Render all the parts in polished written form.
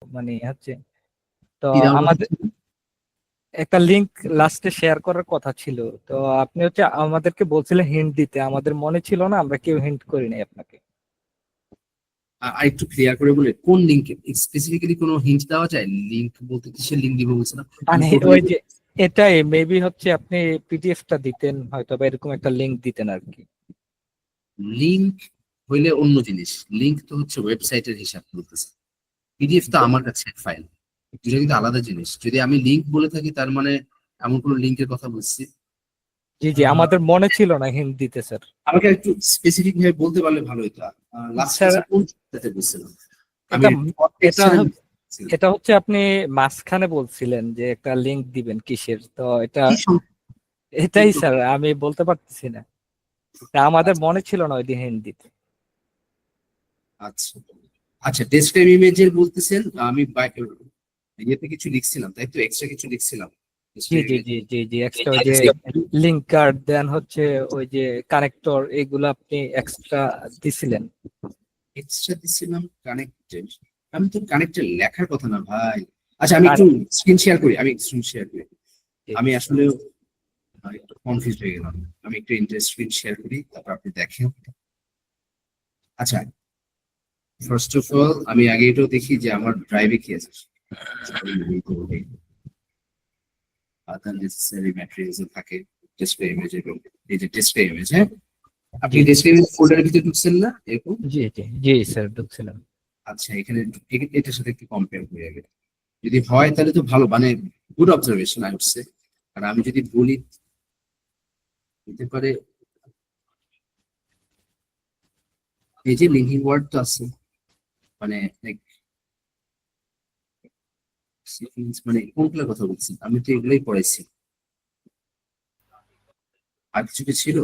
মানে হচ্ছে তো কি ডাউনলোড আমাদের একটা লিংক লাস্টে শেয়ার করার কথা ছিল। তো আপনি হচ্ছে আমাদেরকে বলছিলেন হিন্ট দিতে, আমাদের মনে ছিল না, আমরা কেউ হিন্ট করি নাই আপনাকে। আর একটু ক্লিয়ার করে বলে কোন লিংকে স্পেসিফিক্যালি কোনো হিন্ট দেওয়া যায়? লিংক বলতে কিসের লিংক দিব বলছিলাম? আমি মানে টোটালি ওই যে এটাই মেবি হচ্ছে আপনি পিডিএফটা দিতেন হয়তো, বা এরকম একটা লিংক দিতেন আর কি। লিংক হইলে অন্য জিনিস, লিংক তো হচ্ছে ওয়েবসাইটের হিসাব বলতেছে, পিডিএফ তো আমার কাছে ফাইল, দুটো কিন্তু আলাদা জিনিস। যদি আমি লিংক বলে থাকি তার মানে এমন কোনো লিংকের কথা বলছি। জি জি, আমাদের মনে ছিল না হিন্ট দিতে স্যার। আমাকে একটু স্পেসিফিক ভাবে বলতে পারলে ভালো হতো। লাস্ট স্যার ক্লাসে কোন সাথে বলছিলাম আমি? এটা এটা এটা হচ্ছে আপনি মাঝখানে বলছিলেন যে একটা লিংক দিবেন কিসের, তো এটা কি এটাই স্যার আমি বলতে পারতেছি না, তা আমাদের মনে ছিল না ওই দিন হিন্ট দিতে। আচ্ছা আচ্ছা, ডেসক্রাইব ইমেজের বলতেছেন। আমি ইয়েতে কিছু লিখছিলাম, তাই তো এক্সট্রা কিছু লিখছিলাম জি describe জি image জি জি জি, এক্সট্রা ওই যে লিংক কার্ড দেন হচ্ছে ওই যে কানেক্টর, এগুলো আপনি এক্সট্রা দিছিলেন। এক্সট্রা দিছিলাম কানেক্টেড। আমি তো কানেক্টেড লেখার কথা না ভাই। আচ্ছা আমি আর একটু স্ক্রিন শেয়ার করি, আমি স্ক্রিন শেয়ার করি। জি আমি আসলে একটু কনফিউজ হয়ে গেলাম। আমি একটু স্ক্রিন শেয়ার করি, তারপর আপনি দেখেন। আচ্ছা, ফার্স্ট অফ অল আমি আগে এটাও দেখি যে আমার ড্রাইভে কি আছে। আদার নেসেসারি ম্যাটেরিয়ালস থাকে ডিসপ্লে ইমেজ, এবং এই যে ডিসপ্লে ইমেজ, হ্যাঁ আপনি জি ডিসপ্লে ইমেজ ফোল্ডারের ভিতরে ঢুকছেন না এরকম? জি জি জি স্যার, ঢুকছিলাম। আচ্ছা, এখানে এটার সাথে একটু কম্পেয়ার করে আগে, যদি হয় তাহলে তো ভালো, মানে good observation I would say. আর আমি যদি বলি হতে পারে এই যে লিঙ্কিং ওয়ার্ড তো আছে, মানে like মানে কোনগুলোর কথা বলছি? আমি তো এগুলোই পড়াইছি, আর কিছু কি ছিল?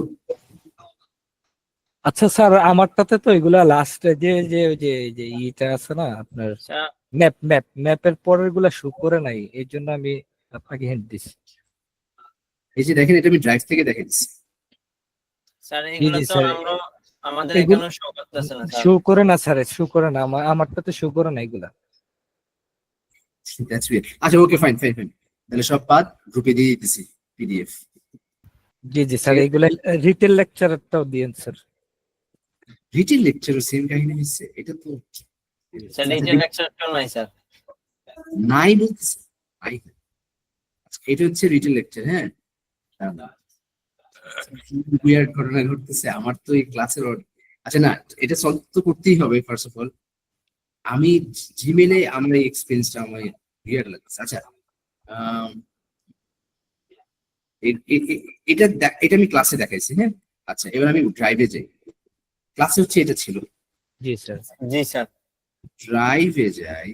আচ্ছা স্যার, আমারটাতে তো এগুলা লাস্টে যে যে ওই যে এই যে ইটা আছে না আপনার, ম্যাপের পরের গুলা শো করে নাই, এই জন্য আমি আপনাকে হিন্ট দিচ্ছি। এই যে দেখেন, এটা আমি ড্রাইভ থেকে দেখে দিচ্ছি। স্যার জি এগুলো জি তো স্যার, আমরা আমাদের এগুলো এখানে শো করতেছে না স্যার। শো করে না স্যার, শো করে না, আমারটাতে শো করে না এগুলা। That's weird. আচ্ছা ওকে, ফাইন ফাইন ফাইন, তাহলে সব পাত গ্রুপে দিয়ে দিতেছি পিডিএফ। জি জি স্যার, ঠিক আছে, এগুলা রিটেল লেকচারটাও দিয়েন স্যার। রিটেল লেকচারও সেম কাহিনী হচ্ছে, এটা তো স্যার ডিটেইল লেকচারটা নাই স্যার। নাই বলতেছে, নাই। আচ্ছা, এটা হচ্ছে রিটেল লেকচার, হ্যাঁ। উইয়ার্ড ঘটনা ঘটতেছে আমার তো এই ক্লাসের। আচ্ছা না, এটা সলভ তো করতেই হবে ফার্স্ট অফ অল। আমি জিমেলে আমার এই এক্সপেরিয়েন্সটা আমার উইয়ার্ড লাগছে। আচ্ছা, আম, এটা এটা আমি ক্লাসে দেখাইছি, হ্যাঁ। আচ্ছা, এবার আমি ড্রাইভে যাই। ক্লাসে হচ্ছে এটা ছিল, জি স্যার। জি স্যার। ড্রাইভে যাই।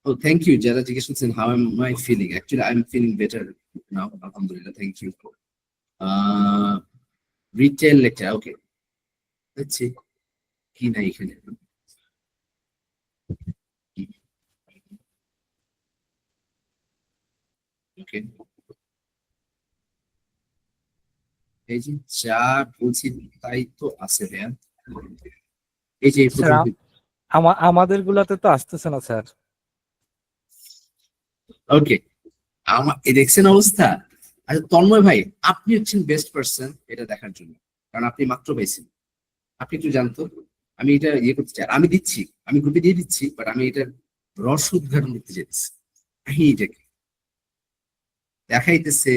ও থ্যাংক ইউ যারা জিজ্ঞেস করছেন how am I feeling, actually I am feeling better now, আলহামদুলিল্লাহ, thank you. Retail lecture, okay, দেখছি কি নাই এখানে। ওকে, এই যে যা বলছি তাই তো আছে ভাইয়া। এই যে এই স্যার প্রথম, আমাদের গুলাতে তো আসতেছে না স্যার। ওকে, আমার এই দেখছেন অবস্থা। আচ্ছা তন্ময় ভাই, আপনি হচ্ছেন বেস্ট পার্সন এটা দেখার জন্য, কারণ আপনি মাত্র পাইছেন। আপনি একটু জানতো, আমি এটা ইয়ে করতে চাই, আমি দিচ্ছি, আমি গ্রুপে দিয়ে দিচ্ছি, বাট আমি এটার রহস্য উদ্ঘাটন করতে চাইছি। এটাকে দেখাইতেছে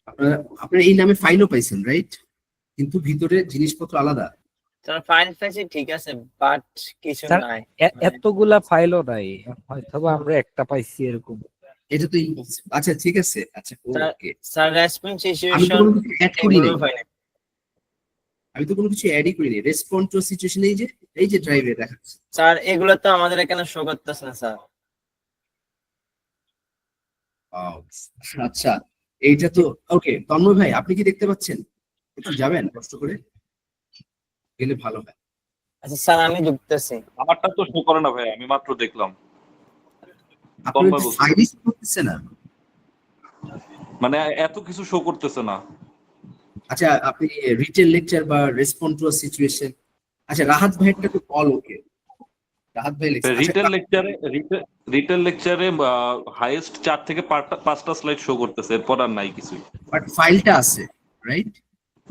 আপনারা, আপনারা এই নামে ফাইলও পাইছেন রাইট, কিন্তু ভিতরে জিনিসপত্র আলাদা। স্যার ফাইল পাইছি ঠিক আছে, বাট কিছু স্যার নাই। এতগুলা ফাইলও নাই, হয়তো বা আমরা একটা পাইছি এরকম। এটা তো impossible। আচ্ছা ঠিক আছে, আচ্ছা ওকে। স্যার রেসপন্স আমি তো সিচুয়েশন কোনো কিছু অ্যাড করি এগুলো নাই, হয় না। আমি তো কোনো কিছু অ্যাডই করি নাই। রেসপন্ড টু সিচুয়েশন এই যে ড্রাইভে দেখাচ্ছে। স্যার এগুলো তো আমাদের এখানে শো করতেছে না স্যার। আহ, আচ্ছা, এইটা তো ওকে। তন্ময় ভাই আপনি কি দেখতে পাচ্ছেন? একটু যাবেন কষ্ট করে, গেলে ভালো হয়। আচ্ছা স্যার আমি ঢুকতেছি। আমারটা তো শো করে না ভাই, আমি মাত্র দেখলাম। আপনার ফাইলই শো করতেছে না? মানে এত কিছু শো করতেছে না। আচ্ছা আপনি রিটেল লেকচার বা রেসপন্ড টু সিচুয়েশন, আচ্ছা রাহাত ভাইয়েরটা তো কল ওকে, রাহাত ভাই লিখছে। রিটেল লেকচারে হাইয়েস্ট 4 থেকে 5টা স্লাইড শো করতেছে, এরপর আর নাই কিছু। বাট ফাইলটা আছে, রাইট?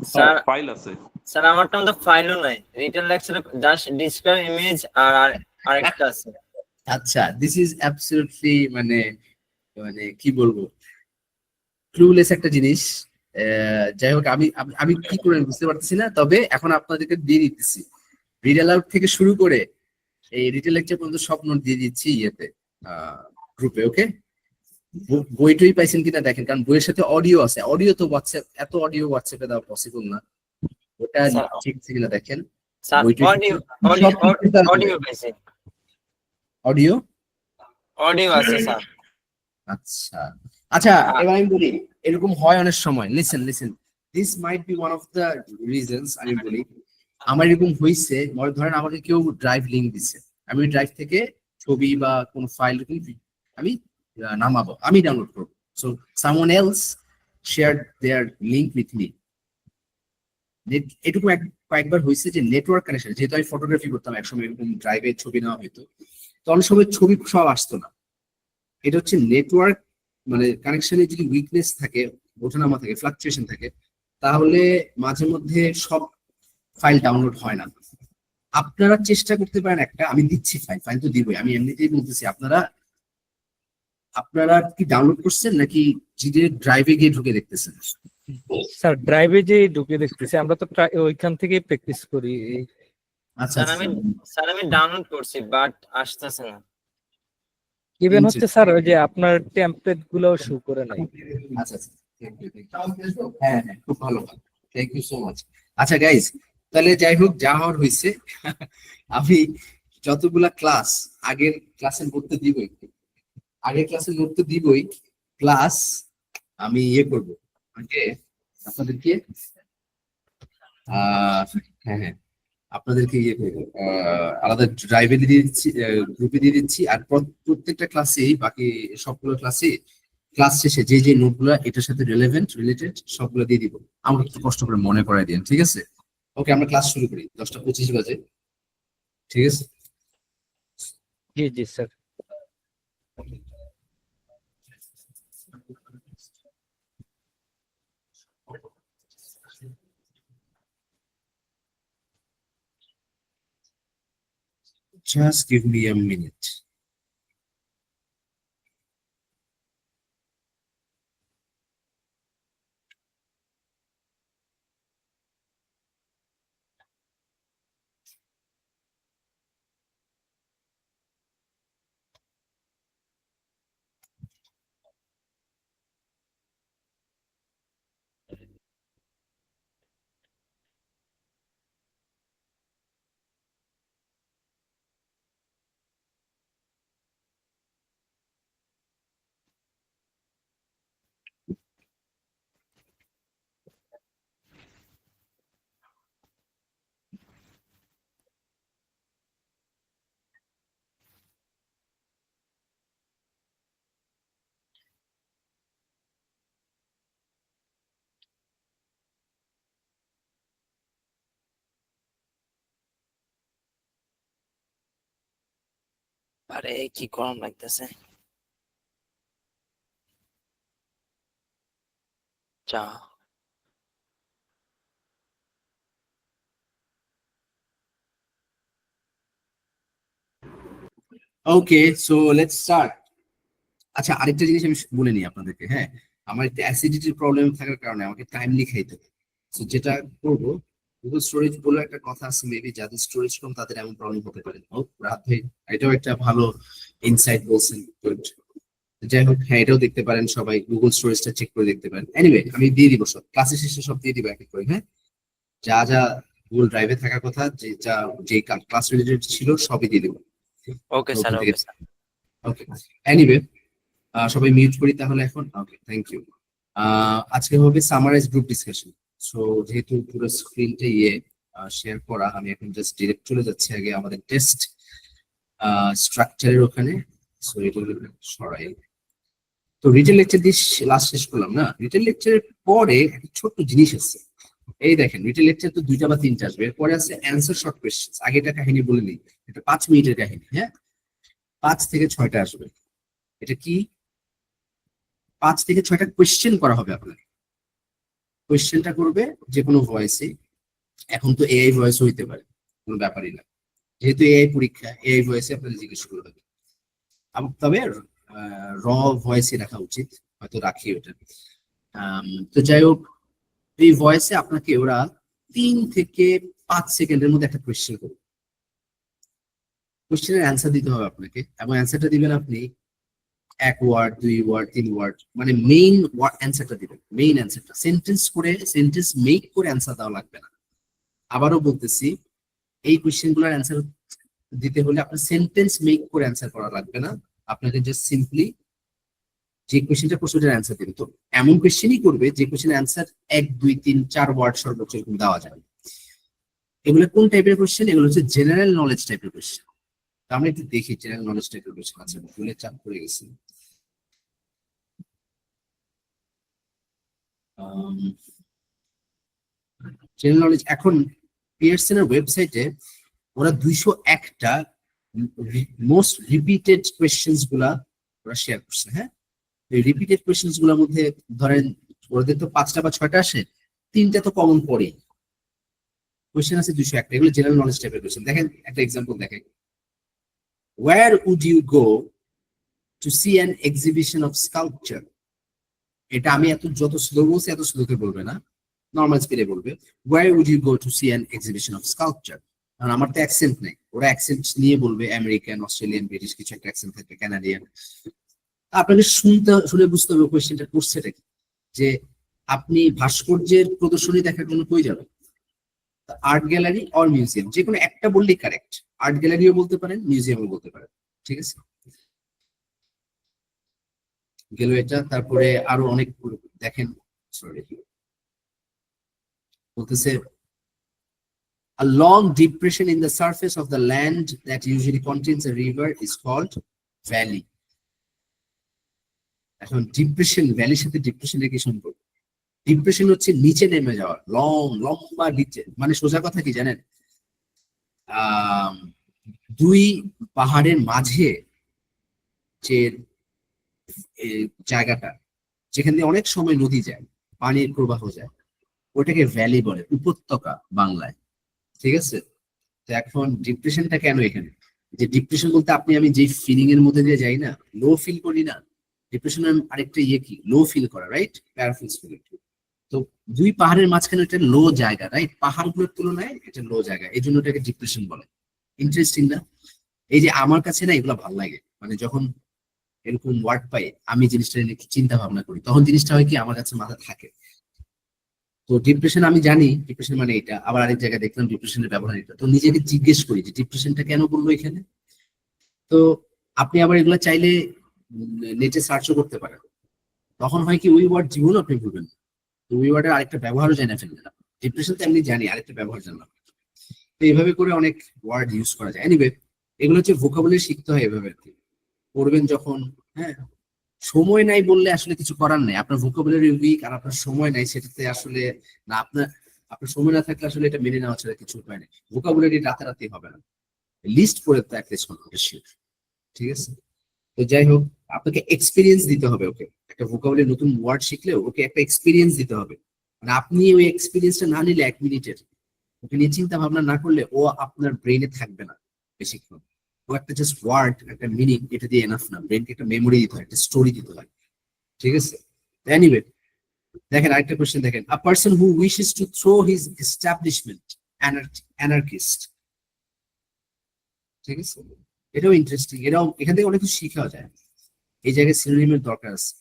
স্যার ফাইল আছে স্যার আমারটা মধ্যে ফাইলও নাই, রিটেন লেকচারে জাস্ট ডিসপ্লে ইমেজ আর আরেকটা আছে। আচ্ছা, দিস ইজ অ্যাবসলিউটলি মানে মানে কি বলবো, ক্লুলেস একটা জিনিস। যাই হোক, আমি আমি কি করে বুঝতে পারতেছি না, তবে এখন আপনাদেরকে দিয়ে দিতেছি। রিড অ্যালাউড থেকে শুরু করে এই রিটেল লেকচার পর্যন্ত সব নোট দিয়ে দিচ্ছি ইয়েতে, গ্রুপে। ওকে, বইটই পাইছেন কিনা দেখেন, কারণ বইয়ের সাথে অডিও আছে। অডিও তো হোয়াটসঅ্যাপ, এত অডিও হোয়াটসঅ্যাপে দেওয়া পসিবল না। ওটা ঠিক কিনা দেখেন। স্যার অডিও পাইছি, অডিও অডিও আছে স্যার। আচ্ছা আচ্ছা, এবার আমি বলি, এরকম হয় অনেক সময়। Listen listen, this might be one of the reasons. আমি বলি, আমার এরকম হয়েছে, ধরেন আমাকে কেউ ড্রাইভ লিঙ্ক দিছে, আমি ড্রাইভ থেকে ছবি বা কোন ফাইল আমি নামাবো, আমি ডাউনলোড করবো। So someone else share there link with me. এটুকু কয়েকবার হয়েছে যে নেটওয়ার্ক কানেকশন, যেহেতু আমি ফটোগ্রাফি করতাম একসময়, এরকম ড্রাইভে ছবি নেওয়া হইতো, তো অনেক সময় ছবি সব আসতো না। এটা হচ্ছে নেটওয়ার্ক মানে কানেকশনে যদি উইকনেস থাকে, ওঠানামা থাকে, ফ্লাকচুয়েশন থাকে, তাহলে মাঝে মধ্যে সব ফাইল ডাউনলোড হয় না। আপনারা চেষ্টা করতে পারেন একটা, আমি দিচ্ছি ফাইল তো দিবই, আমি এমনিতেই বলতেছি, আপনারা কি ডাউনলোড করছেন নাকি জিডে ড্রাইভে গিয়ে ঢুকে দেখতেছেন? স্যার ড্রাইভে যে ঢুকে দেখতেছি, আমরা তো ওইখান থেকে প্র্যাকটিস করি। আচ্ছা স্যার আমি ডাউনলোড করছি বাট আসতেছে না। ইভেন হচ্ছে স্যার ওই যে আপনার টেমপ্লেট গুলো শো করে নাই। আচ্ছা, হ্যাঁ হ্যাঁ, খুব ভালো, থ্যাংক ইউ সো মাচ। আচ্ছা গাইজ, তাহলে যাই হোক, যা হওয়ার হয়েছে। আমি যতগুলা ক্লাস আগের ক্লাসের নোট তো দিবই, আগের ক্লাসের নোট তো দিবই, ক্লাস আমি ইয়ে করবো আপনাদেরকে, হ্যাঁ হ্যাঁ, আপনাদেরকে ইয়ে করবো, আলাদা ড্রাইভে দিয়ে দিচ্ছি, গ্রুপে দিয়ে দিচ্ছি। আর প্রত্যেকটা ক্লাসেই, বাকি সবগুলো ক্লাসে ক্লাস শেষে যে যে নোটগুলো এটার সাথে রিলেটেড সবগুলো দিয়ে দিব। আমাকে একটু কষ্ট করে মনে করাই দিন, ঠিক আছে? ওকে, আমরা ক্লাস শুরু করি 10:25 বাজে, ঠিক আছে? জি জি sir. Just give me a minute. আরে কি গরম লাগতেছে। চা ওকে, সো লেটস স্টার্ট। আচ্ছা, আরেকটা জিনিস আমি বলে নিই আপনাদেরকে। হ্যাঁ, আমার একটা অ্যাসিডিটির প্রবলেম থাকার কারণে আমাকে টাইমলি খাইতে হবে। সো যেটা করবো, গুগল স্টোরেজ বলে একটা কথা আছে, মেবি যাদের স্টোরেজ কম তাদের এমন প্রবলেম হতে পারে। ও রাত ভাই, এটাও একটা ভালো ইনসাইট বলছেন। Good. যাই হোক, হ্যাঁ, এটাও দেখতে পারেন সবাই, গুগল স্টোরেজটা চেক করে দেখতে পারেন। এনিওয়ে, আমি দিয়ে দিব সব, ক্লাসের শেষে সব দিয়ে দিব এক এক করে। হ্যাঁ, যা যা গুগল ড্রাইভে থাকার কথা, যে ক্লাস রিলেটেড ছিল সবই দিয়ে দিব। Okay sir, okay sir. Okay, anyway, সবাই মিউট করি তাহলে এখন। Okay, thank you. আজকে হবে সামারাইজ গ্রুপ ডিসকাশন। সো যেহেতু পুরো স্ক্রিনটা শেয়ার করা, আমি এখন জাস্ট ডিরেক্ট চলে যাচ্ছি আগে আমাদের টেস্ট স্ট্রাকচারের ওখানে। সো এটা সরাই। তো রিটেল লেকচার দিয়ে লাস্ট শেষ করলাম না, রিটেল লেকচারের পরে একটা ছোট্ট জিনিস আছে, এই দেখেন রিটেল লেকচার তো 2টা বা 3টা আসবে, এরপরে আছে অ্যান্সার শর্ট কোয়েশ্চেন। আগে এটা কাহিনী বলে নিই, এটা 5 মিনিটের কাহিনী। হ্যাঁ, 5 থেকে 6টা আসবে। এটা কি 5 থেকে 6টা কোয়েশ্চেন করা হবে আপনার। কোয়েশ্চেনটা করবে যে কোনো ভয়েসে, এখন তো এআই ভয়েস হইতে পারে, কোনো ব্যাপারই না, যেহেতু এআই পরীক্ষা এআই ভয়েসে আপনাদের জিজ্ঞেস করবে। তবে র ভয়েসে রাখা উচিত, হয়তো রাখি ওটা। তো যাই হোক, এই ভয়েসে আপনাকে ওরা 3 থেকে 5 সেকেন্ডের মধ্যে একটা কোয়েশ্চেন করবে। কোয়েশ্চেনের অ্যান্সার দিতে হবে আপনাকে, এবং অ্যান্সারটা দিবেন আপনি 1 ওয়ার্ড 2 ওয়ার্ড 3 ওয়ার্ড, মানে মেইন অ্যান্সারটা দিবেন, মেইন অ্যান্সারটা। সেন্টেন্স মেক করে অ্যান্সার দেওয়া লাগবে না। আবারও বলতেছি, এই কোয়েশ্চেন গুলোর অ্যান্সার দিতে হলে আপনার সেন্টেন্স মেক করে অ্যান্সার করা লাগবে না, আপনাকে জাস্ট সিম্পলি যে কোয়েশ্চেনটা কোশ্চেনের অ্যান্সার দিবে। তো এমন কোয়েশ্চেনই করবে যে কোয়েশ্চেনের অ্যান্সার 1 2 3 4 ওয়ার্ড সর্বোচ্চ এরকম দেওয়া যাবে। এগুলো কোন টাইপের কোয়েশ্চেন? এগুলো হচ্ছে জেনারেল নলেজ টাইপের কোয়েশ্চেন। আমরা একটু দেখি জেনারেল নলেজ টাইপের কোয়েশ্চেন আছে, ভুলে চাপ করে গেছি। জেনারেল নলেজ এখন পিয়ারসনের ওয়েবসাইটে ওরা 201টা মোস্ট রিপিটেড কোয়েশ্চেন্স গুলা ওরা শেয়ার করছে। হ্যাঁ, এই রিপিটেড কোয়েশ্চেন্স গুলোর মধ্যে ধরেন ওদের তো 5টা বা 6টা আসে, 3টা তো কমন পড়ে। কোয়েশ্চেন আছে 201টা, এগুলো জেনারেল নলেজ টাইপের কোয়েশ্চেন। দেখেন একটা এক্সাম্পল দেখেন, where would you go to see an exhibition of sculpture? এটা আমি যত স্লো বলছি এত স্লোতে বলবে না, নর্মাল স্পিডে বলবে, where would you go to see an exhibition of sculpture? কারণ আমার তো অ্যাকসেন্ট নেই, ওরা অ্যাকসেন্ট নিয়ে বলবে, আমেরিকান, অস্ট্রেলিয়ান, ব্রিটিশ কিছু একটা অ্যাকসেন্ট থাকবে, কানাডিয়ান। আপনাকে শুনে বুঝতে হবে কোয়েশ্চেনটা করছেটা কি। যে আপনি ভাস্কর্যের প্রদর্শনী দেখার জন্য কই যাবেন? আর্ট গ্যালারি অর মিউজিয়াম, যে কোনো একটা বললেই কারেক্ট। আর্ট গ্যালারিও বলতে পারেন, মিউজিয়ামও বলতে পারেন, ঠিক আছে? গেল এটা। তারপরে আরো অনেক দেখেন, সরি, বলতেছে a long depression in the surface of the land that usually contains a river is called valley. এখন ডিপ্রেশন, ভ্যালির সাথে ডিপ্রেশনের কি সম্পর্ক? ডিপ্রেশন হচ্ছে নিচে নেমে যাওয়া, লম্বা নিচে, মানে সোজা কথা কি জানেন, দুই পাহাড়ের মাঝে যে জায়গাটা যেখান দিয়ে অনেক সময় নদী যায়, পানির প্রবাহ যায়, ওটাকে ভ্যালি বলে, উপত্যকা বাংলায়, ঠিক আছে? তো এখন ডিপ্রেশনটা কেন এখানে? যে ডিপ্রেশন বলতে আপনি আমি যে ফিলিং এর মধ্যে দিয়ে যাই না, লো ফিল করি না, ডিপ্রেশনের আরেকটা ইয়ে কি, লো ফিল করা, রাইট? প্যারাফিলস ফিল। তো দুই পাহাড়ের মাঝখানে একটা লো জায়গা, রাইট? পাহাড়গুলোর তুলনায় এটা লো জায়গা, এই জন্য এটাকে ডিপ্রেশন বলে। ইন্টারেস্টিং না? এই যে আমার কাছে না এগুলো ভালো লাগে, মানে যখন এরকম ওয়ার্ড পাই আমি জিনিসটা নিয়ে একটু চিন্তা ভাবনা করি, তখন জিনিসটা হয় কি আমার কাছে মাথা থাকে। তো ডিপ্রেশন আমি জানি ডিপ্রেশন মানে এটা, আবার আরেক জায়গায় দেখলাম ডিপ্রেশনের ব্যবহার এটা, তো নিজেকে জিজ্ঞেস করি যে ডিপ্রেশনটা কেন বলবো এখানে। তো আপনি আবার এগুলো চাইলে নেটে সার্চও করতে পারেন, তখন হয় কি ওই ওয়ার্ড জীবন আপনি ভুলবেন, তো ওই ওয়ার্ডের আরেকটা ব্যবহারও জানা ফেলবেন। ডিপ্রেশন তো এমনি জানি, আরেকটা ব্যবহার জানলাম। তো এইভাবে করে অনেক ওয়ার্ড ইউজ করা যায়। এনিওয়ে, এগুলো হচ্ছে ভোকাবুলারি শিখতে হয় এভাবে আর কি, পড়বেন যখন। হ্যাঁ, সময় নাই বললে আসলে কিছু করার নেই, আপনার ভোকাবুলারি উইক আর আপনার সময় নাই, সেটাতে আসলে না, আপনার সময় না থাকলে আসলে এটা মেনে নেওয়া ছাড়া কিছু উপায় নেই। ভোকাবুলারি রাতারাতি হবে না, লিস্ট করে তো অ্যাটলিস্ট শিওর, ঠিক আছে? তো যাই হোক, আপনাকে এক্সপিরিয়েন্স দিতে হবে ওকে, একটা ভোকাবুলারি নতুন ওয়ার্ড শিখলেও ওকে একটা এক্সপিরিয়েন্স দিতে হবে। মানে আপনি ওই এক্সপিরিয়েন্সটা না নিলে 1 মিনিটের, ওকে নিয়ে চিন্তা ভাবনা না করলে ও আপনার ব্রেনে থাকবে না বেশিক্ষণ। ও একটা জাস্ট ওয়ার্ড, একটা মিনিং, এটা দিয়ে এনাফ না, ব্রেনকে একটা মেমোরি দিতে হয়, একটা স্টোরি দিতে হয়, ঠিক আছে? এনিওয়ে, দেখেন আরেকটা কোশ্চেন দেখেন, আ person who wishes to throw his establishment anarchist, ঠিক আছে? এটাও ইন্টারেস্টিং, এটাও এখান থেকে অনেক কিছু শিখা যায়। এই জায়গায় সিনোনিমের দরকার আছে?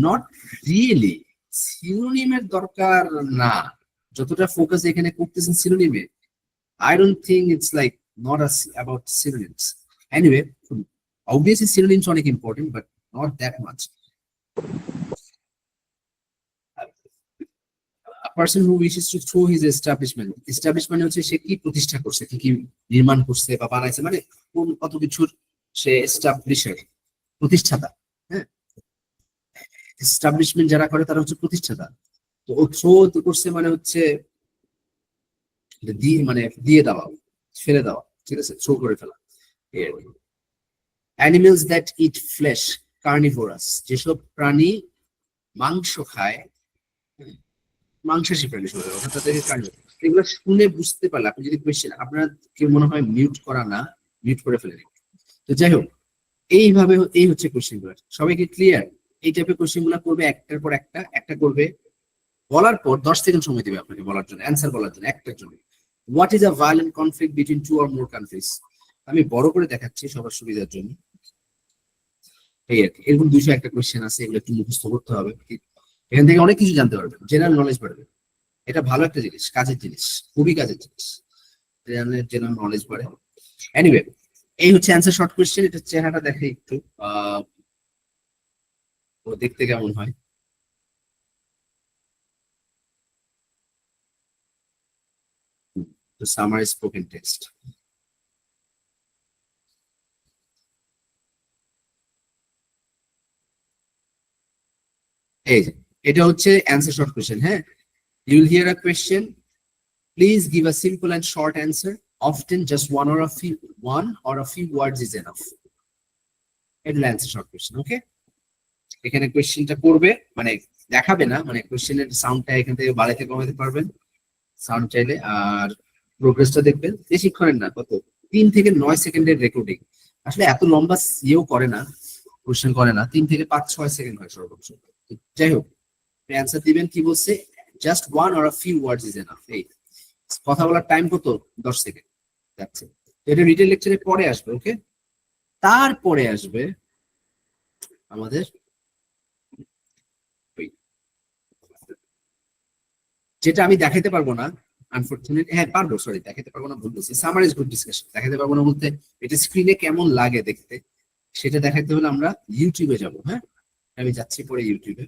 নট রিয়েলি, সিনোনিমের দরকার না, যতটা ফোকাস এখানে করতেছেন সিনোনিমে, I don't think it's like not about synonyms. Anyway, obviously synonyms are important, but not that much. A person who wishes to throw his establishment হচ্ছে সে কি প্রতিষ্ঠা করছে, কি নির্মাণ করছে বা বানাইছে, মানে কোন কত কিছুর সে এস্টাবলিশার, প্রতিষ্ঠাতা। হ্যাঁ, এস্টাবলিশমেন্ট যারা করে তারা হচ্ছে প্রতিষ্ঠাতা। তো ও থ্রো করছে মানে হচ্ছে মানে দিয়ে দেওয়া, ফেলে দেওয়া, ঠিক আছে, থ্রো করে ফেলা। Animals that it flash, carnivorous, যেসব প্রাণী মাংস খায়, মাংসাশী প্রাণী সবাই অর্থাৎ তাদেরকে কার্নিভোরাস। এগুলো শুনে বুঝতে পারলে আপনি যদি কোয়েশ্চেন, আপনার কি মনে হয় মিউট করা না, মিউট করে ফেলেন। তো যাই হোক, এইভাবে এই হচ্ছে কোয়েশ্চেন গুলো, সবাইকে ক্লিয়ার? এই টাইপের কোয়েশ্চেন গুলো করবে একটার পর একটা, একটা করবে, বলার পর 10 সেকেন্ড সময় দিবে আপনাকে বলার জন্য, অ্যান্সার বলার জন্য, একটার জন্য। What is a violent conflict between two or more countries? আমি বড় করে দেখাচ্ছি সবার সুবিধার জন্য। এই আর কি, এরকম 200 একটা কোয়েশ্চেন আছে, এগুলো একটু মুখস্থ করতে হবে। এখান থেকে অনেক কিছু জানতে পারবেন, জেনারেল নলেজ বাড়বে। এটা ভালো একটা জিনিস, কাজের জিনিস, খুবই কাজের জিনিস, জেনারেল নলেজ বাড়ে। এনিওয়ে, এই হচ্ছে অ্যান্সার শর্ট কোয়েশ্চেন। এটা চেহারাটা দেখে একটু ও দেখতে কেমন হয়। তো সামারি স্পোকেন টেক্সট, এই যে এটা হচ্ছে অ্যান্সার শর্ট কোয়েশ্চেন। হ্যাঁ, you will hear a question, please give a simple and short answer, often just one or a few words is enough. এটা অ্যান্সার শর্ট কোয়েশ্চেন। ওকে, এখানে কোয়েশ্চেনটা করবে মানে দেখাবে না, মানে কোয়েশ্চেনের সাউন্ডটা এখান থেকে বাড়াতে কমাতে পারবেন সাউন্ড চাইলে, আর প্রোগ্রেসটা দেখবেন। বেশিক্ষণের না, কত 3 থেকে 9 সেকেন্ডের রেকর্ডিং, আসলে এত লম্বা ইয়েও করে না, কোয়েশ্চেন করে না, 3 থেকে 5-6 সেকেন্ড হয় সর্বোচ্চ। যাই হোক, অ্যান্সার দিবেন, কি বলছে, just one or a few words is enough. এই কথা বলার টাইম কত, 10 সেকেন্ড যাচ্ছে। এটা রিটেল লেকচারে পরে আসবে। ওকে, তারপরে আসবে আমাদের যেটা আমি দেখাতে পারবো না আনফরচুনেটলি, হ্যাঁ পারবো, সরি দেখাতে পারবো না, ভুল বলছি, সামারাইজ গ্রুপ ডিসকাশন দেখাতে পারবো না বলতে, এটা স্ক্রিনে কেমন লাগে দেখতে, সেটা দেখাতে হলে আমরা ইউটিউবে যাব। হ্যাঁ, আমি যাচ্ছি পরে ইউটিউবে।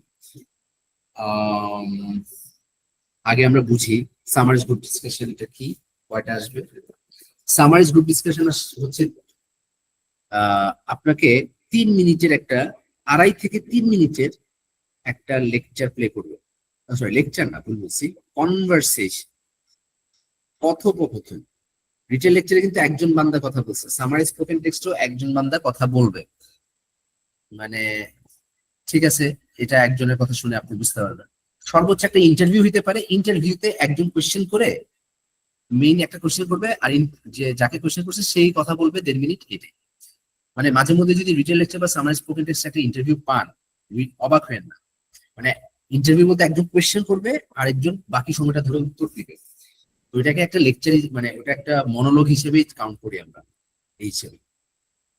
আগে আমরা বুঝি সামারাইজ গ্রুপ ডিসকাশনটা কি, কয়টা আসবে। সামারাইজ গ্রুপ ডিসকাশন হচ্ছে আপনাকে 3 মিনিটের একটা, 2.5 থেকে 3 মিনিটের একটা লেকচার প্লে করবে, সরি লেকচার না, ভুল বলছি, কনভারসেশন, কথোপকথন। রিটেল লেকচারে কিন্তু একজন বান্দা কথা বলছে, সামারি স্পোকেন টেক্সটও একজন বান্দা কথা বলবে, মানে ঠিক আছে, এটা একজনের কথা শুনে আপনি বুঝতে পারবেন। সর্বোচ্চ একটা ইন্টারভিউ হতে পারে, ইন্টারভিউতে একজন কোয়েশ্চেন করে, মেইন একটা কোয়েশ্চেন করবে, আর যে যাকে কোয়েশ্চেন করছে সেই কথা বলবে 1.5 মিনিট, এটাই। মানে মাঝে মধ্যে যদি রিটেল লেকচার বা সামারি স্পোকেন টেক্সট একটা ইন্টারভিউ পান, অবাক হবেন না। মানে ইন্টারভিউ মধ্যে একজন কোয়েশ্চেন করবে, আরেকজন বাকি সময়টা ধরে উত্তর দিবে। তো এটাকে একটা লেকচার, মানে ওটা একটা মনোলগ হিসেবেই কাউন্ট করি আমরা এই হিসেবে।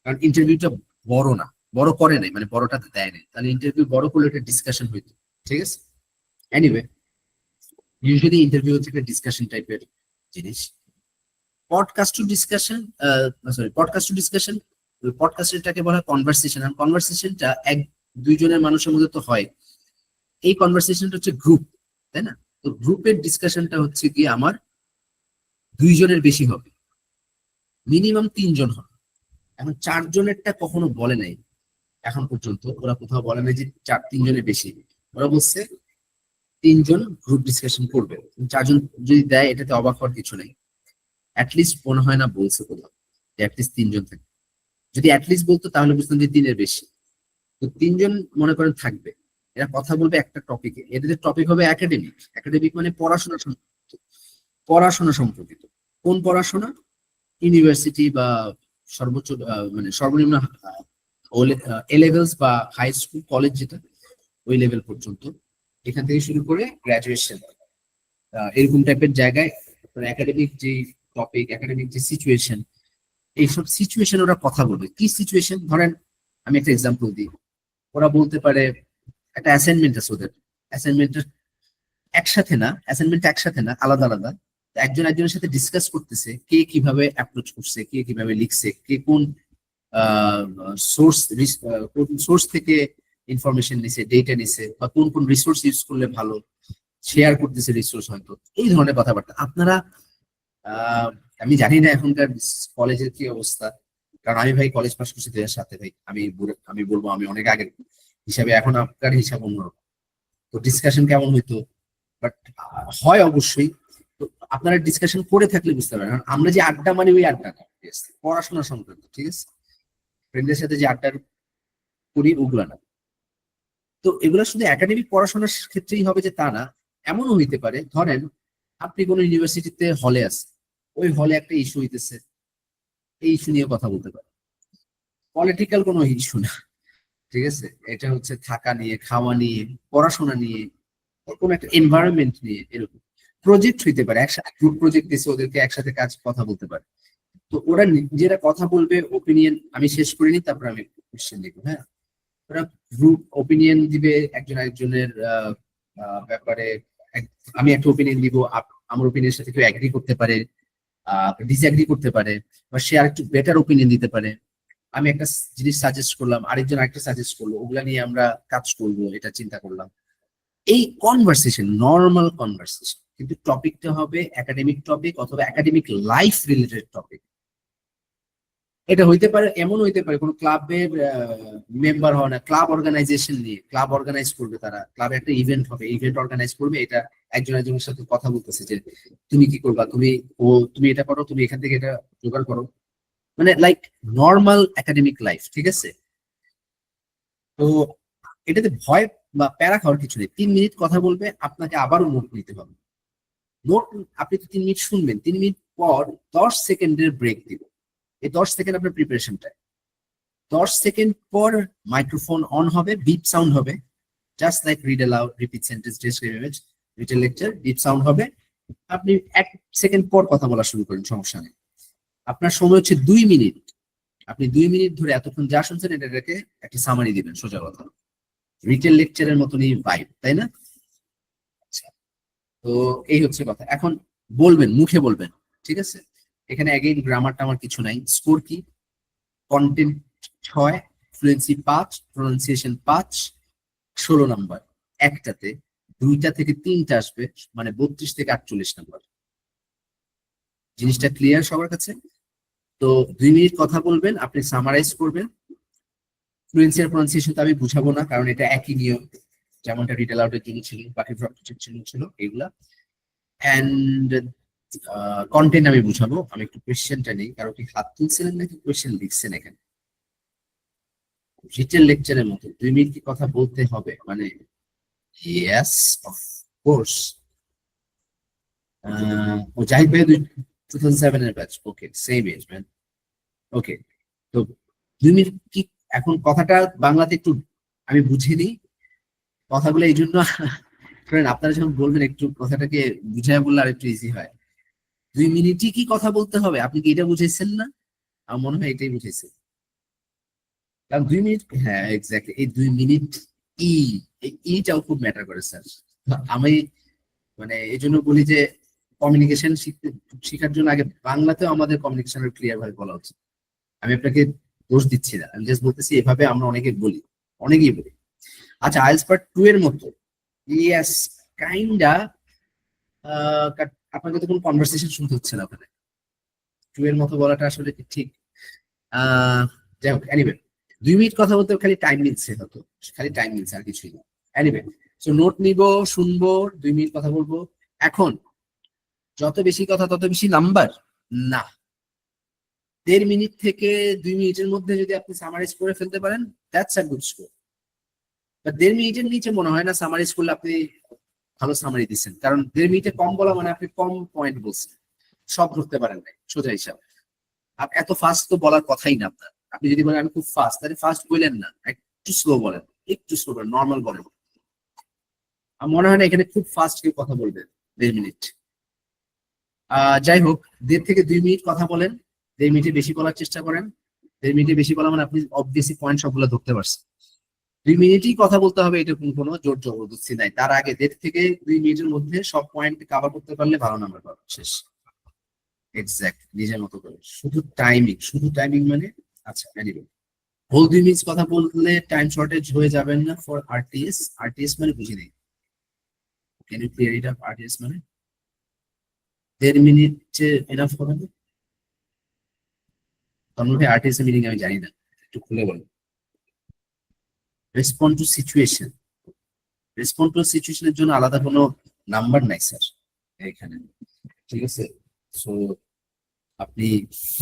কারণ ইন্টারভিউটা বড় না, বড় করে নাই, মানে বড়টা দেয় নাই, তাহলে ইন্টারভিউ বড় করলে এটা ডিসকাশন হইতো, ঠিক আছে। এনিওয়ে, ইউজুয়ালি ইন্টারভিউ হচ্ছে একটা ডিসকাশন টাইপের জিনিস। Podcast to discussion, sorry podcast to discussion, পডকাস্টটাকে বলা হয় কনভারসেশন। আর কনভারসেশনটা 1-2 জনের মানুষের মধ্যে তো হয়, এই কনভারসেশনটা হচ্ছে গ্রুপ, তাই না? তো গ্রুপের ডিসকাশনটা হচ্ছে কি আমার 2 জনের বেশি হবে, মিনিমাম 3 জন হবে। এখন 4 জনেরটা কখনো বলে নাই এখন পর্যন্ত, ওরা কোথাও বলে নাই যে 3 জনের বেশি, ওরা বলছে 3 জন গ্রুপ ডিসকাশন করবে। 4 জন যদি দেয় এটাতে অবাক হওয়ার কিছু নেই, অ্যাটলিস্ট মনে হয় না বলছে কোথাও যে অ্যাটলিস্ট 3 জন থাকে। যদি অ্যাটলিস্ট বলতো তাহলে বুঝতাম যে 3 এর বেশি। তো 3 জন মনে করেন থাকবে, এরা কথা বলবে একটা টপিকে, এদের টপিক হবে একাডেমিক। একাডেমিক মানে পড়াশোনা সম্পর্কিত। কোন পড়াশোনা? ইউনিভার্সিটি বা সর্বোচ্চ মানে সর্বনিম্ন এ লেভেলস বা হাই স্কুল, কলেজ যেটা, ওই লেভেল পর্যন্ত, এখান থেকে শুরু করে গ্রাজুয়েশন, এরকম টাইপের জায়গায় একাডেমিক যে টপিক, একাডেমিক যে সিচুয়েশন, এইসব সিচুয়েশন ওরা কথা বলবে। কি সিচুয়েশন? ধরেন আমি একটা এক্সাম্পল দিই, ওরা বলতে পারে একটা অ্যাসাইনমেন্ট আছে ওদের, অ্যাসাইনমেন্টের একসাথে না, আলাদা আলাদা, একজন একজনের সাথে ডিসকাস করতেছে কে কিভাবে অ্যাপ্রোচ করছে, কে কিভাবে লিখছে, কে কোন সোর্স থেকে ইনফরমেশন নিছে, ডেটা নিছে, বা কোন কোন রিসোর্স ইউজ করলে ভালো, শেয়ার করতেছে রিসোর্স হয়তো, এই ধরনের কথাবার্তা। আপনারা আমি জানি না এখনকার কলেজের কি অবস্থা, কারণ আমি ভাই কলেজ পাস করছি 2007 ভাই, আমি বলবো আমি অনেক আগের হিসাবে, এখন আপনার হিসাব অন্যরকম। তো ডিসকাশন কেমন হইতো, বাট হয় অবশ্যই। তো আপনারা ডিসকাশন করে থাকলে বুঝতে পারেন। কারণ আমরা যে আড্ডা মানে ওই আড্ডা না, পড়াশোনা সংক্রান্ত, ঠিক আছে? ফ্রেন্ডদের সাথে যে আড্ডা করি ওগুলা না। তো এগুলো শুধু একাডেমিক পড়াশোনার ক্ষেত্রেই হবে যে তা না। এমনও হইতে পারে, ধরেন আপনি কোনো ইউনিভার্সিটিতে হলে আছেন, ওই হলে একটা ইস্যু হইতেছে, এই ইস্যু নিয়ে কথা বলতে পারে। পলিটিক্যাল কোনো ইস্যু না, ঠিক আছে? এটা হচ্ছে থাকা নিয়ে, খাওয়া নিয়ে, পড়াশোনা নিয়ে, কোনো একটা এনভায়রনমেন্ট নিয়ে, এরকম প্রজেক্ট হইতে পারে। একসাথে গ্রুপ প্রজেক্ট দিয়েছে, ওদেরকে একসাথে কাজ কথা বলতে পারে। তো ওরা নিজেরা কথা বলবে, ওপিনিয়ন, আমি শেষ করিনি তারপর আমি কোশ্চেন লিখবো। হ্যাঁ, ওরা গ্রুপ ওপিনিয়ন দিবে একজন আরেকজনের ব্যাপারে। আমি একটা ওপিনিয়ন দিব, আমার ওপিনিয়নের সাথে কেউ এগ্রি করতে পারে, ডিসএগ্রি করতে পারে, বা সে আরেকটু বেটার ওপিনিয়ন দিতে পারে। আমি একটা জিনিস সাজেস্ট করলাম, আরেকজন আরেকটা সাজেস্ট করলো, ওগুলা নিয়ে আমরা কাজ করবো, এটা চিন্তা করলাম। এই কনভারসেশন, নর্মাল কনভারসেশন, কিন্তু টপিকটা হবে একাডেমিক টপিক অথবা একাডেমিক লাইফ রিলেটেড টপিক। এটা হইতে পারে, এমন হইতে পারে কোনো ক্লাবের মেম্বার হয় না, ক্লাব অর্গানাইজেশন নিয়ে, ক্লাব অর্গানাইজ করবে, তারা ক্লাবে একটা ইভেন্ট হবে, ইভেন্ট অর্গানাইজ করবে, এটা একজন একজনের সাথে কথা বলতেছে যে তুমি কি করবা, তুমি এটা করো, তুমি এখান থেকে এটা জোগাড় করো, মানে লাইক নর্মাল একাডেমিক লাইফ, ঠিক আছে? তো এটাতে ভয় বা প্যারা খাওয়ার কিছু নেই। 3 মিনিট কথা বলবে, আপনাকে আবারও নোট নিতে হবে। নোট আপনি তো 3 মিনিট শুনবেন, 3 মিনিট পর 10 সেকেন্ডের ব্রেক দিব। এই 10 সেকেন্ড আপনার প্রিপারেশন টাইম। 10 সেকেন্ড পর মাইক্রোফোন অন হবে, বিপ সাউন্ড হবে, just like read aloud, repeat sentence, describe image, written lecture, beep sound হবে। আপনি 1 সেকেন্ড পর কথা বলা শুরু করেন, সমস্যা নেই। আপনার সময় হচ্ছে 2 মিনিট। আপনি 2 মিনিট ধরে এতক্ষণ যা শুনছেন এটাকে একটা সামারি দিবেন, সোজা কথা। রিটেন লেকচারের মতনই ভাইব, তাই না? আচ্ছা, তো এই হচ্ছে কথা। এখন বলবেন, মুখে বলবেন, ঠিক আছে? এখানে অ্যাগেইন গ্রামার টামার কিছু নাই। স্কোর কি? Content 6, fluency 5, pronunciation 5, 16 number. একটাতে 2টা থেকে 3টা আসবে, মানে 32 থেকে 48 নাম্বার। জিনিসটা ক্লিয়ার সবার কাছে? তো 2 মিনিট কথা বলবেন, আপনি সামারাইজ করবেন। ফ্লুয়েন্সি আর প্রনাউন্সিয়েশন তো আমি বুঝাবো না, কারণ এটা একই নিয়ম, যেমনটা রিড অ্যালাউডের জন্য ছিল, বাকি সবকিছুর জন্য ছিল এগুলা। অ্যান্ড কন্টেন্ট আমি বুঝাবো। আমি একটু কোয়েশ্চেনটা নেই, কারো কি হাত তুলছিলেন নাকি কোয়েশ্চেন লিখছেন এখানে? রিটেন লেকচারের মতো 2 মিনিট কি কথা বলতে হবে? মানে ইয়েস, অফ কোর্স। ও জাহিদ ভাই 2007 এর ব্যাচ, ওকে, সেম এজ ম্যান। ওকে, তো 2 মিনিট কি? এখন কথাটা বাংলাতে একটু আমি বুঝিনি কথাগুলো, এই জন্য আপনারা যখন বলবেন একটু কথাটাকে বুঝায় বললে আর একটু ইজি হয়। 2 মিনিটই কি কথা বলতে হবে? আপনি কি এটা বুঝেছেন না? আমার মনে হয় এটাই বুঝেছেন। কারণ 2 মিনিট, হ্যাঁ এক্স্যাক্টলি, এই 2 মিনিট ইটাও খুব ম্যাটার করে স্যার। আমি মানে এই জন্য বলি যে কমিউনিকেশন শেখার জন্য আগে বাংলাতেও আমাদের কমিউনিকেশনের ক্লিয়ার ভাবে বলা উচিত। আমি আপনাকে দোষ দিচ্ছি না, আমি জাস্ট বলতেছি এভাবে আমরা অনেকেই বলি। আচ্ছা, আইএলটিএস পার্ট 2 এর মতো, ইয়েস কাইন্ডা। আপনাকে তো কোনো কনভারসেশন শুনতে হচ্ছে না ওখানে। 2 এর মতো বলাটা আসলে কি ঠিক? যাই হোক, এনিওয়ে 2 মিনিট কথা বলতে খালি টাইম নিচ্ছে, হয়তো খালি টাইম নিচ্ছে, আর কিছুই না। এনিওয়ে, সো নোট নিব, শুনবো, 2 মিনিট কথা বলবো। এখন যত বেশি কথা তত বেশি নাম্বার না। 1.5 মিনিট থেকে 2 মিনিটের মধ্যে যদি আপনি সামারাইজ করে ফেলতে পারেন, that's a good score. But 1.5 মিনিটের নিচে মনে হয় না সামারাইজ করলে আপনি ভালো সামারি দিচ্ছেন, কারণ 1.5 মিনিটে কম বলা মানে আপনি কম পয়েন্ট বলছেন, সব ধরতে পারেন নাই, সোজা হিসাব। আপনি এত ফাস্ট তো বলার কথাই না আপনার। আপনি যদি বলেন আমি খুব ফাস্ট, তাহলে ফাস্ট বললেন না, একটু স্লো বলেন, একটু স্লো বলেন, নর্মাল বলেন। আমার মনে হয় না এখানে খুব ফাস্ট কেউ কথা বলবেন 1.5 মিনিট। যাই হোক, 1.5 থেকে 2 মিনিট কথা বলেন, 1.5 মিনিটে বেশি বলার চেষ্টা করেন। 1.5 মিনিটে বেশি বলা মানে আপনি অবভিয়াসলি পয়েন্ট সবগুলো ধরতে পারছেন। 2 মিনিটই কথা বলতে হবে, এটা কোনো জোর জবরদস্তি নাই। তার আগে 1.5 থেকে 2 মিনিটের মধ্যে সব পয়েন্ট কভার করতে পারলে ভালো নাম্বার পাবেন, শেষ। এক্সাক্ট, নিজের মতো করে। শুধু টাইমিং মানে, আচ্ছা এনিওয়ে, হোল 2 মিনিট কথা বললে টাইম শর্টেজ হয়ে যাবেন না ফর আরটিএস মানে বুঝি নেই। Can you clear it up? RTS মানে 1.5 মিনিট এনাফ হবে না? তখন ভাই আরটিএস এর মিনিং আমি জানি না, একটু খুলে বলুন। রেসপন্ড টু সিচুয়েশনের জন্য আলাদা কোনো নাম্বার নাই স্যার এখানে, ঠিক আছে। সো আপনি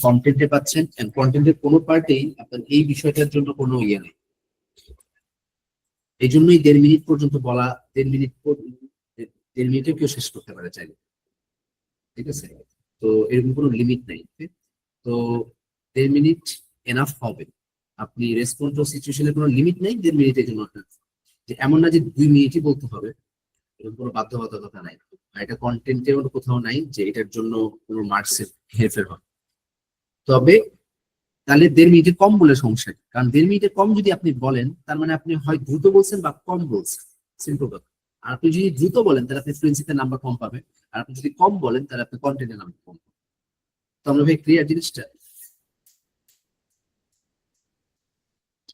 কন্টেন্টে পাচ্ছেন, এন্ড কন্টেন্টের কোনো পার্টেই আপনার এই বিষয়টার জন্য কোনো ইয়ে নেই। এই জন্যই 1.5 মিনিট পর্যন্ত বলা, 1.5 মিনিটেও কেউ শেষ করতে পারে চাইলে, ঠিক আছে। তো এরকম কোনো লিমিট নেই। তো 1.5 মিনিট এনাফ হবে। আপনি রেসপন্স সিচুয়েশনের কোনো লিমিট নেই 1.5 মিনিটের জন্য। যে এমন না যে 2 মিনিটই বলতে হবে, এরকম কোনো বাধ্যবাধকতা নাই। আর এটা কন্টেন্টের কোথাও নাই যে এটার জন্য কোনো মার্কসের হেরফের হবে। তবে তাহলে 1.5 মিনিটের কম বলে সমস্যা নেই। কারণ 1.5 মিনিটের কম যদি আপনি বলেন, তার মানে আপনি হয় দ্রুত বলছেন বা কম বলছেন, সিম্পল কথা। আর আপনি যদি দ্রুত বলেন তাহলে আপনি ফ্লুয়েন্সিতে নাম্বার কম পাবেন, আর আপনি যদি কম বলেন তাহলে আপনি কন্টেন্টের নাম্বার কম পাবেন। তো আমরা ভাই ক্লিয়ার জিনিসটা?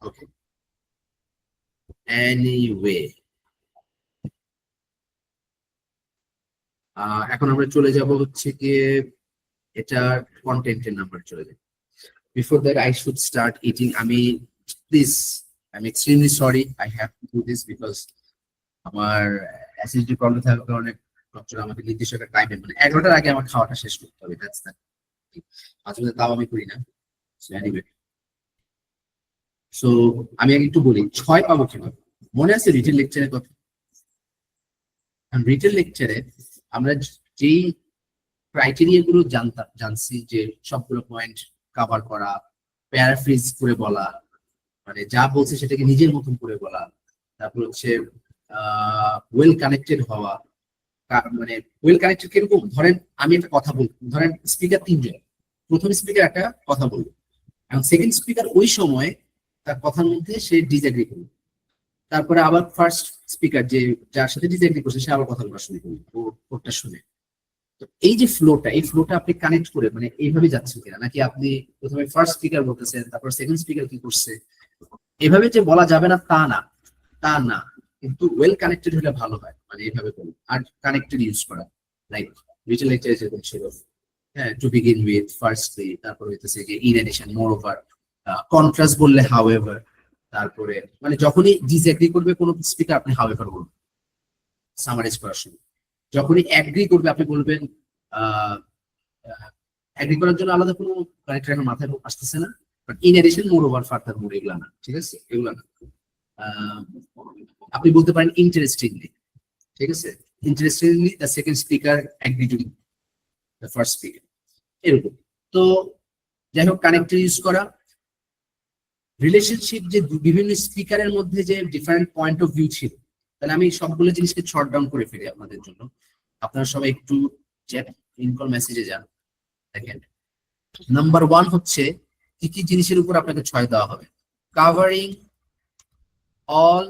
ওকে, এনিওয়ে এখন আমরা চলে যাব হচ্ছে গিয়ে এটা কন্টেন্টের নাম্বার চলে যায়। Before that, I should start eating. Please, I'm extremely sorry. I have to do this because আমার অ্যাসিডিটি প্রবলেম থাকার কারণে ডক্টর আমাকে নির্দিষ্ট একটা টাইমে, মানে 11টার আগে আমার খাওয়াটা শেষ করতে হবে। That's that. আসলে তাও আমি করি না। সো এনিওয়ে, সো আমি আগে একটু বলি 6 পাবো কিভাবে। মনে আছে রিটেল লেকচারের কথা? রিটেল লেকচারে আমরা যেই ক্রাইটেরিয়া গুলো জানছি, যে সবগুলো পয়েন্ট কভার করা, প্যারাফ্রেজ করে বলা, মানে যা বলছে সেটাকে নিজের মতন করে বলা, তারপর হচ্ছে ওয়েল কানেক্টেড হওয়া। মানে ওয়েল কানেক্টেড কিরকম? ধরেন আমি একটা কথা বলবো, ধরেন স্পিকার 3 জন, প্রথম স্পিকার একটা কথা বলবো, এবং সেকেন্ড স্পিকার ওই সময় তার কথার মধ্যে সে ডিসএগ্রি করবে, তারপরে আবার ফার্স্ট স্পিকার যে যার সাথে ডিসএগ্রি করছে সে আবার কথা বলা শুরু করবে ওটা শুনে। তো এই যে ফ্লোটা, এই ফ্লোটা আপনি কানেক্ট করে মানে এইভাবে যাচ্ছেন কিনা, নাকি আপনি প্রথমে ফার্স্ট স্পিকার বলতেছেন তারপর সেকেন্ড স্পিকার কি করছে, এভাবে যে বলা যাবে না তা না, কিন্তু ওয়েল কানেক্টেড হলে ভালো হয়, মানে এইভাবে করুন। আর কানেক্টেড ইউজ করা, লাইক রিটেল লেকচারে যেরকম ছিল, হ্যাঁ, টু বিগিন উইথ, ফার্স্টলি, তারপর হইতেছে যে in addition, moreover, contrast বললে হাউএভার, তারপরে মানে যখনই ডিসএগ্রি করবে কোনো স্পিকার আপনি হাউএভার বলবেন সামারাইজ করার সময়। যখনই এগ্রি করবে আপনি বলবেন এগ্রি করার জন্য আলাদা কোনো কানেক্টর এখন মাথায় আসতেছে না, but in addition, moreover, furthermore, এগুলা না, ঠিক আছে, এগুলা না। আপনি বলতে পারেন ইন্টারেস্টিংলি, ঠিক আছে, interestingly the second speaker agree to the first speaker, এরকম। তো যাই হোক, কানেক্টর ইউজ করা, রিলেশনশিপ, যে বিভিন্ন স্পিকারের মধ্যে যে ডিফারেন্ট পয়েন্ট অফ ভিউ ছিল, তাহলে আমি সবগুলো জিনিসকে শর্ট ডাউন করে ফেলি আপনাদের জন্য। আপনারা সবাই একটু চ্যাট ইনকল মেসেজে যান। দেখেন, নাম্বার 1 হচ্ছে কি কি জিনিসের উপর আপনাকে 6 দেওয়া হবে। Covering all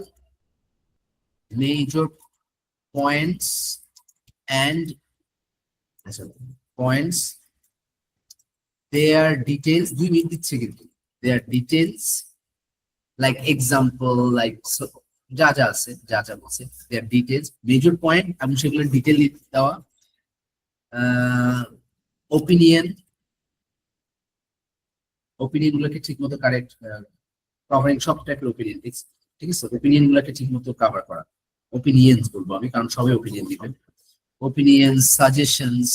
major points and their details. 2 minute দিচ্ছে কিন্তু, their details, like example, like যা আছে, যা বলছে, their details, major point, এবং সেগুলো ডিটেইল দেওয়া। ওপিনিয়ন গুলোকে ঠিক মতো কারেক্ট, কভারিং সব টাইপের ওপিনিয়ন, ঠিক আছে, ওপিনিয়ন গুলোকে ঠিক মতো কভার করা। ওপিনিয়ন্স বলবো আমি, কারণ সবাই ওপিনিয়ন দিবেন। ওপিনিয়ন, সাজেশনস,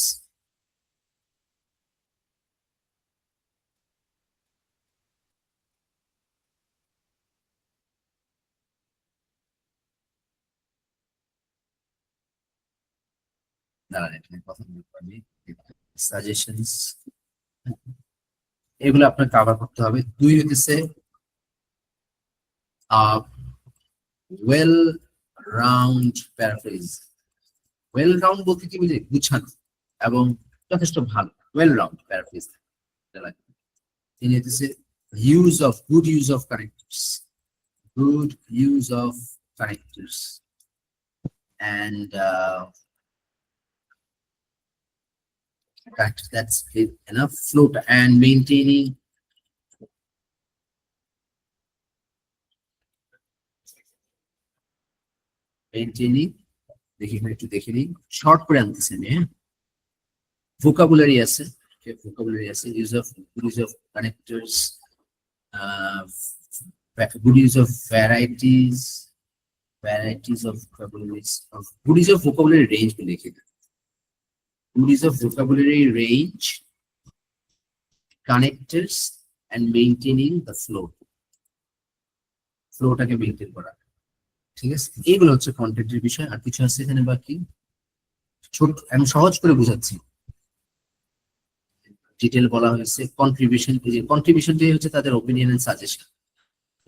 সাজেশনস, এগুলো আপনার কভার করতে হবে। 2 হইতেছে well round paraphrase. Well round বলতে কি বুঝি? গুছানো এবং যথেষ্ট ভালো, ওয়েল রাউন্ড প্যারাফ্রেজ। 3 হইতেছে good use of connectors, and that's enough. Float and maintaining দেখে নিই শর্ট করে আনতেছেন। ভোকাবুলারি আছে, use of connectors, good use of varieties, varieties of vocabularies of goodies of vocabulary range पे लिखे थे goodies of vocabulary range connectors and maintaining the flow ফ্লোটাকে maintain করা ঠিক আছে এগুলো হচ্ছে কন্টেন্টের বিষয় আর কিছু আছে এখানে বাকি ছোট আমি সহজ করে বোঝাচ্ছি ডিটেইল বলা হয়েছে কন্ট্রিবিউশন এই যে কন্ট্রিবিউশন যে হচ্ছে তাদের ওপিনিয়ন এন্ড সাজেশন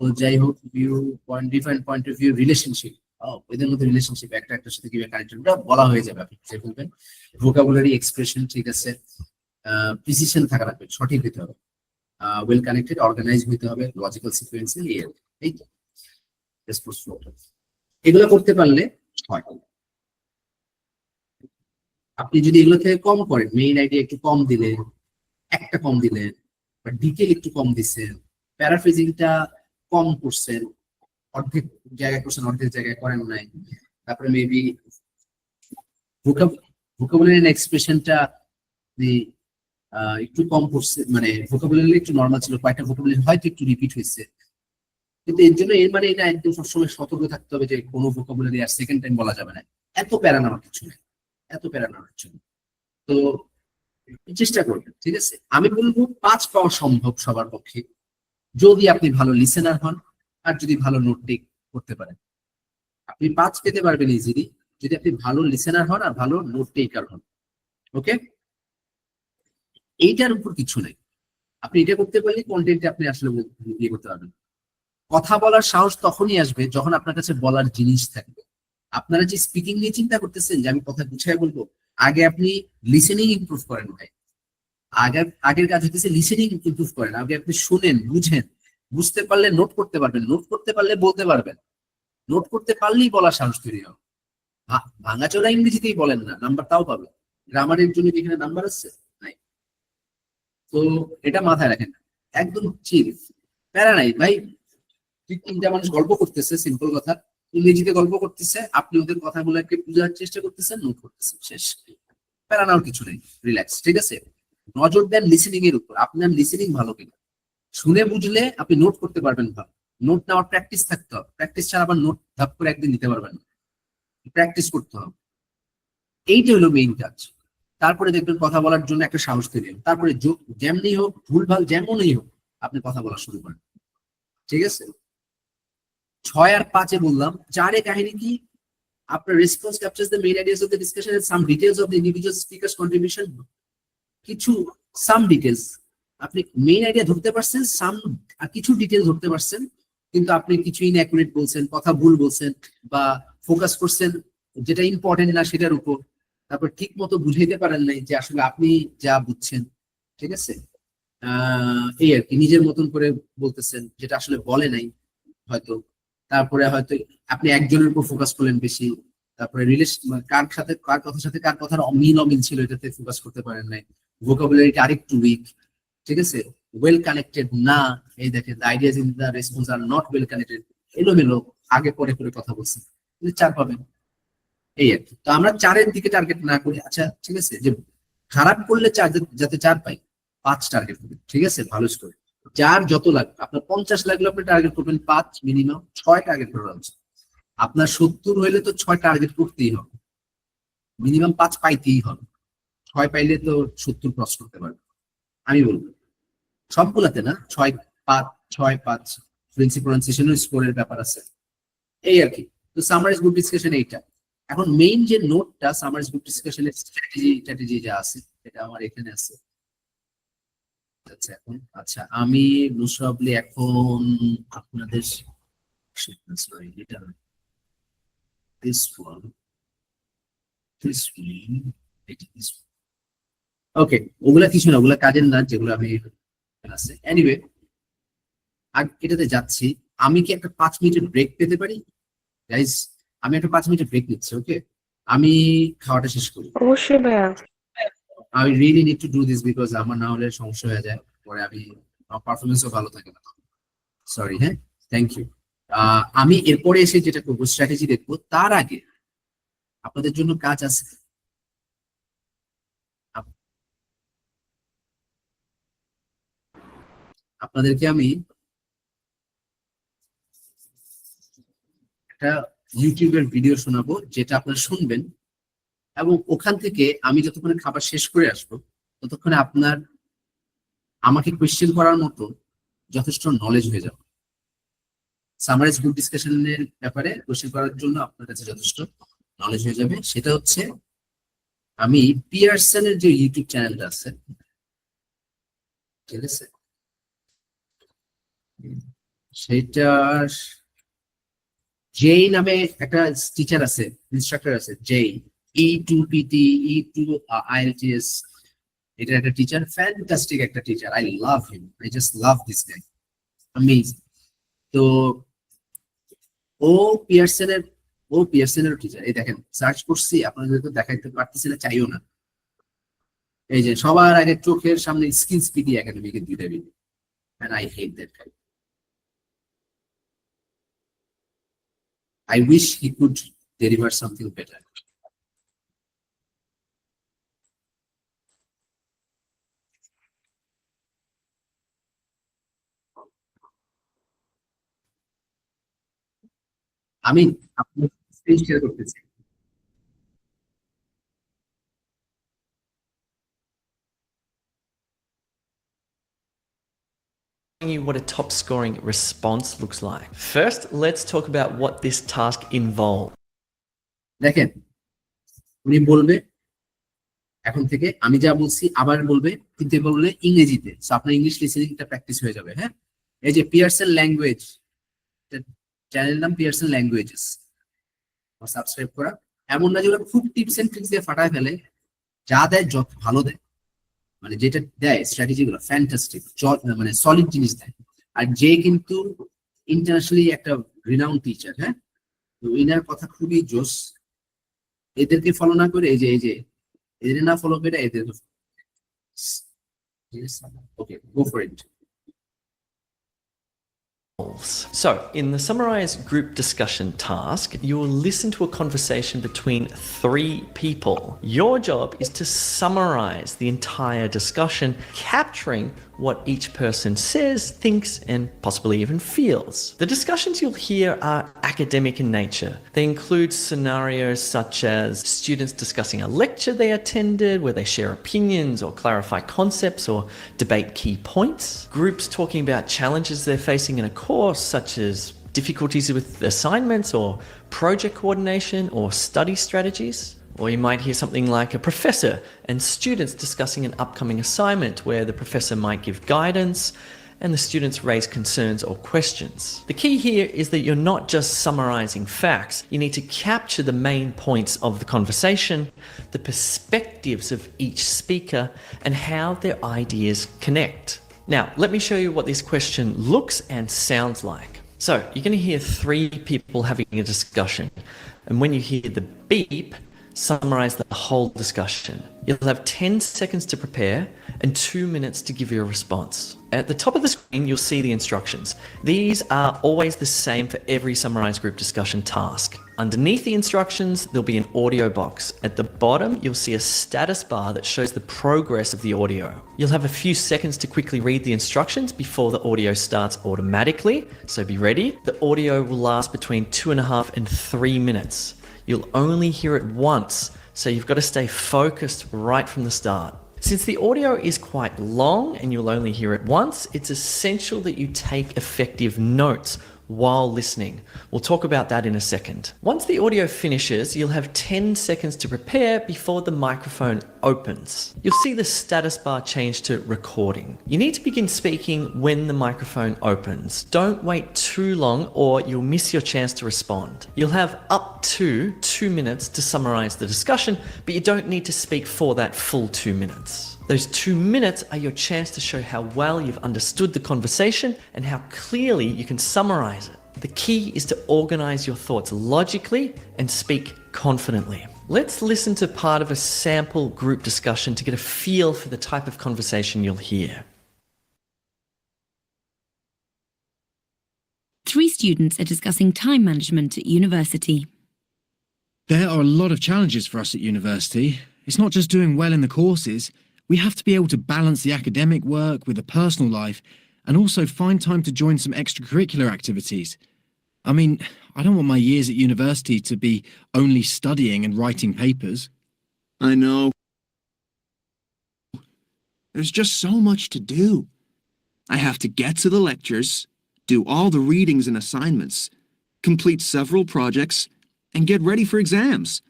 তো যাই হোক view point different point of view relationship এদের মধ্যে রিলেশনশিপ একটা একটার সাথে কিভাবে কানেক্টেড ওটা বলা হয়ে যাবে আপনি বুঝে ফেলবেন ভোকাবুলারি এক্সপ্রেশন ঠিক আছে প্রিসিশন থাকা লাগবে সঠিক হতে হবে ওয়েল কানেক্টেড অর্গানাইজ হতে হবে লজিক্যাল সিকোয়েন্সে এই তো রেসপন্স ফ্লো এগুলো করতে পারলে হয় আপনি যদি এগুলো থেকে কম করেন মেইন আইডিয়া একটু কম দিলেন একটা কম দিলেন বা ডিটেল একটু কম দিচ্ছেন প্যারাফ্রেজিংটা কম করছেন অর্ধেক জায়গায় করছেন অর্ধেক জায়গায় করেন নাই তারপরে মেবি ভোকাবুলারি এক্সপ্রেশনটা একটু কম করছে মানে ভোকাবুলারি একটু নর্মাল ছিল কয়েকটা ভোকাবুলারি হয়তো একটু রিপিট হয়েছে কিন্তু এর জন্য এর মানে এটা একদম সবসময় সতর্ক থাকতে হবে যে কোনো ভোকাবুলারি আর সেকেন্ড টাইম বলা যাবে না এত প্যারা নেওয়ার কিছু নেই এত প্যারা নেওয়ার কিছু নেই তো চেষ্টা করবেন ঠিক আছে আমি বলবো 5 পাওয়া সম্ভব সবার পক্ষে যদি আপনি ভালো লিসেনার হন আর যদি ভালো নোট টেক করতে পারেন আপনি 5 পেতে পারবেন ইজিলি যদি আপনি ভালো লিসেনার হন আর ভালো নোট টেকার হন ওকে এইটার উপর কিছু নেই আপনি এটা করতে পারলে কন্টেন্টে আপনি আসলে ইয়ে করতে পারবেন কথা বলার সাহস তখনই আসবে যখন আপনার কাছে বলার জিনিস থাকবে আপনারা যে স্পিকিং নিয়ে চিন্তা করতেছেন যে আমি কথা গুছিয়ে বলবো আগে আপনি লিসেনিং ইমপ্রুভ করেন ভাই আগের কাজ হচ্ছে লিসেনিং ইমপ্রুভ করেন আগে আপনি শুনেন বুঝেন বুঝতে পারলে নোট করতে পারবেন নোট করতে পারলে বলতে পারবেন নোট করতে পারলেই বলার সাহস তৈরি হবে ভাঙাচোরা ইংরেজিতেই বলেন না নাম্বার তাও পাবে গ্রামারের জন্য যেখানে নাম্বার আছে নাই তো এটা মাথায় রাখেন একদম চিল প্যারা নাই ভাই 3-4 মানুষ গল্প করতেছে সিম্পল কথা ইংরেজিতে গল্প করতেছে আপনি ওদের কথাগুলোকে বোঝার চেষ্টা করতেছেন নোট করতেছেন শেষ প্যারা নেওয়ার কিছু নেই রিল্যাক্স ঠিক আছে নজর দেন লিসেনিং এর উপর আপনার লিসেনিং ভালো কিনা শুনে বুঝলে আপনি নোট করতে পারবেন ভালো নোট নেওয়ার প্র্যাকটিস থাকতে হবে প্র্যাকটিস ছাড়া আবার নোট ধাপ করে একদিন নিতে পারবেন না প্র্যাকটিস করতে হবে এইটা হলো মেইন কাজ তারপরে দেখবেন কথা বলার জন্য একটা সাহস তৈরি হবে তারপরে যেমনি হোক ভুলভাল যেমনই হোক আপনি কথা বলা শুরু করেন ঠিক আছে 6 আর 5 বললাম 4 কাহিনী কি আপনার response captures the main ideas of the discussion and some details of the individual speakers contribution কিছু সাম ডিটেইলস আপনি মেইন আইডিয়া ধরতে পারছেন সাম আর কিছু ডিটেইলস ধরতে পারছেন কিন্তু আপনি কিছু ইনঅ্যাকুরেট বলছেন কথা ভুল বলছেন বা ফোকাস করছেন যেটা ইম্পর্টেন্ট না সেটার উপর তারপর ঠিক মতো বুঝাইতে পারেন নাই যে আসলে আপনি যা বুঝছেন ঠিক আছে এই আর কি নিজের মতন করে বলতেছেন যেটা আসলে বলে নাই হয়তো তারপরে হয়তো আপনি একজনের উপর ফোকাস করলেন বেশি তারপরে রিলেশন কার কথার সাথে কার কথার অমিল ছিল এটাতে ফোকাস করতে পারেন নাই ভোকাবুলারিটা আরেকটু উইক ঠিক আছে ওয়েল কানেক্টেড না এই দেখেন the ideas in the response are not well connected এলোমেলো আগে পরে করে কথা বলছেন 4 পাবেন এই আর কি তো আমরা 4-এর দিকে টার্গেট না করি আচ্ছা ঠিক আছে যে খারাপ করলে 4 যাতে 4 পাই 5 টার্গেট করবেন ঠিক আছে ভালো স্কোর 4 যত লাগবে আপনার 50 লাগলে আপনি টার্গেট করবেন 5 মিনিমাম 6 টার্গেট করা উচিত আপনার 70 হইলে তো 6 টার্গেট করতেই হবে মিনিমাম 5 পাইতেই হবে 6 পাইলে তো 70 ক্রস করতে পারবে আমি বলবো সবগুলাতে না 6-5 ফ্লুয়েন্সি প্রনাউন্সিয়েশনের স্কোরের ব্যাপার আছে এই আর কি তো সামারাইজ গ্রুপ ডিসকাশন এইটা এখন মেইন যে নোটটা সামারাইজ গ্রুপ ডিসকাশনের স্ট্র্যাটেজি যা আছে এটা আমার এখানে আছে আচ্ছা এখন আচ্ছা আমি মুসাবলি এখন আপনাদের সরি এটা this one ওকে ওগুলা কিছু না ওগুলা কাজের না যেগুলো আমি আছে এনিওয়ে আর এটাতে যাচ্ছি আমি কি একটা 5 মিনিটের ব্রেক পেতে পারি গাইস আমি একটা 5 মিনিটের ব্রেক নিচ্ছি ওকে আমি খাওয়াটা শেষ করি অবশ্যই ভাইয়া I really need to do this because আমার না হলে সমস্যা হয়ে যায় পরে আমি পারফরমেন্সও ভালো থাকে না সরি হ্যাঁ থ্যাংক ইউ আমি এরপরে এসে যেটা করবো স্ট্র্যাটেজি দেখবো তার আগে আপনাদের জন্য কাজ আছে আপনাদেরকে আমি একটা ইউটিউবের ভিডিও শোনাবো যেটা আপনারা শুনবেন, এবং ওখান থেকে আমি যতক্ষণে খাবার শেষ করে আসবো ততক্ষণে আপনার আমাকে কোয়েশ্চেন করার মতো যথেষ্ট নলেজ হয়ে যাবে। সামারাইজ গ্রুপ ডিসকাশনের ব্যাপারে কোয়েশ্চেন করার জন্য আপনার কাছে যথেষ্ট নলেজ হয়ে যাবে। সেটা হচ্ছে আমি পিয়ারসনের যে ইউটিউব চ্যানেলটা আছে, ঠিক আছে, সেটার জেই নামে একটা টিচার আছে, ইনস্ট্রাক্টর আছে, জেই E2PT E2 IELTS, এটা একটা টিচার, ফ্যান্টাস্টিক একটা teacher. I love him, I just love this guy, amazing. তো ও পিয়ারসনের টিচার। এই দেখেন, সার্চ করছি, আপনাদের তো দেখাইতে পারতেছি না, চাইও না। এই যে সবার আগে চোখের সামনে স্কিল স্পিডি একাডেমিকে দিয়ে দিবি, and I hate that guy. I wish he could deliver something better. আমি আপনার স্ক্রিন শেয়ার করতেছি। You what a top scoring response looks like. First, let's talk about what this task involves. দেখেন, উনি বলবে এখন থেকে আমি যা বলছি আবার বলবে, কিন্তু বললে ইংরেজিতে, সো আপনার ইংলিশ লিসেনিংটা প্র্যাকটিস হয়ে যাবে। হ্যাঁ, এই যে পিয়ারসন ল্যাঙ্গুয়েজ, চ্যানেল নাম পিয়ারসন ল্যাঙ্গুয়েজেস, সাবস্ক্রাইব করা। এমন না যেগুলো খুব টিপস এন্ড ট্রিক্স দিয়ে ফাটায় ফেলে, যা দেয় যত ভালো দেয়, মানে যেটা দেয় স্ট্র্যাটেজি গুলো ফ্যান্টাস্টিক, মানে সলিড জিনিস দেয়। আর যে কিন্তু ইন্টারন্যাশনালি একটা রিনাউন্ড টিচার। হ্যাঁ, তো ইনার কথা খুবই জোস। এদেরকে ফলো না করে এই যে এদের না ফলো করে এদের, okay, go for it. So, in the Summarize group discussion task, you will listen to a conversation between 3 people. Your job is to summarize the entire discussion, capturing what each person says, thinks, and possibly even feels. The discussions you'll hear are academic in nature. They include scenarios such as students discussing a lecture they attended, where they share opinions or clarify concepts or debate key points. Groups talking about challenges they're facing in a course, such as difficulties with assignments or project coordination or study strategies. Or you might hear something like a professor and students discussing an upcoming assignment where the professor might give guidance and the students raise concerns or questions. The key here is that you're not just summarizing facts, you need to capture the main points of the conversation, the perspectives of each speaker, and how their ideas connect. Now, let me show you what this question looks and sounds like. So, you're going to hear 3 people having a discussion, and when you hear the beep, summarize the whole discussion. You'll have 10 seconds to prepare and 2 minutes to give your response. At the top of the screen, you'll see the instructions. These are always the same for every Summarize group discussion task. Underneath the instructions, there'll be an audio box. At the bottom, you'll see a status bar that shows the progress of the audio. You'll have a few seconds to quickly read the instructions before the audio starts automatically, so be ready. The audio will last between 2.5 and 3 minutes. You'll only hear it once, so you've got to stay focused right from the start. Since the audio is quite long and you'll only hear it once, it's essential that you take effective notes while listening. We'll talk about that in a second. Once the audio finishes, you'll have 10 seconds to prepare before the microphone opens. You'll see the status bar change to recording. You need to begin speaking when the microphone opens. Don't wait too long or you'll miss your chance to respond. You'll have up to 2 minutes to summarize the discussion, but you don't need to speak for that full 2 minutes. Those 2 minutes are your chance to show how well you've understood the conversation and how clearly you can summarize it. The key is to organize your thoughts logically and speak confidently. Let's listen to part of a sample group discussion to get a feel for the type of conversation you'll hear. 3 students are discussing time management at university. There are a lot of challenges for us at university. It's not just doing well in the courses. We have to be able to balance the academic work with the personal life and also find time to join some extracurricular activities. I mean, I don't want my years at university to be only studying and writing papers. I know. There's just so much to do. I have to get to the lectures, do all the readings and assignments, complete several projects, and get ready for exams.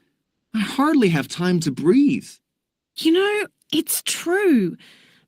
I hardly have time to breathe. You know, it's true.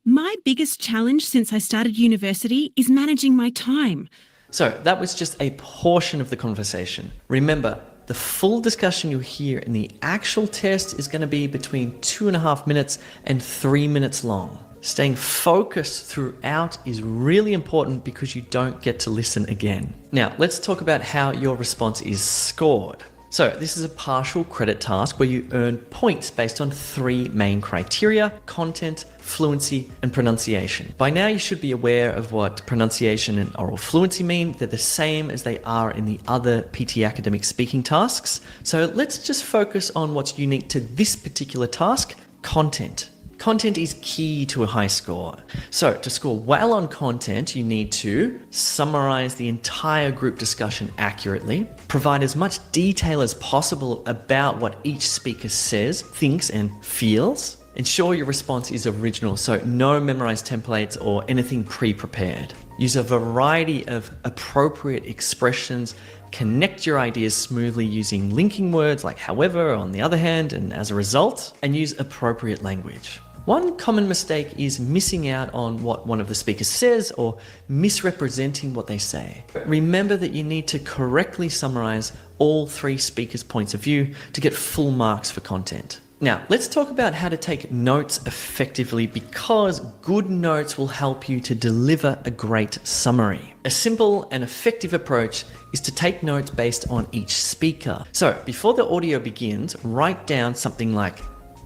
My biggest challenge since I started university is managing my time. So that was just a portion of the conversation. Remember, the full discussion you'll hear in the actual test is going to be between 2.5 minutes and 3 minutes long. Staying focused throughout is really important because you don't get to listen again. Now, let's talk about how your response is scored. So this is a partial credit task where you earn points based on 3 main criteria: content, fluency, and pronunciation. By now you should be aware of what pronunciation and oral fluency mean. They're the same as they are in the other PT Academic speaking tasks. So let's just focus on what's unique to this particular task: content. Content is key to a high score. So to score well on content, you need to summarize the entire group discussion accurately, provide as much detail as possible about what each speaker says, thinks, and feels. Ensure your response is original, so no memorized templates or anything pre-prepared. Use a variety of appropriate expressions. Connect your ideas smoothly using linking words like however, on the other hand, and as a result, and use appropriate language. One common mistake is missing out on what one of the speakers says or misrepresenting what they say. Remember that you need to correctly summarize all 3 speakers' points of view to get full marks for content. Now, let's talk about how to take notes effectively, because good notes will help you to deliver a great summary. A simple and effective approach is to take notes based on each speaker. So before the audio begins, write down something like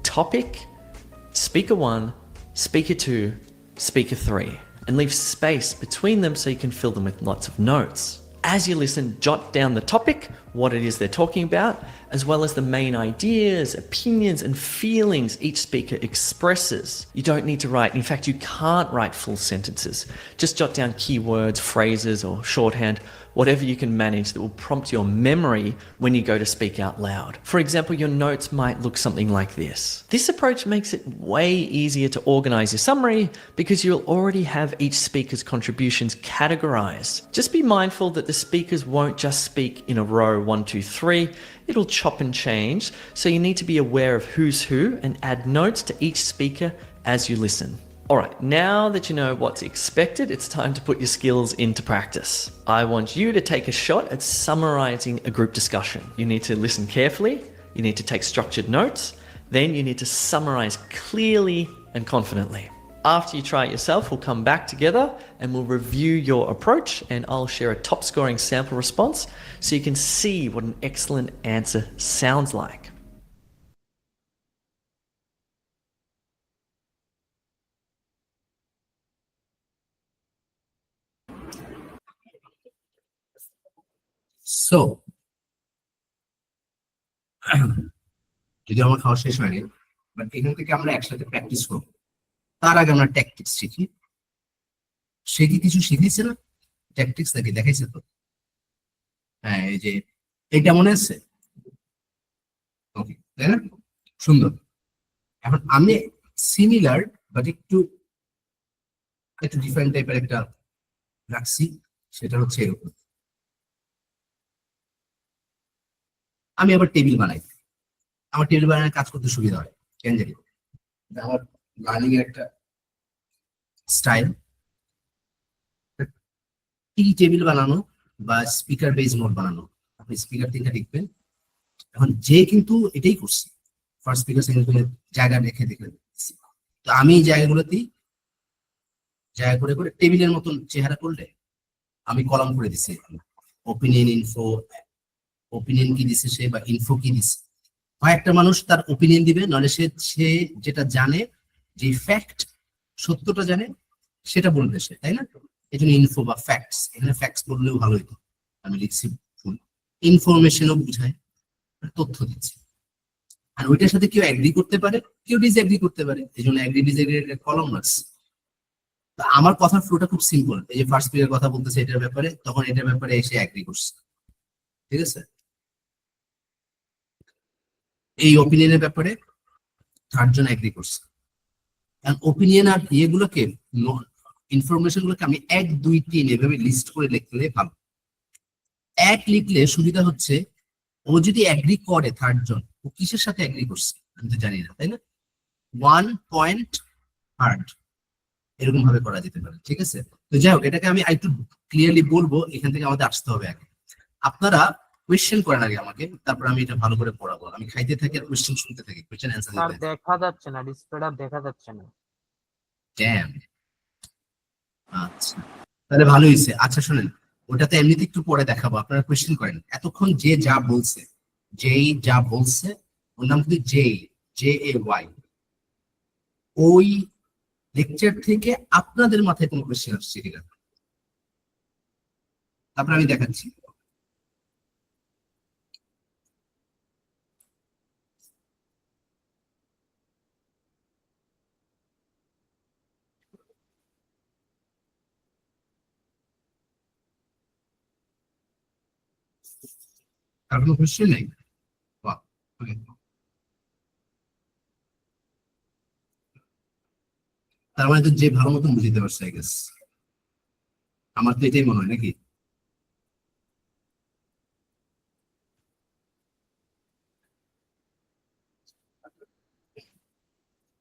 topic, speaker 1, speaker 2, speaker 3, and leave space between them so you can fill them with lots of notes. As you listen, jot down the topic, what it is they're talking about, as well as the main ideas, opinions, and feelings each speaker expresses. You don't need to write, in fact, you can't write full sentences. Just jot down keywords, phrases, or shorthand, whatever you can manage that will prompt your memory when you go to speak out loud. For example, your notes might look something like this. This approach makes it way easier to organize your summary because you'll already have each speaker's contributions categorized. Just be mindful that the speakers won't just speak in a row 1, 2, 3. It'll chop and change, so you need to be aware of who's who and add notes to each speaker as you listen. All right, now that you know what's expected, it's time to put your skills into practice. I want you to take a shot at summarizing a group discussion. You need to listen carefully, you need to take structured notes, then you need to summarize clearly and confidently. After you try it yourself, we'll come back together and we'll review your approach, and I'll share a top scoring sample response so you can see what an excellent answer sounds like. So, যদি আমার খাওয়া শেষ হয়নি, but এখান থেকে আমরা একসাথে practice করব। তার আগে আমরা ট্যাকটিক্স শিখি। সে কি কিছু শিখিয়েছে না? ট্যাকটিক্স নাকি দেখাইছে তো? হ্যাঁ, এই যে এটা মনে আছে? ওকে, তাই না? সুন্দর। এখন আমি সিমিলার বাট একটু ডিফারেন্ট টাইপের একটা রাখছি, সেটা হচ্ছে এরকম। আমি আবার টেবিল বানাই। আমার টেবিল বানানোর কাজ করতে সুবিধা হয়, কেন জানি। আমার লার্নিং এর একটা স্টাইল। টি টেবিল বানানো বা স্পিকার বেস নোট বানানো, আপনি স্পিকার তিনটা লিখবেন। এখন যে কিন্তু এটাই করছি, ফার্স্ট স্পিকার সেকেন্ড স্পিকার জায়গা রেখে দেখে দিচ্ছি। তো আমি এই জায়গাগুলোতেই জায়গা করে করে টেবিলের মতন চেহারা করলে আমি কলাম করে দিচ্ছি। ওপিনিয়ন, ইনফো, ওপিনিয়ন কি দিছে সে বা ইনফো কি দিছে। হয় একটা মানুষ তার ওপিনিয়ন দিবে, নাহলে সে যেটা জানে, যে ফ্যাক্ট সত্যটা জানে সেটা বলবে সে, তাই না? এই জন্য ইনফো বা ফ্যাক্টস, এখানে ফ্যাক্টস বললেও ভালো হতো, আমি লিখছি ফুল। ইনফরমেশনও বুঝায়, তথ্য দিচ্ছে। আর ওইটার সাথে কেউ এগ্রি করতে পারে, কেউ ডিসএগ্রি করতে পারে, এই জন্য এগ্রি ডিসএগ্রি একটা কলম রাখছি। আমার কথার ফ্লোটা খুব সিম্পল। এই যে ফার্স্ট স্পিকার কথা বলতেছে এটার ব্যাপারে, তখন এটার ব্যাপারে এসে এগ্রি করছে। ঠিক আছে? এই ওপিনিয়নের ব্যাপারে 3 জন এগ্রি করছে। ওপিনিয়ন আর ইয়েগুলোকে, ইনফরমেশন গুলোকে আমি 1 2 3 এভাবে লিস্ট করে লিখলে ভালো। 1 লিখলে সুবিধা হচ্ছে, ও যদি এগ্রি করে 3 জন, ও কিসের সাথে এগ্রি করছে আমি তো জানি না, তাই না? 1 পয়েন্ট হার্ড এরকম ভাবে করা যেতে পারে, ঠিক আছে? তো যাই হোক, এটাকে আমি একটু ক্লিয়ারলি বলবো, এখান থেকে আমাদের আসতে হবে আগে। আপনারা কোয়েশ্চেন করেন আগে আমাকে, তারপর আমি এটা ভালো করে পড়াবো। আমি খাইতে থাকি আর কোয়েশ্চেন শুনতে থাকি, কোয়েশ্চেন অ্যান্সার দিতে থাকি। দেখা যাচ্ছে না, ডিসপ্লেটা দেখা যাচ্ছে না। ড্যাম। আচ্ছা, তাহলে ভালো হয়েছে। আচ্ছা শুনেন, ওটাতে এমনিতে একটু পরে দেখাবো, আপনারা কোয়েশ্চেন করেন। এতক্ষণ যে যা বলছে, যেই যা বলছে, ওর নাম কিন্তু JAY, ওই লেকচার থেকে আপনাদের মাথায় কোনো কোয়েশ্চেন আসছে কিনা, তারপর আমি দেখাচ্ছি। আর কোনো কোয়েশ্চেন নেই? বাহ, okay. তার মানে তো যে ভালো মতন বুঝতে পারছে, আই গেস। আমার তো এটাই মনে হয়, নাকি?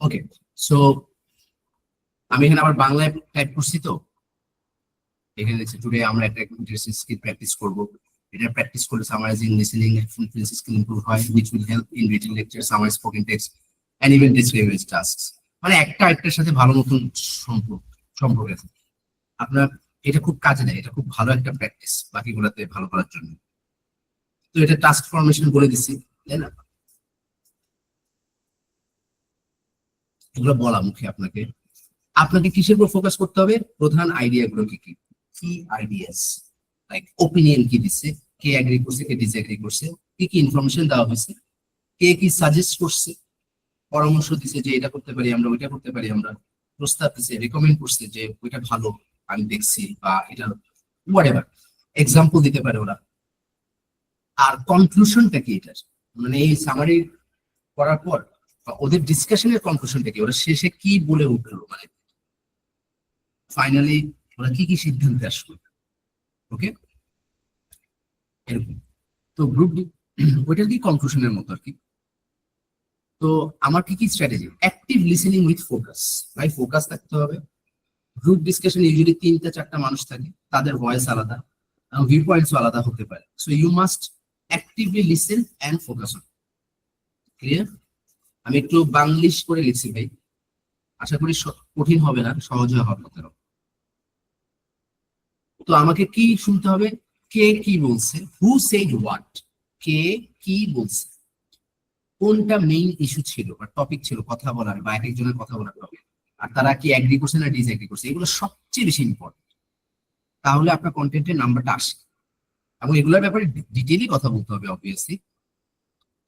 ওকে, সো আমি এখানে আবার বাংলায় টাইপ করছি। তো এখানে দেখছি, টুডে আমরা একটা স্কিল প্র্যাকটিস করব। এটা প্র্যাকটিস করলে summarising, listening, fluency skill improve হয়, which will help in written lecture, summary, spoken text, and even descriptive tasks. মানে একটা একটার সাথে ভালো মতন সম্পর্ক আছে আপনার। এটা খুব কাজে দেয়, এটা খুব ভালো একটা প্র্যাকটিস বাকিগুলোতে ভালো করার জন্য। তো এটা টাস্ক ফরমেশন বলে দিচ্ছি, তাই না? এগুলো বলা মুখে আপনাকে। আপনাকে কিসের উপর ফোকাস করতে হবে? প্রধান আইডিয়া গুলো কি কি, কি আইডিয়াস, লাইক ওপিনিয়ন কি দিচ্ছে, কে এগ্রি করছে, কে ডিসএগ্রি করছে, কি কি ইনফরমেশন দেওয়া হয়েছে, কে কি সাজেস্ট করছে, পরামর্শ দিচ্ছে যে এটা করতে পারি আমরা, ওইটা করতে পারি আমরা, প্রস্তাব দিচ্ছে, রেকমেন্ড করছে যে ওইটা ভালো আমি দেখছি, বা এটা হোয়াটএভার এক্সাম্পল দিতে পারে ওরা। আর কনক্লুশনটা কি এটার, মানে এই সামারি করার পর ওদের ডিসকাশনের কনক্লুশনটা কি, ওরা শেষে কি বলে উঠলো, মানে ফাইনালি ওরা কি কি সিদ্ধান্তে আসলো। ওকে, এরকম। তো গ্রুপ ওইটার কি কনক্লুশনের মতো আর কি। তো আমার কি কি strategy? Active listening with focus, ভাই ফোকাস থাকতে হবে। গ্রুপ ডিসকাশন ইউজুয়ালি 3-4টা মানুষ থাকে, তাদের ভয়েস আলাদা, ভিউ পয়েন্টস আলাদা হতে পারে। So you must actively listen and focus on. Clear? আমি একটু বাংলিশ করে লিখছি ভাই, আশা করি কঠিন হবে না, সহজ হবে। তো আমাকে কি শুনতে হবে? কে কি বলছে, হু সেড হোয়াট, কে কি বলছে, কোনটা মেইন ইস্যু ছিল বা টপিক ছিল কথা বলার, বা এক একজনের কথা বলার টপিক, আর তারা কি এগ্রি করছে না ডিসএগ্রি করছে, এগুলো সবচেয়ে বেশি ইম্পর্টেন্ট। তাহলে আপনার কন্টেন্টের নাম্বারটা আসে, এবং এগুলোর ব্যাপারে ডিটেইলি কথা বলতে হবে অবভিয়াসলি।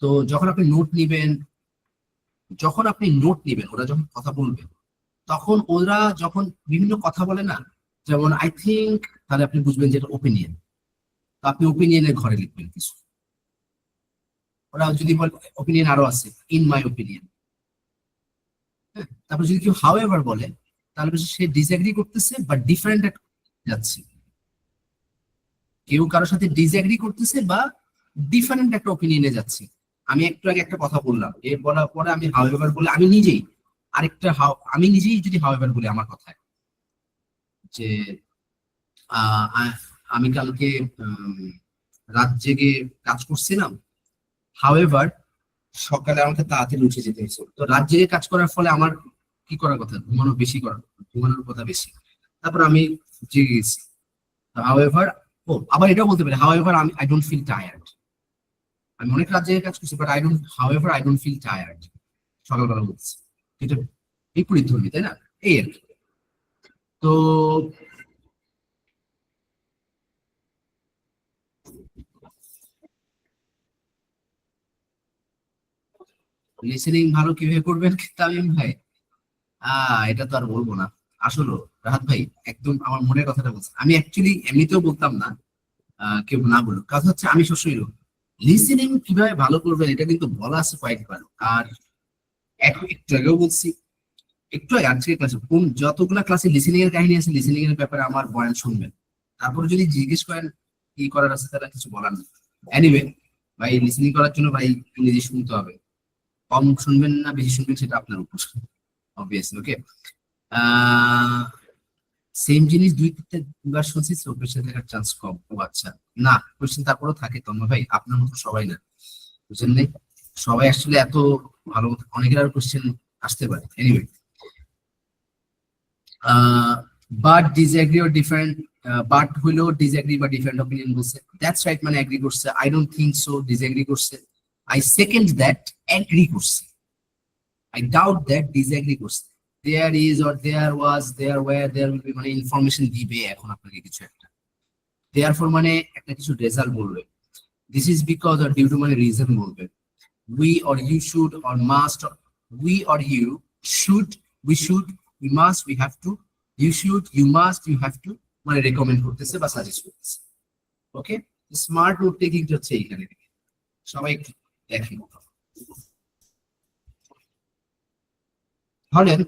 তো যখন আপনি নোট নিবেন, ওরা যখন কথা বলবে, তখন ওরা যখন বিভিন্ন কথা বলে না, যেমন আই থিঙ্ক, তাহলে আপনি বুঝবেন যে এটা ওপিনিয়ন। তো আপনি ওপিনিয়নের ঘরে লিখবেন কিছু। ওরা যদি বলে ওপিনিয়ন আরো আছে, ইন মাই ওপিনিয়ন, হ্যাঁ। তারপর যদি কেউ হাউএভার বলে, তাহলে সে ডিসএগ্রি করতেছে বা ডিফারেন্ট যাচ্ছে। কেউ কারোর সাথে ডিসএগ্রি করতেছে বা ডিফারেন্ট একটা ওপিনিয়নে যাচ্ছে। আমি একটু আগে একটা কথা বললাম, এর বলার পরে আমি হাউএভার বলে আমি নিজেই যদি হাউএভার বলি আমার কথায়, যে আমি কালকে রাত জেগে কাজ করছিলাম, হাউএভার সকালে আমাকে তাড়াতাড়ি উঠে যেতে হয়েছিল। তো রাত জেগে কাজ করার ফলে আমার কি করার কথা, ঘুমানোর কথা বেশি। তারপর আমি জেগে গেছি। হাউএভার, আবার এটাও বলতে পারি, however I don't feel tired. আমি অনেক রাত জেগে কাজ করছি, but I don't feel tired. সকালবেলা বলছি, এটা বিপরীত ধর্মী, তাই না? এই আর কি। তো লিসেনিং ভালো কিভাবে করবেন তামিম ভাই? এটা তো আর বলবো না। আসলে রাহাত ভাই একদম আমার মনের কথাটা বলছে। আমি অ্যাকচুয়ালি এমনিতেও বলতাম না, কেউ না বলুক, কাজ হচ্ছে আমি সবসময় লিসেনিং কিভাবে ভালো করবেন এটা কিন্তু বলা আছে কয়েকবার। আর একটু আগেও বলছি, একটু আগে আজকে ক্লাসে যতগুলা ক্লাসে লিসেনিং এর কাহিনী আছে, লিসেনিং এর ব্যাপারে আমার বয়ান শুনবেন। তারপরে যদি জিজ্ঞেস করেন কি করার আছে, তারা কিছু বলার নেই। এনিওয়ে ভাই, লিসেনিং করার জন্য ভাই ইংরেজি শুনতে হবে। কম শুনবেন না বেশি শুনবেন সেটা আপনার উপর, অবভিয়াসলি। ওকে, সেম জিনিস দুইবার শুনছি, তো কোশ্চেন দেখার চান্স কম। ও আচ্ছা, না কোশ্চেন তারপরেও থাকে তন্ময় ভাই, আপনার মতো সবাই না, বুঝলেন নাই? সবাই আসলে এত ভালো, অনেকের আর কোশ্চেন আসতে পারে। Anyway, but disagree or different, but হইলেও ডিসএগ্রি বা ডিফারেন্ট অপিনিয়ন বলছে, দ্যাটস রাইট মানে এগ্রি করছে। I don't think so disagree করছে। আই সেকেন্ড দ্যাট এগ্রি করছে। আই ডাউট দ্যাট ডিসএগ্রি করছে। There is or there was, there were, there will be মানে information দিবে এখন আপনাকে কিছু একটা। দেয়ার ফর মানে একটা কিছু রেজাল্ট বলবে। This is because or due to মানে রিজন বলবে। We or you should or must, we or you should, we should, we must, we have to, you should, you must, you have to মানে recommend করতেছে বা suggest করতেছে। ওকে, smart note taking হচ্ছে এইখানে। সবাই দেখেন, ধরেন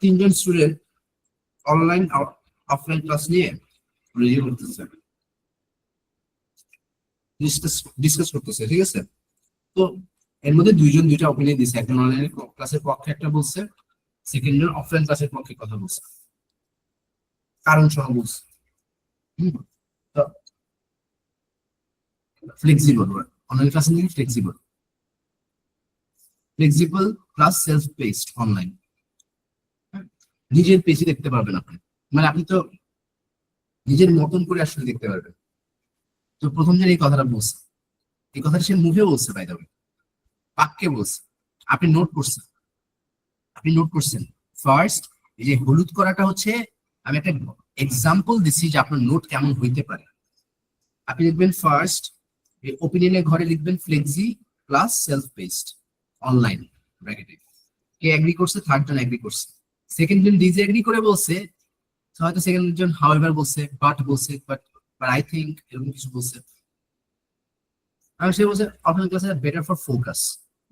তিনজন স্টুডেন্ট অনলাইন অফলাইন ক্লাস নিয়ে রেডি করতেছে, ডিসকাস করতেছে, ঠিক আছে? তো এর মধ্যে দুইজন দুইটা অপিনিয়ন দিচ্ছে, একজন অনলাইন ক্লাসের পক্ষে একটা বলছে, সেকেন্ড জন অফলাইন ক্লাসের পক্ষে কথা বলছে, কারণ সহ বলছে। তো ফ্লেক্সিবল, অনলাইন ক্লাসে নিয়ে flexible, flexible plus self paced online, নিজের পেজে দেখতে পারবেন আপনি, মানে আপনি তো নিজের মতন করে আসলে দেখতে পারবেন। তো প্রথম দিন এই কথাটা বলছে, এই কথাটা সে মুভে বলছে, বাই দ্য ওয়ে বাক্যে বলছে, আপনি নোট করছেন, আপনি নোট করছেন। ফার্স্ট এই যে হলুদ করাটা হচ্ছে, আমি একটা এক্সাম্পল দিচ্ছি যে আপনার নোট কেমন হইতে পারে। আপনি লিখবেন ফার্স্ট, এই ওপিনিয়নের ঘরে লিখবেন flexi plus self paced online ব্র্যাকেটে। কে এগ্রি করছে? থার্ড জন এগ্রি করছে। সেকেন্ড জন ডিসএগ্রি করে বলছে, হয়তো সেকেন্ড জন হাউএভার বলছে, বাট বলছে, বাট আই থিংক এরকম কিছু বলছে। আর সে বলছে অফলাইন ক্লাসে better for focus,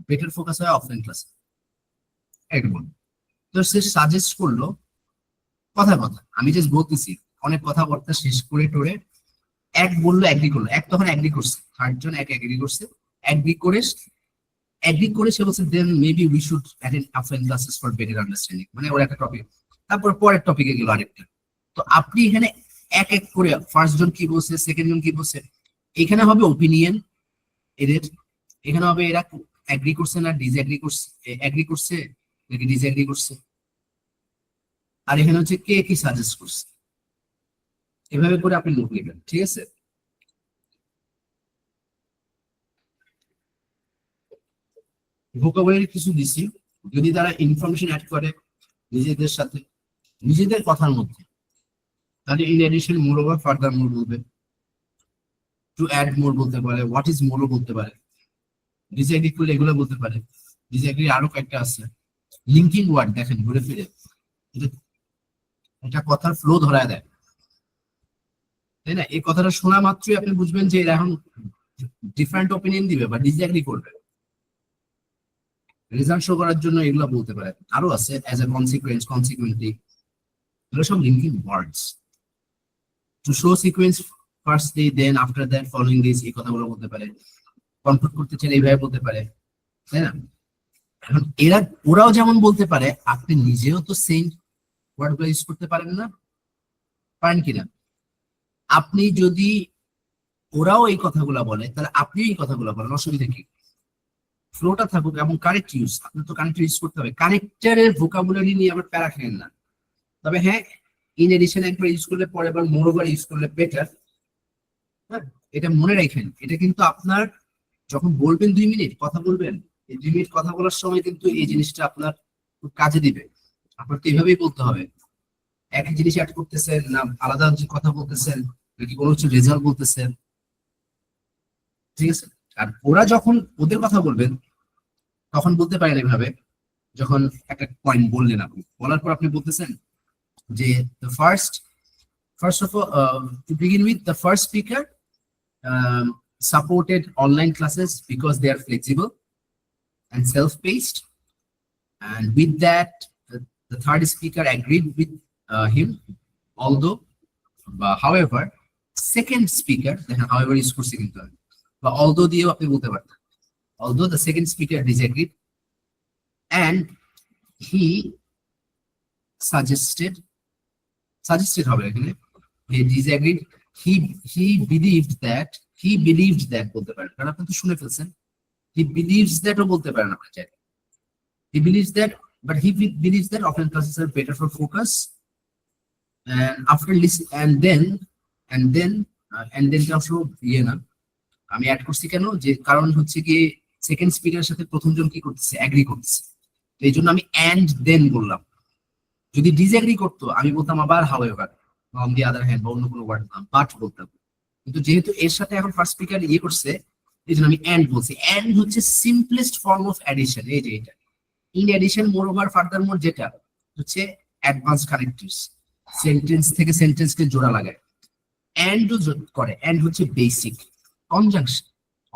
better focus হয় অফলাইন ক্লাসে, একদম। তো সে সাজেস্ট করলো কথা কথা, আমি জাস্ট বলতেছি, অনেক কথাবার্তা শেষ করে টোরে এক বললো, এগ্রি করলো, এক তখন এগ্রি করছে, থার্ড জন এক এগ্রি করছে, এগ্রি করে সে বলছে then maybe we should attend offline classes for better understanding, মানে ওর একটা টপিক। তারপর পরের টপিকে গেল আরেকটা। তো আপনি এখানে এক এক করে ফার্স্ট জন কি বলছে, সেকেন্ড জন কি বলছে, এখানে হবে ওপিনিয়ন এদের, এখানে হবে এরা এগ্রি করছে না ডিসএগ্রি করছে, এগ্রি করছে নাকি ডিসএগ্রি করছে, আর এখানে হচ্ছে কে কি সাজেস্ট করছে। এভাবে করে আপনি নোট লিখবেন, ঠিক আছে? ভোকাবুলারি কিছু দিছি, যদি তারা ইনফরমেশন অ্যাড করে নিজেদের সাথে, নিজেদের কথার মধ্যে, তাহলে in addition moreover furthermore বলবে, টু অ্যাড মোর বলতে পারে, হোয়াট ইজ মোরও বলতে পারে, ডিসএগ্রি করলে এগুলো বলতে পারে। ডিসএগ্রি আরো কয়েকটা আছে, লিঙ্কিং ওয়ার্ড দেখেন ঘুরে ফিরে, এটা কথার ফ্লো ধরায় দেয়, তাই না? এই কথাটা শোনা মাত্রই আপনি বুঝবেন যে এরা এখন ডিফারেন্ট ওপিনিয়ন দিবে বা ডিসএগ্রি করবে। রেজাল্ট শো করার জন্য এগুলো বলতে পারে। আরো আছে অ্যাজ এ কনসিকুয়েন্স, কনসিকুয়েন্টলি, এগুলো সব linking words. To show sequence firstly, then after that, following this, এই কথাগুলো বলতে পারে। কনফ্লিক্ট করতে চাইলে এইভাবে বলতে পারে, তাই না? এখন ওরাও যেমন বলতে পারে, আপনি নিজেও তো সেম ওয়ার্ডগুলো ইউজ করতে পারেন না, পারেন কিনা? আপনি যদি ওরাও এই কথাগুলো বলে, তাহলে আপনি এই কথাগুলো বলেন, অসুবিধা কি? ফ্লোটা থাকুক এবং কারেক্ট ইউজ, আপনি তো কারেক্ট ইউজ করতে হবে। কানেক্টরের ভোকাবুলারি নিয়ে আবার প্যারা খেলেন না। তবে হ্যাঁ, ইন এডিশন একবার ইউজ করলে পরে আবার মোর ওভার ইউজ করলে বেটার। হ্যাঁ, এটা মনে রাখেন, এটা কিন্তু আপনার যখন বলবেন 2 মিনিট কথা বলবেন, এই 2 মিনিট কথা বলার সময় কিন্তু এই জিনিসটা আপনার খুব কাজে দিবে। আপনার তো এইভাবেই বলতে হবে, একই জিনিস অ্যাড করতেছেন না আলাদা কথা বলতেছেন, নাকি কোনো কিছু রেজাল্ট বলতেছেন, ঠিক আছে? আর ওরা যখন ওদের কথা বলবেন তখন বলতে পারেন এভাবে, যখন একটা পয়েন্ট বললেন আপনি, বলার পর আপনি বলতেছেন যে the first of all, to begin with, the first speaker supported online classes because they are flexible and self-paced. And with that, the third speaker agreed with him. Although, however, second speaker, however, is for second term. But although the second speaker disagreed, and he suggested he disagreed. He believed that বলতে পারেন, কারণ আপনি তো শুনে ফেলছেন। He believes that ও বলতে পারেন আপনি চাইলে। He believes that, but he believes that offline classes are better for focus. And after listening, and then also না, আমি অ্যাড করছি কেন, যে কারণ হচ্ছে কি সেকেন্ড স্পিকারের সাথে প্রথম জন কি করতেছে, এগ্রি করতেছে। তো এই জন্য আমি and then বললাম। যদি ডিসএগ্রি করতো আমি বলতাম আবার however, on the other hand, বা অন্য কোনো ওয়ার্ড বলতাম, বাট বলতাম। কিন্তু যেহেতু এর সাথে এখন ফার্স্ট স্পিকার করছে, এই জন্য আমি and বলছি। and হচ্ছে সিম্পলেস্ট ফর্ম অফ অ্যাডিশন, এই যে এটা। In addition, moreover, furthermore, যেটা হচ্ছে অ্যাডভান্স কানেক্টরস, সেন্টেন্স থেকে সেন্টেন্সকে জোড়া লাগায়। and করে, and হচ্ছে basic conjunction,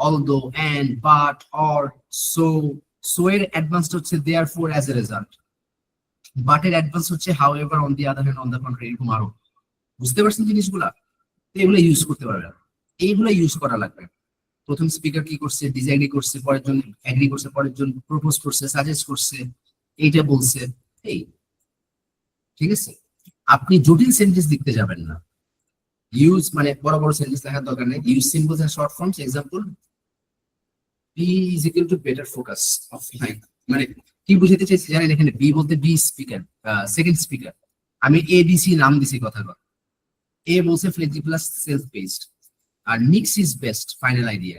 although, and, but, or, so এর অ্যাডভান্সড হচ্ছে therefore, as a result, but এর অ্যাডভান্স হচ্ছে however, on the other hand, on the contrary, এরকম আরো। বুঝতে পারছেন জিনিসগুলা? এগুলো ইউজ করতে পারবেন, এইগুলো ইউজ করা লাগবে। প্রথম স্পিকার কি করছে, ডিসএগ্রি করছে, পরের জন এগ্রি করছে, পরের জন প্রপোজ করছে, সাজেস্ট করছে, এইটা বলছে, এই ঠিক আছে। আপনি জটিল সেন্টেন্স লিখতে যাবেন না, ইউজ মানে বড় বড় সেন্টেন্স লেখার দরকার নেই, use symbols and short forms. Example, B is equal to better focus offline, মানে কি বুঝাতে চাইছি জানেন? এখানে বি বলতে বি স্পিকার, সেকেন্ড স্পিকার, আমি এ বিসি নাম দিছি কথা। এ বলছে ফ্লেক্সিবল সেলফ বেসড, আর mix is best, final idea.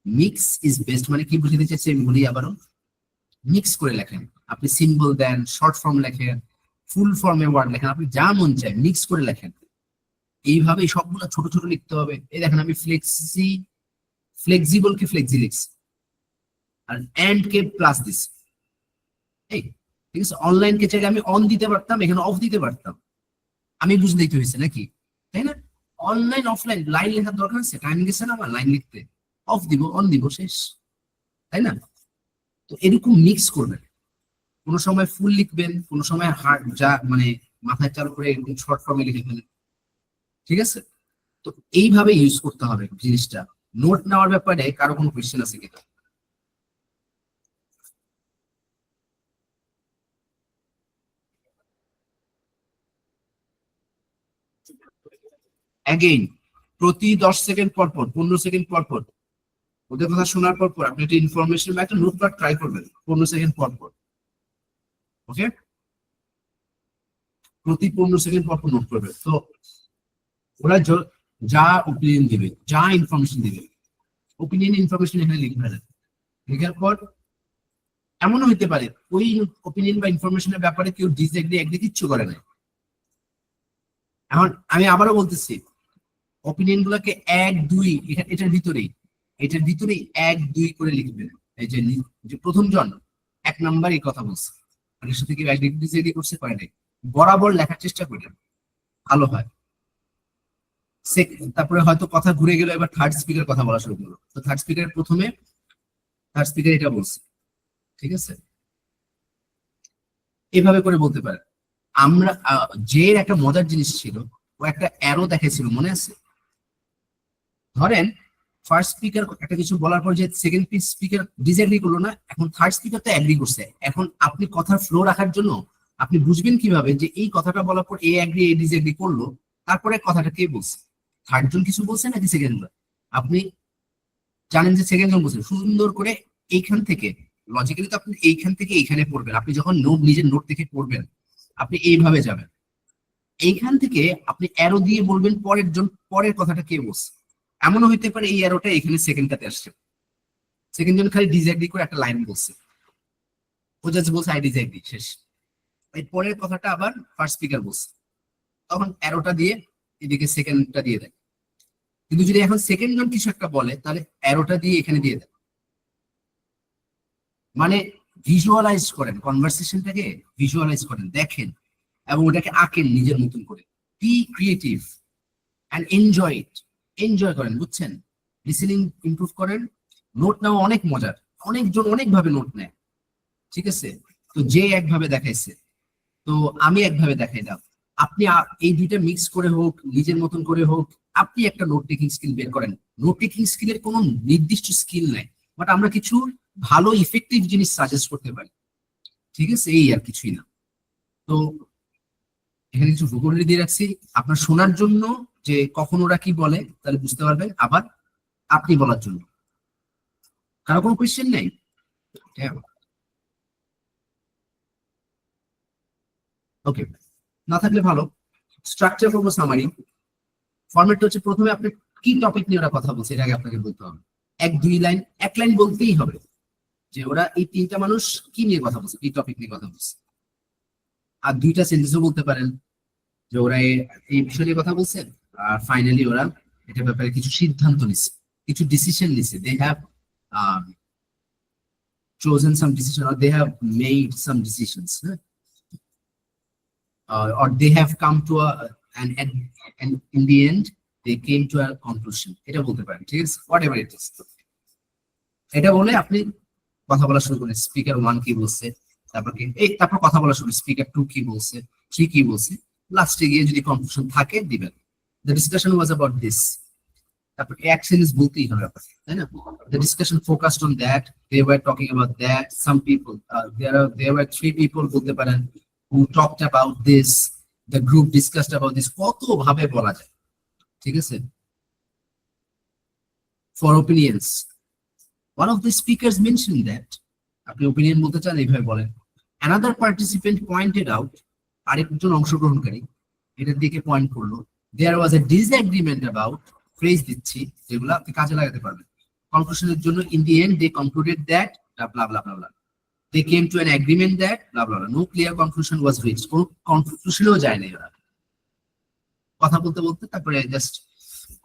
Mix is best মানে কি বুঝাতে চাইছি আমি বলি আবারও, মিক্স করে লেখেন, আপনি সিম্বল দেন, শর্ট ফর্ম লেখেন, ফুল ফর্মে ওয়ার্ড লেখেন, আপনি যা মন চায় মিক্স করে লেখেন। এইভাবে সবগুলো ছোট ছোট লিখতে হবে। এই দেখেন আমি ফ্লেক্সিবল কে ফ্লেক্সি লিখছি, আর এন্ড কে প্লাস দিছি, এই ঠিক আছে। অনলাইন কে চাইলে আমি অন দিতে পারতাম, এখানে অফ দিতে পারতাম, আমি বুঝে দিতে হয়েছে নাকি, তাই না? অনলাইন অফলাইন লাইন লেখার দরকার আছে, টাইম গেছে না আমার লাইন লিখতে, অফ দিব অন দিব, শেষ, তাই না? তো এরকম মিক্স করবেন, কোনো সময় ফুল লিখবেন, কোনো সময় হার্ড, যা মানে মাথায় চালু করে এরকম শর্ট ফর্মে লিখে ফেলেন, ঠিক আছে? তো এইভাবে ইউজ করতে হবে জিনিসটা। নোট নেওয়ার ব্যাপারে কারো কোনো কোয়েশ্চেন আছে কিনা? অ্যাগেইন, প্রতি 10 সেকেন্ড পর পর, 15 সেকেন্ড পর পর ওদের কথা শোনার পর পর আপনি একটা ইনফরমেশন বা একটা নোটপ্যাড ট্রাই করবেন 15 সেকেন্ড পর পর। ওকে, প্রতি 15 সেকেন্ড পর পর নোট করবেন। তো ওরা যা ওপিনিয়ন দিবে, যা ইনফরমেশন দিবে, ওপিনিয়ন ইনফরমেশন এখানে লিখবেন। লেখার পর এমনও হইতে পারে ওই ওপিনিয়ন বা ইনফরমেশনের ব্যাপারে কেউ ডিসএগ্রি এগ্রি কিচ্ছু করে না। এখন আমি আবারও বলতেছি, ওপিনিয়ন গুলোকে 1 2 এটার ভিতরেই 1 2 করে লিখবেন। এই যে প্রথম জন 1 নাম্বার এই কথা বলছে, এর সাথে কেউ ডিসএগ্রি করছে করে নাই, বরাবর লেখার চেষ্টা করবেন, ভালো হয়। তারপরে হয়তো কথা ঘুরে গেল, এবার থার্ড স্পিকার কথা বলা শুরু করলো, তো থার্ড স্পিকার প্রথমে থার্ড স্পিকার এটা বলছে, ঠিক আছে? এভাবে করে বলতে পারেন। আমরা যে একটা মজার জিনিস ছিল, ও একটা অ্যারো দেখাইছিল, মনে আছে? ধরেন ফার্স্ট স্পিকার একটা কিছু বলার পর যে সেকেন্ড স্পিকার ডিসএগ্রি করলো না, এখন থার্ড স্পিকার তো এগ্রি করছে। এখন আপনি কথার ফ্লো রাখার জন্য আপনি বুঝবেন কিভাবে যে এই কথাটা বলার পর এ এগ্রি এ ডিসএগ্রি করলো, তারপরে কথাটা কে বলছে, থার্ড জন কিছু বলছে নাকি সেকেন্ড জন? আপনি জানেন যে সেকেন্ড জন বলছে, সুন্দর করে এইখান থেকে লজিক্যালি তো আপনি এইখান থেকে এইখানে পড়বেন। আপনি যখন নোট নিজের নোট থেকে পড়বেন আপনি এইভাবে যাবেন, এইখান থেকে আপনি অ্যারো দিয়ে বলবেন পরের জন পরের কথাটা কে বলছে। এমনও হইতে পারে এই অ্যারোটা এখানে সেকেন্ডটাতে আসছে, সেকেন্ড জন খালি ডিসএগ্রি করে একটা লাইন বলছে, ও জাস্ট বলছে আই ডিসএগ্রি, শেষ। এই পরের কথাটা আবার ফার্স্ট স্পিকার বলছে, তখন অ্যারোটা দিয়ে এদিকে সেকেন্ডটা দিয়ে দেয়। কিন্তু যদি এখন সেকেন্ড জন কিছু একটা বলে, তাহলে অ্যারোটা দিয়ে এখানে দিয়ে দেয়। মানে ভিজুয়ালাইজ করেন, কনভারসেশনটাকে ভিজুয়ালাইজ করেন, দেখেন এবং ওটাকে আঁকেন নিজের মতন করে। Be creative and enjoy it. Enjoy করেন, বুঝছেন? লিসেনিং ইমপ্রুভ করেন, নোট নেওয়া অনেক মজার, অনেকজন অনেকভাবে নোট নেয়, ঠিক আছে? তো যে একভাবে দেখাইছে, তো আমি একভাবে দেখাইলাম, আপনি এই দুইটা মিক্স করে হোক, নিজের মতন করে হোক, আপনি একটা নোট টেকিং স্কিল বের করেন। নোট টেকিং স্কিলের কোনো নির্দিষ্ট স্কিল নাই, বাট আমরা কিছু ভালো ইফেক্টিভ জিনিস সাজেস্ট করতে পারি, ঠিক আছে? এই আর কিছুই না। তো এখানে কিছু ভূগোল দিয়ে রাখছি আপনার শোনার জন্য, যে কখন ওরা কি বলে তাহলে বুঝতে পারবেন, আবার আপনি বলার জন্য। কারো কোনো কোয়েশ্চেন নেই? ওকে, না থাকলে ভালো। স্ট্রাকচার করবো সামারি। ফরম্যাটটা হচ্ছে প্রথমে আপনি কি টপিক নিয়ে ওরা কথা বলছে এর আগে আপনাকে বলতে হবে, 1-2 লাইন, 1 লাইন বলতেই হবে যে ওরা এই 3টা মানুষ কি নিয়ে কথা বলছে, কি টপিক নিয়ে কথা বলছে। আর 2টা সেন্টেন্সও বলতে পারেন যে ওরা এই বিষয় নিয়ে কথা বলছে, আর ফাইনালি ওরা এটা ব্যাপারে কিছু সিদ্ধান্ত নিছে, কিছু ডিসিশন নিছে। They have chosen some decision, or they have made some decisions, or they have come to and in the end they came to a conclusion. এটা বলতে পারেন, ঠিক আছে? whatever it is, এটা বলে আপনি কথা বলা শুরু করেন। স্পিকার 1 কি বলছে, তারপর কথা বলা শুরু, স্পিকার 2 কি বলছে, 3 কি বলছে, লাস্টে গিয়ে যদি কনক্লুশন থাকে দিবেন। The discussion was about this. তারপর অ্যাকশন ইজ বলতেই হবে আপনাকে, তাই না? The discussion focused on that, they were talking about that. Some people, there were 3 people বলতে পারেন who talked about this, the group discussed about this. কত ভাবে বলা যায়, ঠিক আছে? For opinions, one of the speakers mentioned that, আপনি opinion বলতে চান এইভাবে বলেন। Another participant pointed out, আরেকজন অংশগ্রহণকারী এটার দিকে পয়েন্ট করলো, there was a disagreement about, phrase দিচ্ছি যেগুলো আপনি কাজে লাগাতে পারবেন কনক্লুশনের জন্য। In the end they concluded that blah blah blah blah blah. They came to an agreement that blah blah blah. No clear conclusion was reached. কোনো কনক্লুশনেও যায় না ওরা, কথা বলতে বলতে তারপরে জাস্ট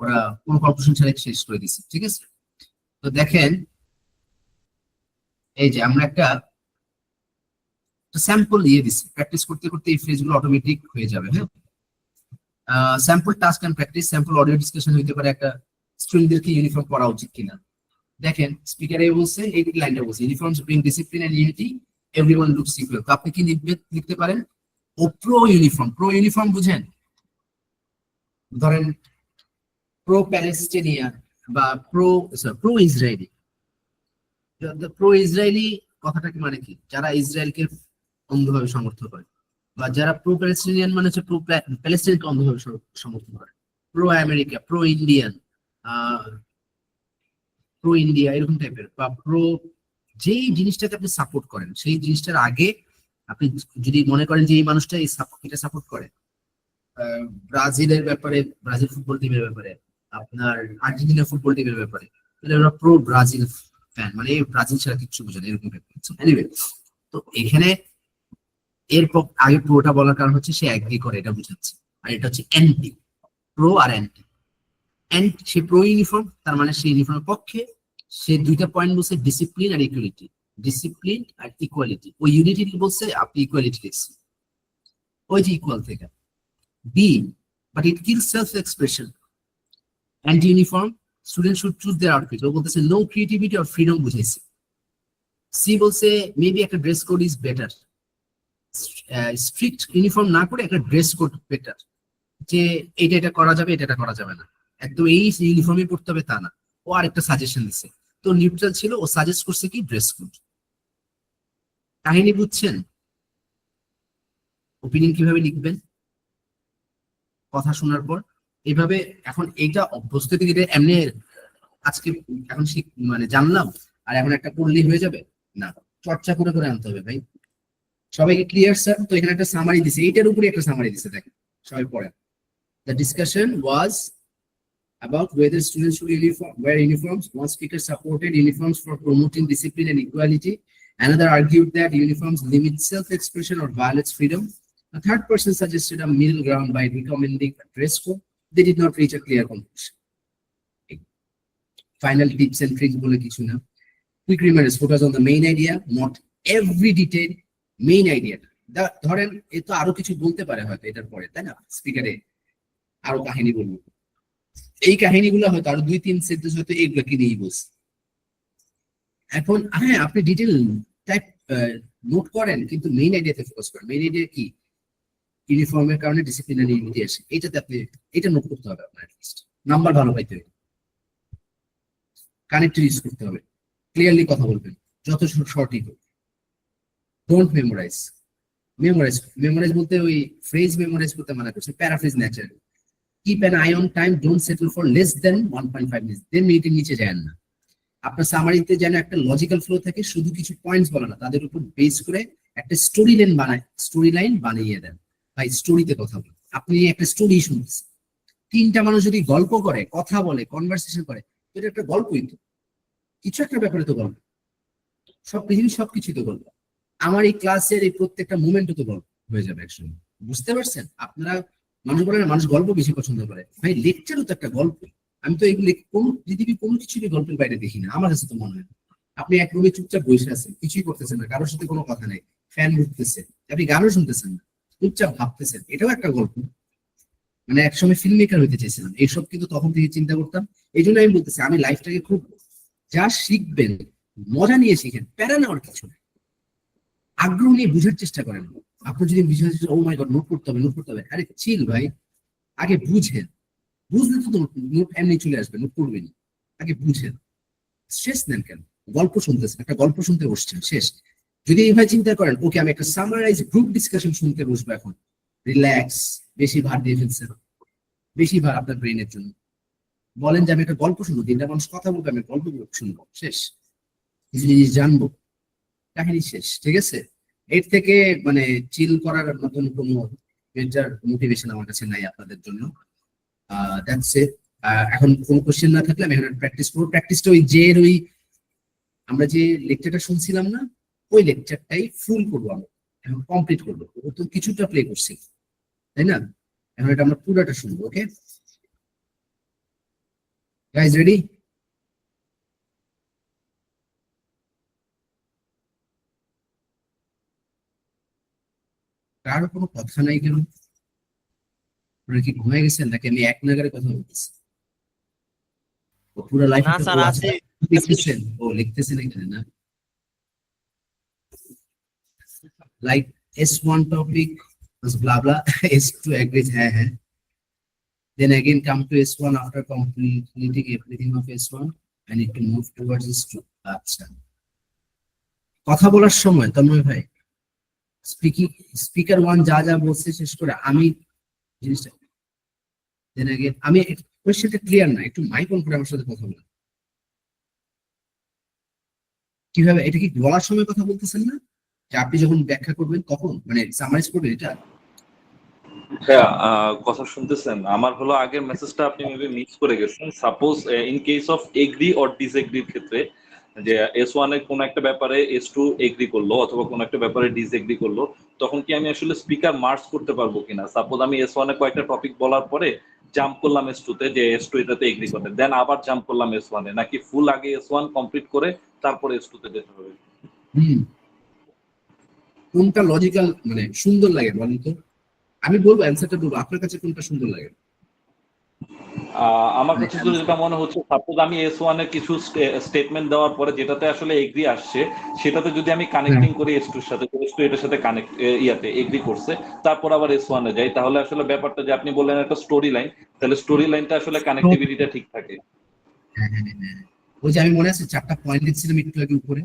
ওরা কোনো কনক্লুশন ছাড়াই শেষ করে দিচ্ছে, ঠিক আছে? তো দেখেন এই যে আমরা একটা স্যাম্পল দিয়ে দিচ্ছি, প্র্যাকটিস করতে করতে এই ফ্রেজগুলো অটোমেটিক হয়ে যাবে। হ্যাঁ, sample task and practice, sample audio discussion হইতে পারে একটা স্টুডেন্টদেরকে ইউনিফর্ম পড়া উচিত কিনা। দেখেন স্পিকারে বলছে, এই লাইনটা বলছে, uniforms bring discipline and unity, everyone looks equal. তো আপনি কি লিখতে পারেন? ও প্রো ইউনিফর্ম। প্রো ইউনিফর্ম বুঝেন? ধরেন প্রো প্যালেস্টিনিয়ান বা প্রো ইসরায়েলি। প্রো ইসরায়েলি কথাটা কি মানে কি? যারা ইসরায়েলকে অন্ধভাবে সমর্থন করে, বা যারা প্রো প্যালেস্টিনিয়ান মানে হচ্ছে প্রো প্যালেস্টাইনকে অন্ধভাবে সমর্থন করে। Pro America, pro Indian, pro India, এরকম টাইপের, বা প্রো যেই জিনিসটাকে আপনি সাপোর্ট করেন সেই জিনিসটার আগে আপনি যদি মনে করেন যে এই মানুষটা এটা সাপোর্ট করে, ব্রাজিলের ব্যাপারে, ব্রাজিল ফুটবল টিমের ব্যাপারে, আপনার আর্জেন্টিনা ফুটবল টিমের ব্যাপারে, তাহলে ওরা প্রো ব্রাজিল ফ্যান, মানে ব্রাজিল ছাড়া কিচ্ছু বোঝে না, এরকম এনিওয়ে। তো এখানে এর আগে প্রোটা বলার কারণ হচ্ছে সে অ্যাগ্রি করে, এটা বুঝাচ্ছে। আর এটা হচ্ছে অ্যান্টি, প্রো আর অ্যান্টি। সে প্রো ইউনিফর্ম, তার মানে সে ইউনিফর্মের পক্ষে। সে 2টা পয়েন্ট বলছে, ডিসিপ্লিন আর ইকুয়ালিটি। ডিসিপ্লিন আর ইকুয়ালিটি। ওই ইউনিটি বলছে, আপনি ইকুয়ালিটি লিখছেন, ওই যে ইকুয়াল থেকে। B, but it kills self expression. Anti uniform, student should choose their outfit. ও বলতেছে নো ক্রিয়েটিভিটি অর ফ্রিডম বুঝাইছে। সি বলছে মেবি একটা dress code is better. Strict uniform না করে একটা ড্রেস কোড বেটার, যে এটা করা যাবে, এটা করা যাবে না, একদম এই ইউনিফর্মই পড়তে হবে তা না। ও আরেকটা সাজেশন দিছে, তো নিউট্রাল ছিল, ও সাজেস্ট করছে কি ড্রেস কোড। কাহিনী বুঝছেন? ওপিনিয়ন কিভাবে লিখবেন কথা শোনার পর এইভাবে। এখন এইটা অভ্যস্ত থেকে এমনি আজকে এখন মানে জানলাম আর এখন একটা পড়লেই হয়ে যাবে না, চর্চা করে করে আনতে হবে ভাই। সবাইকে ক্লিয়ার স্যার? তো এখানে একটা সামারি দিছে, এইটার উপরে একটা সামারি দিছে, দেখেন সবাই পড়েন। The discussion was about whether students should wear uniforms. One speaker supported uniforms for promoting discipline and equality. Another argued that uniforms limit self-expression or violates freedom. A third person suggested a middle ground by recommending a dress code. They did not reach a clear conclusion. Final tips and tricks bole kichu na. Quick reminders, focus on the main idea, not every detail. Main idea ধরেন এ তো আরো কিছু বলতে পারে হয়তো এটার পরে, তাই না? স্পিকারে আরো কাহিনী বলবো, এই কাহিনীগুলো হয়তো আরো 2-3 সেন্টেন্স হয়তো এইগুলোকে নিয়েই বলছে। এখন হ্যাঁ, আপনি ডিটেল টাইপ নোট করেন, কিন্তু মেইন আইডিয়াতে ফোকাস করেন। মেইন আইডিয়া কি? ইউনিফর্মের কারণে ডিসিপ্লিনারি ইউনিটি আসে, এটাতে আপনি এটা নোট করতে হবে আপনার। অ্যাটলিস্ট নাম্বার ভালো পাইতে হবে, কানেক্টর ইউজ করতে হবে, ক্লিয়ারলি কথা বলবেন, যত শর্টই হোক। Don't memorise. মেমোরাইজ বলতে ওই ফ্রেজ মেমোরাইজ করতে মানা করছে, paraphrase natural. Keep an I on time, don't settle for less than 1.5 minute. 10 মিনিটের নিচে যান না। আপনার সামারিতে যেন একটা লজিক্যাল ফ্লো থাকে, শুধু কিছু পয়েন্টস বলে না, তাদের উপর বেস করে একটা স্টোরি লাইন বানিয়ে দেন। ভাই স্টোরিতে কথা বলেন। আপনি একটা স্টোরি শুনতেছেন, 3টা মানুষ যদি গল্প করে, কথা বলে, কনভারসেশন করে, এটা একটা গল্পই তো, কিছু একটা ব্যাপারে তো গল্প। সব পৃথিবীর সবকিছুই তো গল্প। আমার এই ক্লাসের এই প্রত্যেকটা মুভমেন্টও তো গল্প হয়ে যাবে একসঙ্গে। বুঝতে পারছেন? আপনারা মানুষ বলে না, মানুষ গল্প বেশি পছন্দ করে। ভাই লেকচারও তো একটা গল্প। আমি তো এগুলো পৃথিবীর কোনো কিছুই গল্পের বাইরে দেখি না, আমার কাছে তো মনে হয়। আপনি এক রুমে চুপচাপ বসে আছেন, কিছুই করতেছেন না, কারোর সাথে কোনো কথা নেই, ফ্যান ঘুরতেছে, আপনি গানও শুনতেছেন না, চুপচাপ ভাবতেছেন, এটাও একটা গল্প। মানে একসময় ফিল্ম মেকার হইতে চেয়েছিলাম, এইসব কিন্তু তখন থেকে চিন্তা করতাম। এই জন্য আমি বলতেছি, আমি লাইফটাকে খুব, যা শিখবেন মজা নিয়ে শিখেন, প্যারা নেওয়ার কিছু নেই, আগ্রহ নিয়ে বুঝার চেষ্টা করেন। আপনি যদি বুঝার চেষ্টা, ও মাই গড নোট করতে হবে, আরে চিল ভাই, আগে বুঝেন। বুঝলে তো নোট এমনি চলে আসবে, নোট করবেনি, আগে বুঝেন। স্ট্রেস নেন কেন? গল্প শুনতেছেন, একটা গল্প শুনতে বসছেন, শেষ। যদি এইভাবে চিন্তা করেন, ওকে আমি একটা সামারাইজ গ্রুপ ডিসকাশন শুনতে বসবো এখন, রিল্যাক্স, বেশি ভার দিয়ে ফেলছেন, বেশি ভার আপনার ব্রেনের জন্য। বলেন যে আমি একটা গল্প শুনবো, 3টা মানুষ কথা বলবো, আমি গল্প শুনবো, শেষ। কিছু জিনিস জানবো, কাহিনী শেষ। ঠিক আছে? এর থেকে মানে চিল করার মতন কোনো বেটার মোটিভেশন আমার কাছে নাই আপনাদের জন্য। That's it. এখন কোনো কোশ্চেন না থাকলে আমি এখন প্র্যাকটিস করবো। প্র্যাকটিসটা ওই আমরা যে লেকচারটা শুনছিলাম না, ওই লেকচারটাই ফুল করবো, আমরা এখন কমপ্লিট করবো। ও তো কিছুটা প্লে করছি, তাই না? এখন এটা আমরা পুরোটা শুনবো। Okay guys, ready? কারো কোনো কথা নাই কেন? আপনারা কি ঘুমায় গেছেন নাকি আমি এক নাগারে কথা বলতেছি? ও পুরো লাইফ না স্যার, আছে। লিখতেছেন? ও লিখতেছেন এখানে না, like S1 topic was blah blah, S2 agrees, hai. Then again come to S1 after completing everything of S1, I need to move towards S2. আচ্ছা, কথা বলার সময় তন্ময় ভাই স্পিকার 1 যা যা বলছে শেষ করে আমি জিনিসটা, then again আমি কোশ্চেনটা ক্লিয়ার না, একটু মাইক অন করে আমার সাথে কথা বলেন। কিভাবে? এটা কি বলার সময় কথা বলতেছেন না, যে আপনি যখন ব্যাখ্যা করবেন তখন, মানে সামারাইজ করবেন এটা? হ্যাঁ, কথা শুনতেছেন? আমার হলো আগের মেসেজটা আপনি মেবি মিস করে গেছেন। Suppose in case of agree or ডিসএগ্রির ক্ষেত্রে, যে S1 এর কোন একটা ব্যাপারে S2 এগ্রি করলো অথবা কোন একটা ব্যাপারে ডিসএগ্রি করলো, তখন কি আমি আসলে স্পিকার মার্জ করতে পারবো কিনা? সাপোজ আমি S1 এ কয়েকটা টপিক বলার পরে জাম্প করলাম S2 তে, যে S2 এটাতে এগ্রি করে, দেন আবার জাম্প করলাম S1 এ, নাকি ফুল আগে S1 কমপ্লিট করে তারপরে S2 তে যেতে হবে? কোনটা লজিক্যাল মানে সুন্দর লাগে বলেন তো? আমি বলবো, অ্যানসারটা বলবো, আপনার কাছে কোনটা সুন্দর লাগে? আমার কাছে যেটা মনে হচ্ছে, সাপোজ আমি S1 এর কিছু স্টেটমেন্ট দেওয়ার পরে যেটাতে আসলে এগ্রি আসছে, সেটাতে যদি আমি কানেক্টিং করি S2 এর সাথে, S2 এটার সাথে কানেক্ট এগ্রি করছে, তারপর আবার S1 এ যাই, তাহলে আসলে ব্যাপারটা যে আপনি বললেন একটা স্টোরি লাইন, তাহলে স্টোরি লাইনটা আসলে কানেক্টিভিটিটা ঠিক থাকে। ওই যে আমি মনে আছে 4টা পয়েন্ট লিখছিলাম একটু আগে উপরে,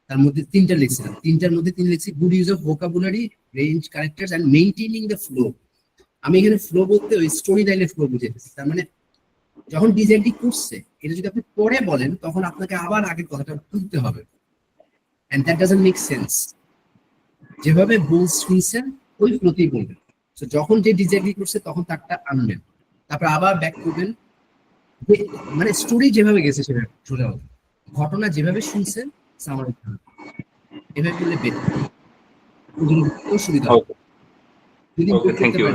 তার মধ্যে 3টা লিখছিলাম, 3টার মধ্যে 3 লিখছি good use of vocabulary, range characters and maintaining the flow. আমি এখানে ফ্লো বলতে ওই স্টোরি লাইনের ফ্লো বুঝাইতেছি। তার মানে যখন ডিজাইনটি করছে, এটা যদি আপনি পরে বলেন, তখন আপনাকে আবার আগের কথাটা তুলতে হবে, and that doesn't make sense. যেভাবে শুনছেন ওই ফ্লোতেই বলবেন। তো যখন যে ডিজাইনটি করছে তখন তারটা আনবেন, তারপর আবার ব্যাক করবেন, মানে স্টোরি যেভাবে গেছে সেভাবে চলে হবে, ঘটনা যেভাবে শুনছেন সামারি এভাবে করলে বেটার, সুবিধা হবে। Thank you.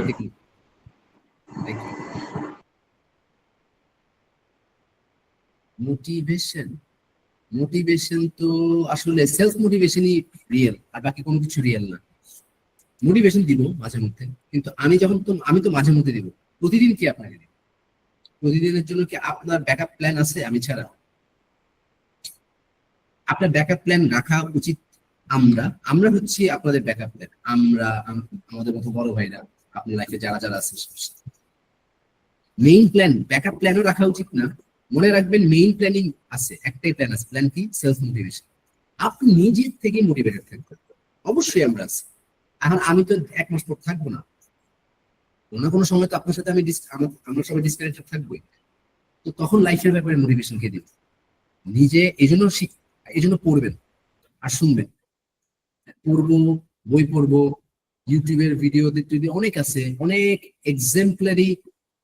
মোটিভেশন তো আসলে সেলফ মোটিভেশনই রিয়েল, আর বাকি কোনো কিছু রিয়েল না। মোটিভেশন দিব মাঝে মধ্যে, কিন্তু আমি তো মাঝে মধ্যে দিব, প্রতিদিন কি আপনাকে দিব? প্রতিদিনের জন্য কি আপনার ব্যাকআপ প্ল্যান আছে আমি ছাড়া? আপনার ব্যাকআপ প্ল্যান রাখা উচিত। আমরা আমরা হচ্ছি আপনাদের ব্যাকআপ প্ল্যান। আমরা আমাদের মতো বড় ভাইরা আপনার লাইফে যারা যারা আছে মেইন প্ল্যান ব্যাকআপ প্ল্যানও রাখা উচিত না। মনে রাখবেন মেইন প্ল্যানিং আছে, একটাই প্ল্যান আছে। প্ল্যান কি? Self motivation. আপনি নিজের থেকে মোটিভেটেড থাকবেন। অবশ্যই আমরা আছি। এখন আমি তো 1 মাস পর থাকবো না, কোনো না কোনো সময় তো আপনার সাথে আমরা সবাই ডিসকানেক্টেড থাকবোই। তো তখন লাইফের ব্যাপারে মোটিভেশন কে দিন? নিজে। এই জন্য পড়বেন আর শুনবেন। পড়বো, বই পড়বো, ইউটিউবের ভিডিও যদি অনেক আছে, অনেক এক্সাম্পলারি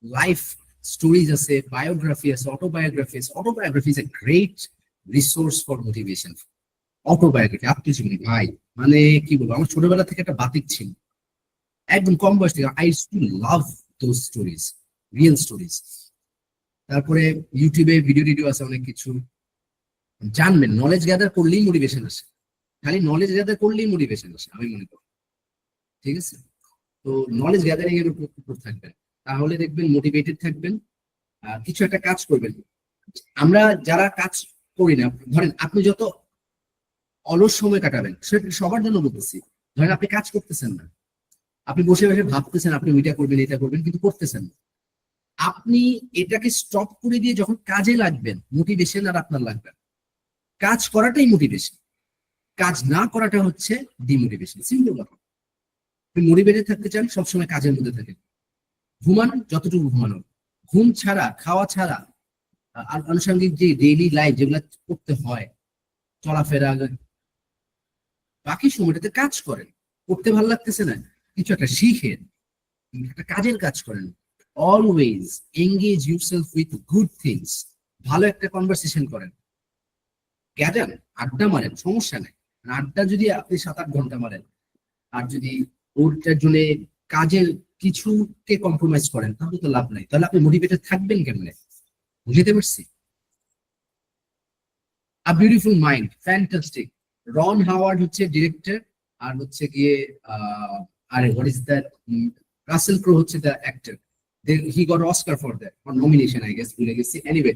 লাইফ স্টোরিজ আছে, বায়োগ্রাফি আছে, অটোবায়োগ্রাফি আছে। Autobiography is a great resource for motivation. Autobiography, আত্মজীবনী ভাই, মানে কি বলবো, আমার ছোটবেলা থেকে একটা বাতিক ছিল, একদম কম বয়স থেকে। I used to love those stories, real stories. তারপরে ইউটিউবে ভিডিও আছে অনেক কিছু। জানবেন, নলেজ গ্যাদার করলেই মোটিভেশন আসে। খালি নলেজ গ্যাদার করলেই মোটিভেশন আসে আমি মনে করি। ঠিক আছে? তো নলেজ গ্যাদারিং এর উপর থাকবেন, তাহলে দেখবেন মোটিভেটেড থাকবেন। কিছু একটা কাজ করবেন। আমরা যারা কাজ করি না, ধরেন আপনি যত অলস সময় কাটাবেন, সেটা সবার জন্য বলতেছি। ধরেন আপনি কাজ করতেছেন না, আপনি বসে বসে ভাবতেছেন আপনি ওইটা করবেন এটা করবেন, কিন্তু করতেছেন না। আপনি এটাকে স্টপ করে দিয়ে যখন কাজে লাগবেন, মোটিভেশন আর আপনার লাগবে। কাজ করাটাই মোটিভেশন, কাজ না করাটা হচ্ছে ডিমোটিভেশন। সিম্পল কথা। আপনি মোটিভেটেড থাকতে চান, সবসময় কাজের মধ্যে থাকেন। ঘুমান যতটুকু ঘুমানো, ঘুম ছাড়া, খাওয়া ছাড়া আর আনুষঙ্গিক যে ডেইলি লাইফ যেগুলো করতে হয়, চলাফেরা, বাকি সময়টাতে কাজ করেন। করতে ভালো লাগতেছে না, কিছু একটা শিখেন, একটা কাজের কাজ করেন। Always engage yourself with good things. ভালো একটা কনভারসেশন করেন, গ্যাদার, আড্ডা মারেন, সমস্যা নেই। আড্ডা যদি আপনি 7-8 ঘন্টা মারেন, আর যদি ওটার জন্য কাজের কিছুকে কম্প্রোমাইজ করেন, তাহলে তো লাভ নাই। তাহলে আপনি মোটিভেটেড থাকবেন কেমনে? বুঝতে পারছি? A beautiful mind, fantastic. Ron Howard হচ্ছে ডিরেক্টর, আর হচ্ছে গিয়ে আরে what is that, Russell Crowe হচ্ছে the actor. He got Oscar for that, for nomination I guess, ভুলে গেছি। এনিওয়ে,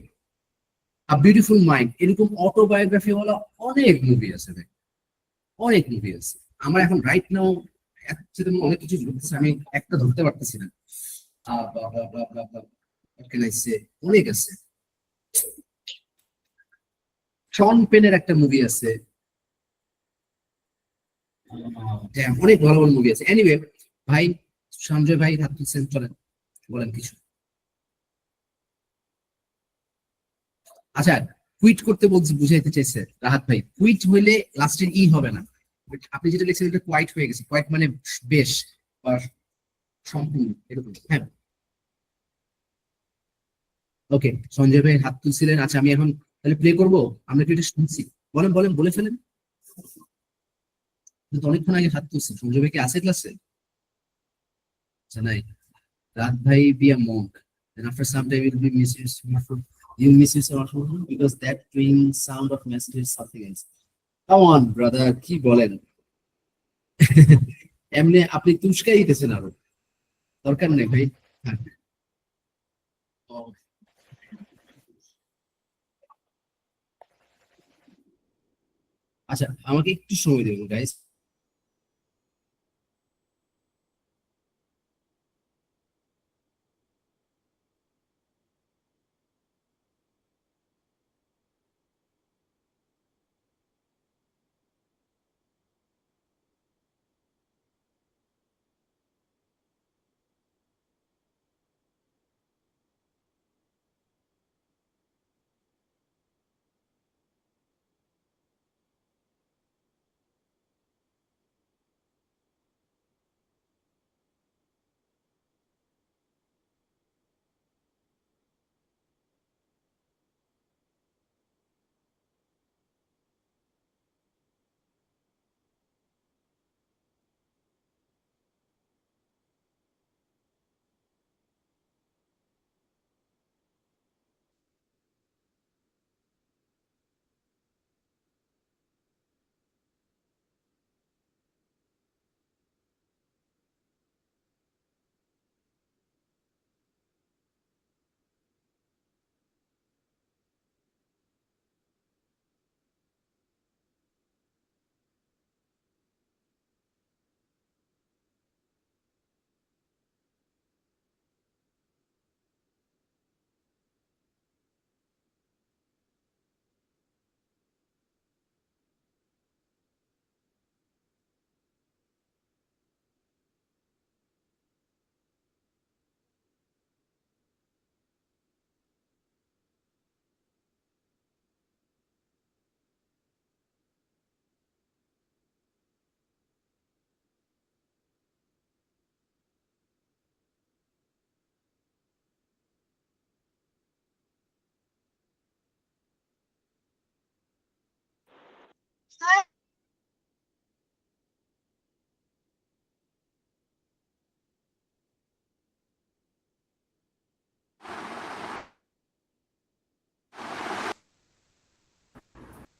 আ বিউটিফুল মাইন্ড, এরকম অটোবায়োগ্রাফি ওয়ালা অনেক মুভি আছে ভাই, অনেক মুভি আছে। আমার এখন রাইট নাও অনেক কিছু ঘুরতেছে, আমি একটা ধরতে পারতেছি না। অনেক আছে। শন পেনের একটা মুভি আছে, অনেক ভালো ভালো মুভি আছে। এনিওয়ে ভাই, সঞ্জয় ভাই হাত তুলছেন, চলেন বলেন কিছু। আচ্ছা, কুইট করতে বলছি, বুঝাইতে চাইছে রাহাত ভাই। কুইট হইলে লাস্টের ই হবে না। আপনি যেটা লিখছেন এটা কোয়াইট হয়ে গেছে। কোয়াইট মানে বেশ বা সম্পূর্ণ, এরকম। হ্যাঁ, ওকে। সঞ্জয় ভাই হাত তুলছিলেন। আচ্ছা, আমি এখন তাহলে প্লে করবো। আমরা কি এটা শুনছি? বলেন বলেন, বলে ফেলেন। কিন্তু অনেকক্ষণ আগে হাত তুলছেন। সঞ্জয় ভাই কি আছে ক্লাসে? আচ্ছা, নাই। রাত ভাই be a monk, and after some time it will be misused. You misuse your phone because that twin sound of message is something else. Come on, brother, কি বলেন? এমনি আপনি তুস্কাই দিতেছেন আরো, দরকার নেই ভাই। হ্যাঁ। ও, আচ্ছা, আমাকে একটু সময় দেবেন গাইস।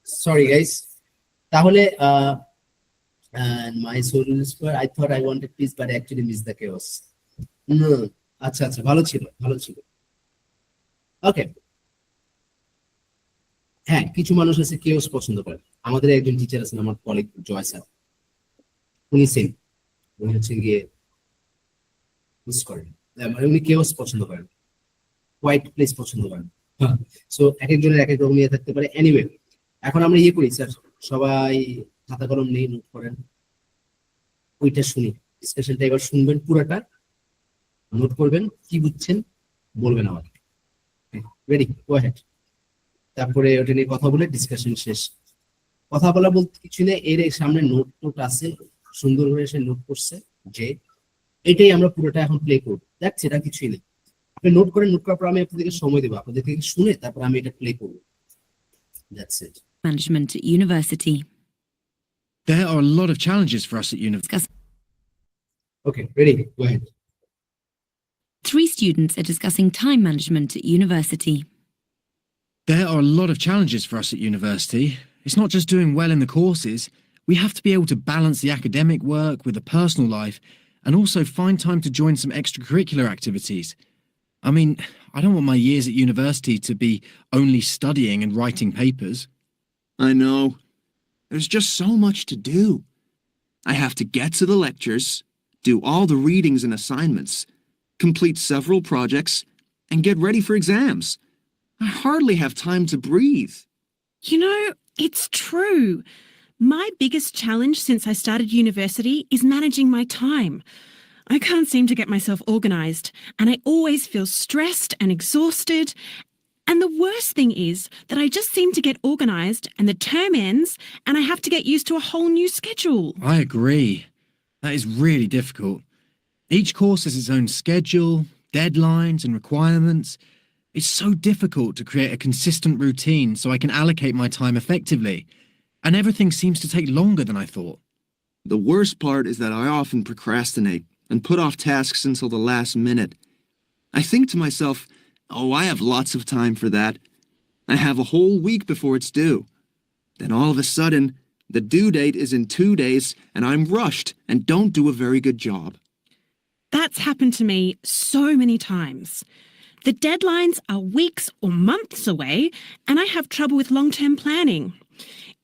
সরি গাইস, তাহলে and my soul whisper, I thought I wanted peace but I actually missed the chaos. আচ্ছা আচ্ছা, ভালো ছিল, ভালো ছিল। ওকে, হ্যাঁ, কিছু মানুষ আছে কেওস পছন্দ করে। আমাদের একজন টিচার আছেন, আমার কলিগ জয় স্যার, উনি সেম, উনি হচ্ছে গিয়ে মিস করেন, মানে উনি কেওস পছন্দ করেন, হোয়াইট প্লেস পছন্দ করেন। হ্যাঁ, সো এক একজনের এক এক রকম ইয়ে থাকতে পারে। এনিওয়ে, এখন আমরা ইয়ে করি স্যার, সবাই খাতা কলম নেই, নোট করেন, ওইটা শুনি, ডিসকাশনটা এবার শুনবেন পুরোটা, নোট করবেন, কি বুঝছেন বলবেন আমাকে। রেডি, গো হেড। তারপরে ওটা নিয়ে কথা বলে ডিসকাশন শেষ। কথা বলা বলতে কিছু নেই, এর সামনে নোট টোট আছে, সুন্দর করে সে নোট করছে যে এটাই আমরা পুরোটা এখন প্লে করবো, দেখ সেটা কিছুই নেই। আপনি নোট করেন, নোট করার পর আমি আপনাদেরকে সময় দেবো, আপনাদের থেকে শুনে তারপর আমি এটা প্লে করবো। That's it. Management at university. There are a lot of challenges for us at university. Discuss- okay, ready, go head. 3 students are discussing time management at university. There are a lot of challenges for us at university. It's not just doing well in the courses. We have to be able to balance the academic work with the personal life and also find time to join some extracurricular activities. I mean, I don't want my years at university to be only studying and writing papers. I know. There's just so much to do. I have to get to the lectures, do all the readings and assignments, complete several projects, and get ready for exams. I hardly have time to breathe. You know, it's true. My biggest challenge since I started university is managing my time. I can't seem to get myself organised, and I always feel stressed and exhausted. And the worst thing is that I just seem to get organised and the term ends and I have to get used to a whole new schedule. I agree. That is really difficult. Each course has its own schedule, deadlines, and requirements. It's so difficult to create a consistent routine so I can allocate my time effectively. And everything seems to take longer than I thought. The worst part is that I often procrastinate and put off tasks until the last minute. I think to myself, oh, I have lots of time for that. I have a whole week before it's due. Then all of a sudden, the due date is in 2 days and I'm rushed and don't do a very good job. That's happened to me so many times. The deadlines are weeks or months away, and I have trouble with long-term planning.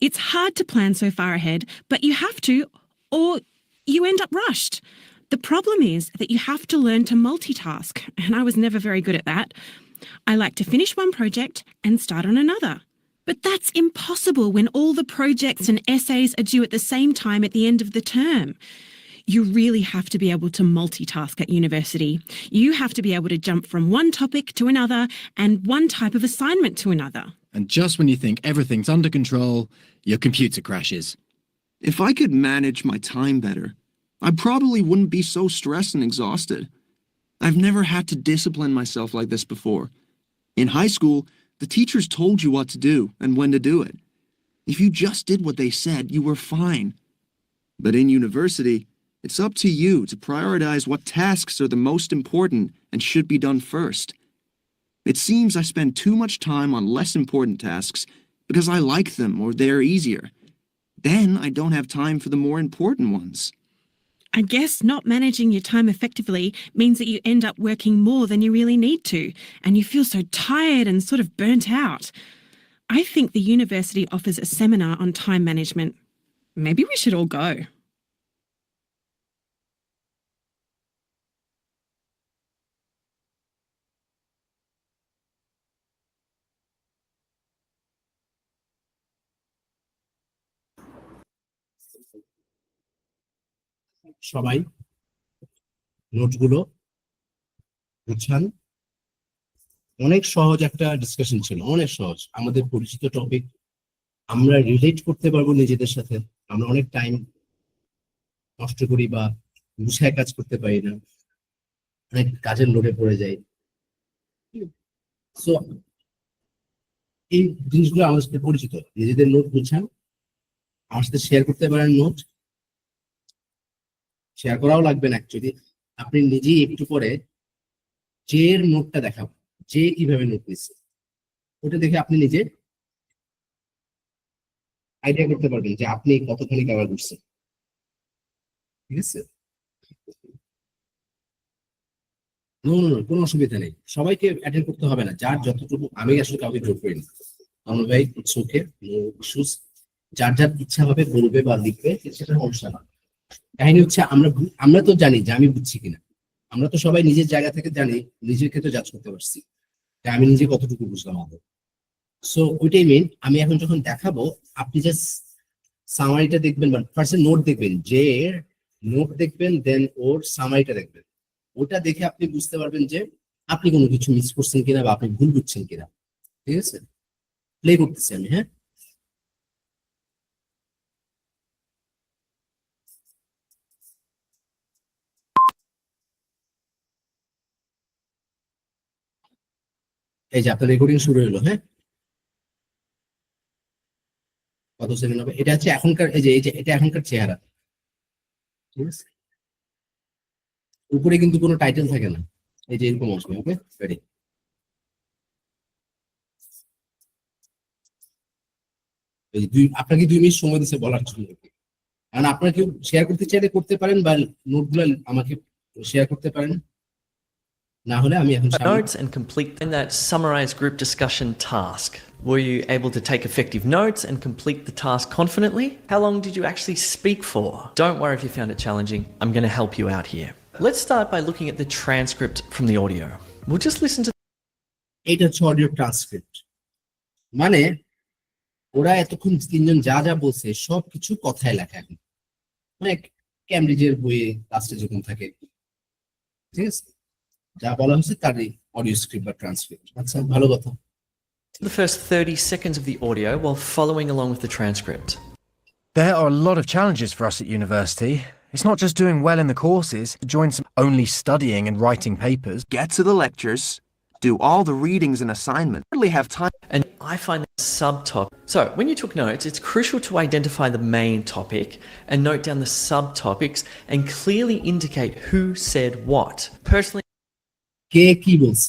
It's hard to plan so far ahead, but you have to, or you end up rushed. The problem is that you have to learn to multitask, and I was never very good at that. I like to finish one project and start on another. But that's impossible when all the projects and essays are due at the same time at the end of the term. You really have to be able to multitask at university. You have to be able to jump from one topic to another and one type of assignment to another. And just when you think everything's under control, your computer crashes. If I could manage my time better, I probably wouldn't be so stressed and exhausted. I've never had to discipline myself like this before. In high school, the teachers told you what to do and when to do it. If you just did what they said, you were fine. But in university, it's up to you to prioritize what tasks are the most important and should be done first. It seems I spend too much time on less important tasks because I like them or they're easier. Then I don't have time for the more important ones. I guess not managing your time effectively means that you end up working more than you really need to, and you feel so tired and sort of burnt out. I think the university offers a seminar on time management. Maybe we should all go. সবাই নোটগুলো বুঝছেন? অনেক সহজ একটা discussion ছিল, অনেক সহজ, আমাদের পরিচিত টপিক, আমরা রিলেট করতে পারবো নিজেদের সাথে। আমরা অনেক টাইম নষ্ট করি বা গুছায় কাজ করতে পারি না, অনেক কাজের লোডে পড়ে যাই। সো এই জিনিসগুলো আমাদের সাথে পরিচিত। নিজেদের নোট গুছান, আমার সাথে শেয়ার করতে পারেন নোট, শেয়ার করাও লাগবে না অ্যাকচুয়ালি, আপনি নিজেই একটু পরে যে এর নোটটা দেখাবো, যে কিভাবে নোট নিচ্ছে ওটা দেখে আপনি নিজে আইডিয়া করতে পারবেন যে আপনি কতখানি কভার করছেন। ঠিক আছে, কোনো অসুবিধা নেই, সবাইকে অ্যাটেন্ড করতে হবে না, যার যতটুকু। আমি আসলে কাউকে জোর করি না, আমার ভাই চোখে ইস্যুস, যার যার ইচ্ছা হবে বলবে বা লিখবে, সেটা সমস্যা না। কাহিনী হচ্ছে আমরা তো জানি যে আমি বুঝছি কিনা, আমরা তো সবাই নিজের জায়গা থেকে জানি, নিজেকে তো জাজ করতে পারছি যে আমি নিজে কতটুকু বুঝলাম আদৌ। সো ওইটাই মেইন। আমি এখন যখন দেখাবো, আপনি জাস্ট সামারিটা দেখবেন, বা ফার্স্ট নোট দেখবেন, যে নোট দেখবেন, দেন ওর সামারিটা দেখবেন। ওটা দেখে আপনি বুঝতে পারবেন যে আপনি কোনো কিছু মিস করছেন কিনা বা আপনি ভুল বুঝছেন কিনা। ঠিক আছে, প্লে করতেছি আমি। হ্যাঁ, এই যে আপনার রেকর্ডিং শুরু হলো। হ্যাঁ, কত সেকেন্ড হবে? এটা হচ্ছে এখনকার, এই যে এটা এখনকার চেহারা। ঠিক আছে, উপরে কিন্তু কোনো টাইটেল থাকে না, এই যে এরকম আসবে। ওকে, রেডি। এই আপনাকে 2 মিনিট সময় দিচ্ছে বলার জন্য, কারণ আপনার কেউ শেয়ার করতে চাইলে করতে পারেন, বা নোটগুলো আমাকে শেয়ার করতে পারেন, না হলে আমি এখন Notes and complete that summarized group discussion task. Were you able to take effective notes and complete the task confidently? How long did you actually speak for? Don't worry if you found it challenging. I'm going to help you out here. Let's start by looking at the transcript from the audio. We'll just listen to এইটা হচ্ছে audio transcript. মানে ওরা এতক্ষণ তিনজন যা যা বলছে সবকিছু কথায় লেখা, এখন মানে ক্যামব্রিজের বইয়ে লাস্টে যখন থাকে। ঠিক আছে, যা বলা হচ্ছে তারই অডিও স্ক্রিপ্ট বা ট্রান্সক্রিপ্ট। আচ্ছা, ভালো কথা। the first 30 seconds of the audio while following along with the transcript. There are a lot of challenges for us at university. It's not just doing well in the courses, join some only studying and writing papers. Get to the lectures, do all the readings and assignments. Hardly have time. And I find that subtopic. So when you took notes, it's crucial to identify the main topic and note down the subtopics and clearly indicate who said what. Personally, কে কি বলছে,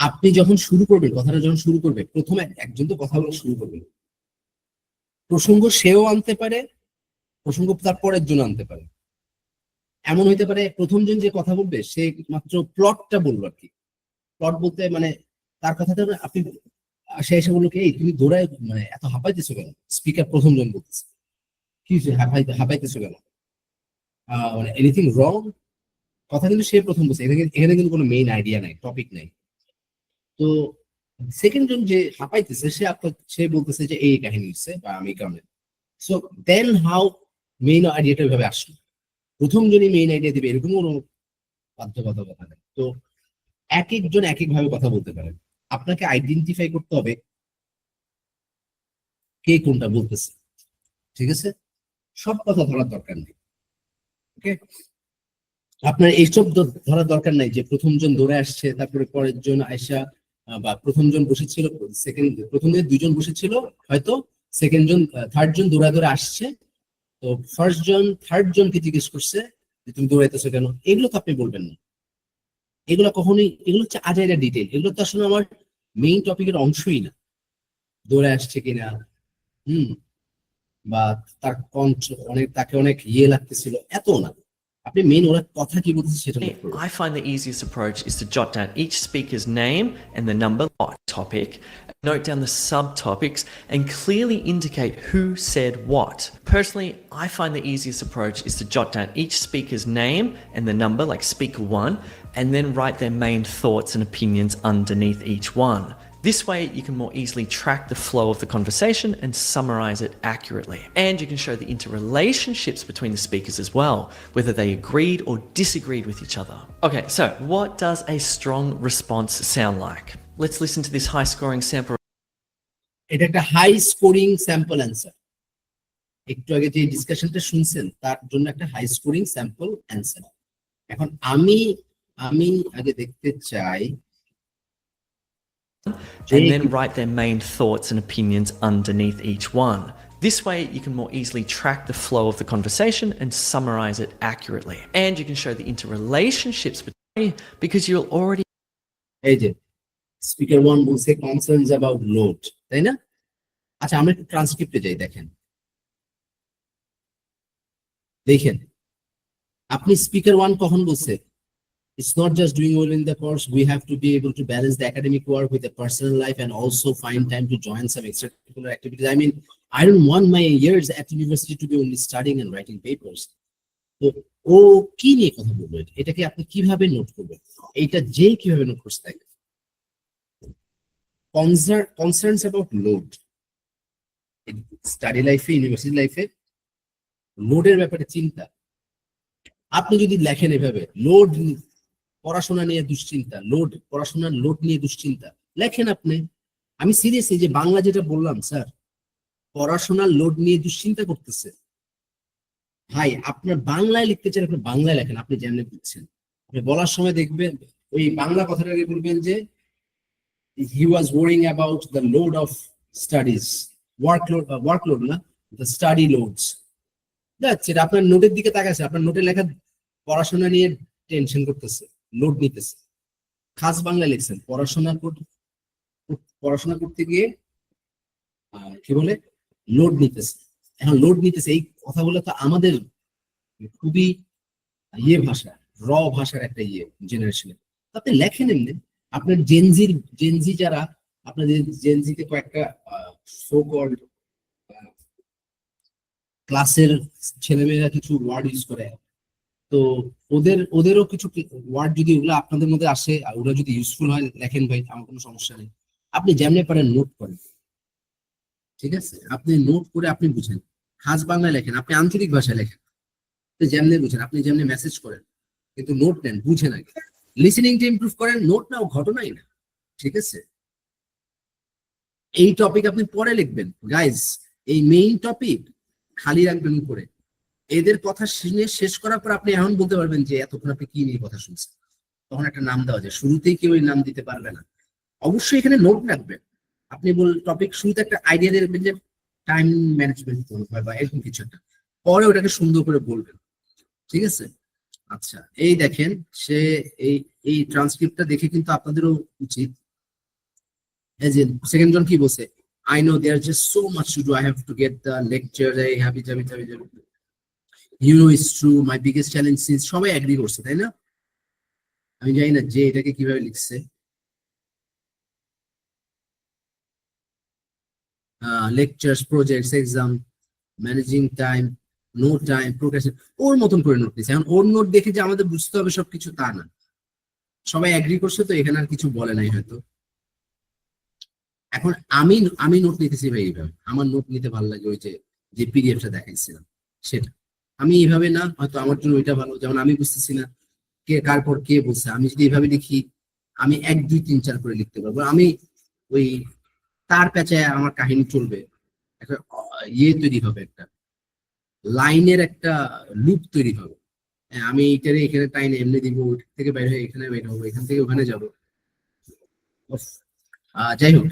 আপনি যখন শুরু করবেন, কথাটা যখন শুরু করবে, প্রথমে একজন তো কথা বলা শুরু করবে, প্রসঙ্গ সেও আনতে পারে, প্রসঙ্গ তার পরের জন আনতে পারে। এমন হইতে পারে প্রথম জন যে কথা বলবে সে মাত্র প্লটটা বললো আর কি। প্লট বলতে মানে তার কথাটা আপনি, সে এসে বললো কি, এই তুমি দৌড়ায় মানে এত হাঁপাইতেছো কেন? স্পিকার প্রথম জন বলতেছে, কি হাঁপাইতেছো কেন, মানে এনিথিং রং, কথা কিন্তু সে প্রথম বলছে। এখানে কিন্তু কোনো মেইন আইডিয়া নাই, টপিক নাই। তো সেকেন্ড জন যে হাঁপাইতেছে সে বলতেছে যে এই কাহিনী হচ্ছে বা আমি কারণে। সো দেন হাউ মেইন আইডিয়াটা ওইভাবে আসলো, প্রথম জনই মেইন আইডিয়া দিবে এরকম কোনো বাধ্যবাধকতা নেই। তো এক একজন এক একভাবে কথা বলতে পারেন, আপনাকে আইডেন্টিফাই করতে হবে কে কোনটা বলতেছে। ঠিক আছে, সব কথা ধরার দরকার নেই। ওকে, আপনার এইসব ধরার দরকার নাই যে প্রথম জন দৌড়ে আসছে, তারপরে পরের জন আয়সা, বা প্রথম জন বসেছিল, প্রথম জন 2জন বসেছিল, হয়তো সেকেন্ড জন থার্ড জন দৌড়ে আসছে, তো ফার্স্ট জন থার্ড জনকে জিজ্ঞেস করছে যে তুমি দৌড়াইতেছো কেন। এগুলো তো আপনি বলবেন না, এগুলো কখনোই, এগুলো হচ্ছে আজাইরা ডিটেল, এগুলো তো আসলে আমার মেইন টপিকের অংশই না। দৌড়ে আসছে কিনা, বা তার কণ্ঠ তাকে অনেক লাগতেছিল, এত না। আপনি মেইন ওরা কথা কি বলতেছে সেটা নোট করুন। I find the easiest approach is to jot down each speaker's name and the number of topic, note down the subtopics and clearly indicate who said what. Personally, I find the easiest approach is to jot down each speaker's name and the number, like speaker 1, and then write their main thoughts and opinions underneath each one. This way, you can more easily track the flow of the conversation and summarize it accurately. And you can show the interrelationships between the speakers as well, whether they agreed or disagreed with each other. Okay, so what does a strong response sound like? Let's listen to this high-scoring sample. এটা একটা high scoring sample answer. একটু আগে যে ডিসকাশনটা শুনছেন তার জন্য একটা high scoring sample answer. এখন আমি আগে দেখতে চাই, and then write their main thoughts and opinions underneath each one. This way, you can more easily track the flow of the conversation and summarize it accurately. And you can show the interrelationships between, because you'll already... এই যে speaker 1 বলছে concerns about load, তাই না? আচ্ছা আমরা একটু ট্রান্সক্রিপ্টে যাই, দেখেন দেখেন আপনি স্পিকার 1 কখন বলছে it's not just doing well in the course, we have to be able to balance the academic work with the personal life and also find time to join some extracurricular activities. I mean, I don't want my years at university to be only studying and writing papers. তো ও কি নিয়ে কথা বলবে, এটাকে আপনি কিভাবে note করবেন, এইটা যে কিভাবে নোট করতে থাকে concerns about load স্টাডি লাইফে, ইউনিভার্সিটি লাইফে লোডের ব্যাপারে চিন্তা। আপনি যদি লেখেন এভাবে লোড, পড়াশোনা নিয়ে দুশ্চিন্তা, লোড, পড়াশোনার লোড নিয়ে দুশ্চিন্তা লেখেন আপনি। আমি সিরিয়াসলি যে বাংলা যেটা বললাম স্যার, পড়াশোনার লোড নিয়ে দুশ্চিন্তা করতেছে, ভাই আপনার বাংলায় লিখতে চান আপনি বাংলায় লেখেন, আপনি যেমনি বুঝছেন। আপনি বলার সময় দেখবেন ওই বাংলা কথাটাকে বলবেন যে he was worrying about the load of studies, workload না, the study loads, that's it। আপনার নোটের দিকে তাকাচ্ছে, আপনার নোটে লেখা পড়াশোনা নিয়ে টেনশন করতেছে, লোড নিতেছে। খাস বাংলা লিখছেন পড়াশোনা করতে গিয়ে কি বলে লোড নিতেছে। এখন লোড নিতেছে এই কথাগুলো তো আমাদের খুবই ইয়ে ভাষা, র ভাষার একটা ইয়ে জেনারেশনের। আপনি লেখেন এমনি, আপনার জেনজি যারা, আপনাদের জেনজিতে কয়েকটা সো কল্ড ক্লাসের ছেলেমেয়েরা কিছু ওয়ার্ড ইউজ করে, তো ওদেরও কিছু ওয়ার্ড যদি ওগুলো আপনাদের মধ্যে আসে, ওরা যদি ইউজফুল হয় লেখেন ভাই, আমার কোনো সমস্যা নেই। আপনি যেমনি পারেন নোট করেন, ঠিক আছে? আপনি নোট করে আপনি বুঝেন, খাস বাংলায় লেখেন, আপনি আঞ্চলিক ভাষায় লেখেন, যেমনি বুঝেন, আপনি যেমনি মেসেজ করেন, কিন্তু নোট নেন, বুঝেন আগে। লিসেনিংটা ইমপ্রুভ করেন, নোট নাও, ঘটনাই না, ঠিক আছে? এই টপিক আপনি পরে লিখবেন গাইজ, এই মেইন টপিক খালি রাখবেন উপরে। এদের কথা শুনে শেষ করার পর আপনি এখন বলতে পারবেন যে এতক্ষণ আপনি কি নিয়ে কথা শুনছেন, তখন একটা নাম দেওয়া যায়। শুরুতেই কেউ নাম দিতে পারবে না, অবশ্যই এখানে নোট রাখবেন। আপনি টপিক শুরুতে একটা আইডিয়া দেবেন যে টাইম ম্যানেজমেন্ট বা এরকম কিছু একটা, পরে ওটাকে সুন্দর করে বলবেন, ঠিক আছে? আচ্ছা এই দেখেন, সে এই ট্রান্সক্রিপ্টটা দেখে কিন্তু আপনাদেরও উচিত। সেকেন্ড জন কি বলছে, I know there's just so much to do, I have to get the lecture, happy. You know it's true, my biggest challenge is, সবাই এগ্রি করছে তাই না? আমি জানি না যে এটাকে কিভাবে লিখছে। lectures, projects, exam, managing time, no time, procrastination, ওর মতন করে নোট দিচ্ছে। এখন ওর নোট দেখে যে আমাদের বুঝতে হবে সবকিছু তা না, সবাই এগ্রি করছে, তো এখানে আর কিছু বলে নাই হয়তো। এখন আমি নোট নিতেছি ভাই এইভাবে, আমার নোট নিতে ভালো লাগে, ওই যে পিডিএফটা দেখাইছিলাম সেটা। আমি এইভাবে না, হয়তো আমার জন্য ওইটা ভালো, যেমন আমি বুঝতেছি না কে কার পর কে বলছে, আমি যদি এইভাবে লিখি আমি 1 2 3 4 করে লিখতে পারবো। আমি ওই তার পেঁচায় আমার কাহিনী চলবে, একটা ইয়ে তৈরি হবে, একটা লাইনের একটা লুপ তৈরি হবে। আমি এইটারে এখানে টাইনে এমনি দিব, ওইখান থেকে বাইরে হয়ে এখানে বের হবো, এখান থেকে ওখানে যাবো। যাই হোক,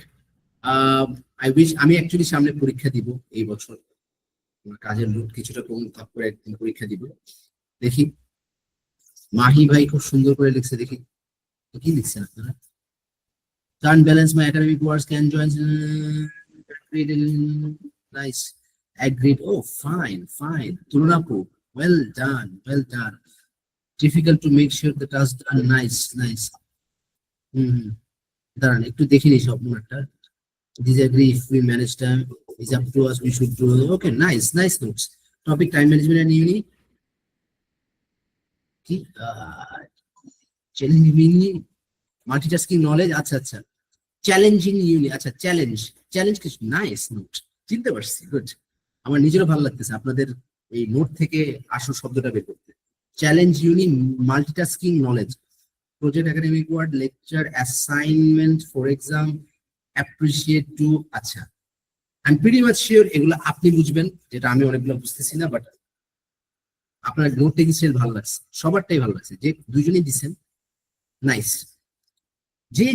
আমি অ্যাকচুয়ালি সামনে পরীক্ষা দিব এই বছর, কাজের লোড কিছুটা কম, তারপরে একদিন পরীক্ষা দিব। দেখি মাহি ভাই খুব সুন্দর করে লিখছে, দেখি কি লিখছেন আপনারা। Can't balance my academic work, can join. Nice. Agreed. Oh, fine. Turunapu, well done. Difficult to make sure the task done. Nice. দাঁড়ান একটু দেখি নি সব নোটটা। Disagree if we manage time, is up to us, we should do. Okay, nice notes. Topic time management and uni. কি challenging multitasking knowledge, আচ্ছা challenging uni, আচ্ছা challenge কিছু, নাইস নোট, চিনতে পারছি, গুড। আমার নিজেরও ভালো লাগতেছে আপনাদের এই নোট থেকে আসল শব্দটা বের করতে। Challenge uni, multitasking knowledge, project, academic work, lecture, assignment for exam, appreciate to, আচ্ছা I'm pretty much sure এগুলো আপনি বুঝবেন, যেটা আমি অনেকগুলো বুঝতেছি না, বাট আপনার নোট টেকিং স্টাইল ভালো লাগছে, সবারটাই ভালো লাগছে, যে দুজনেই দিচ্ছেন নাইস।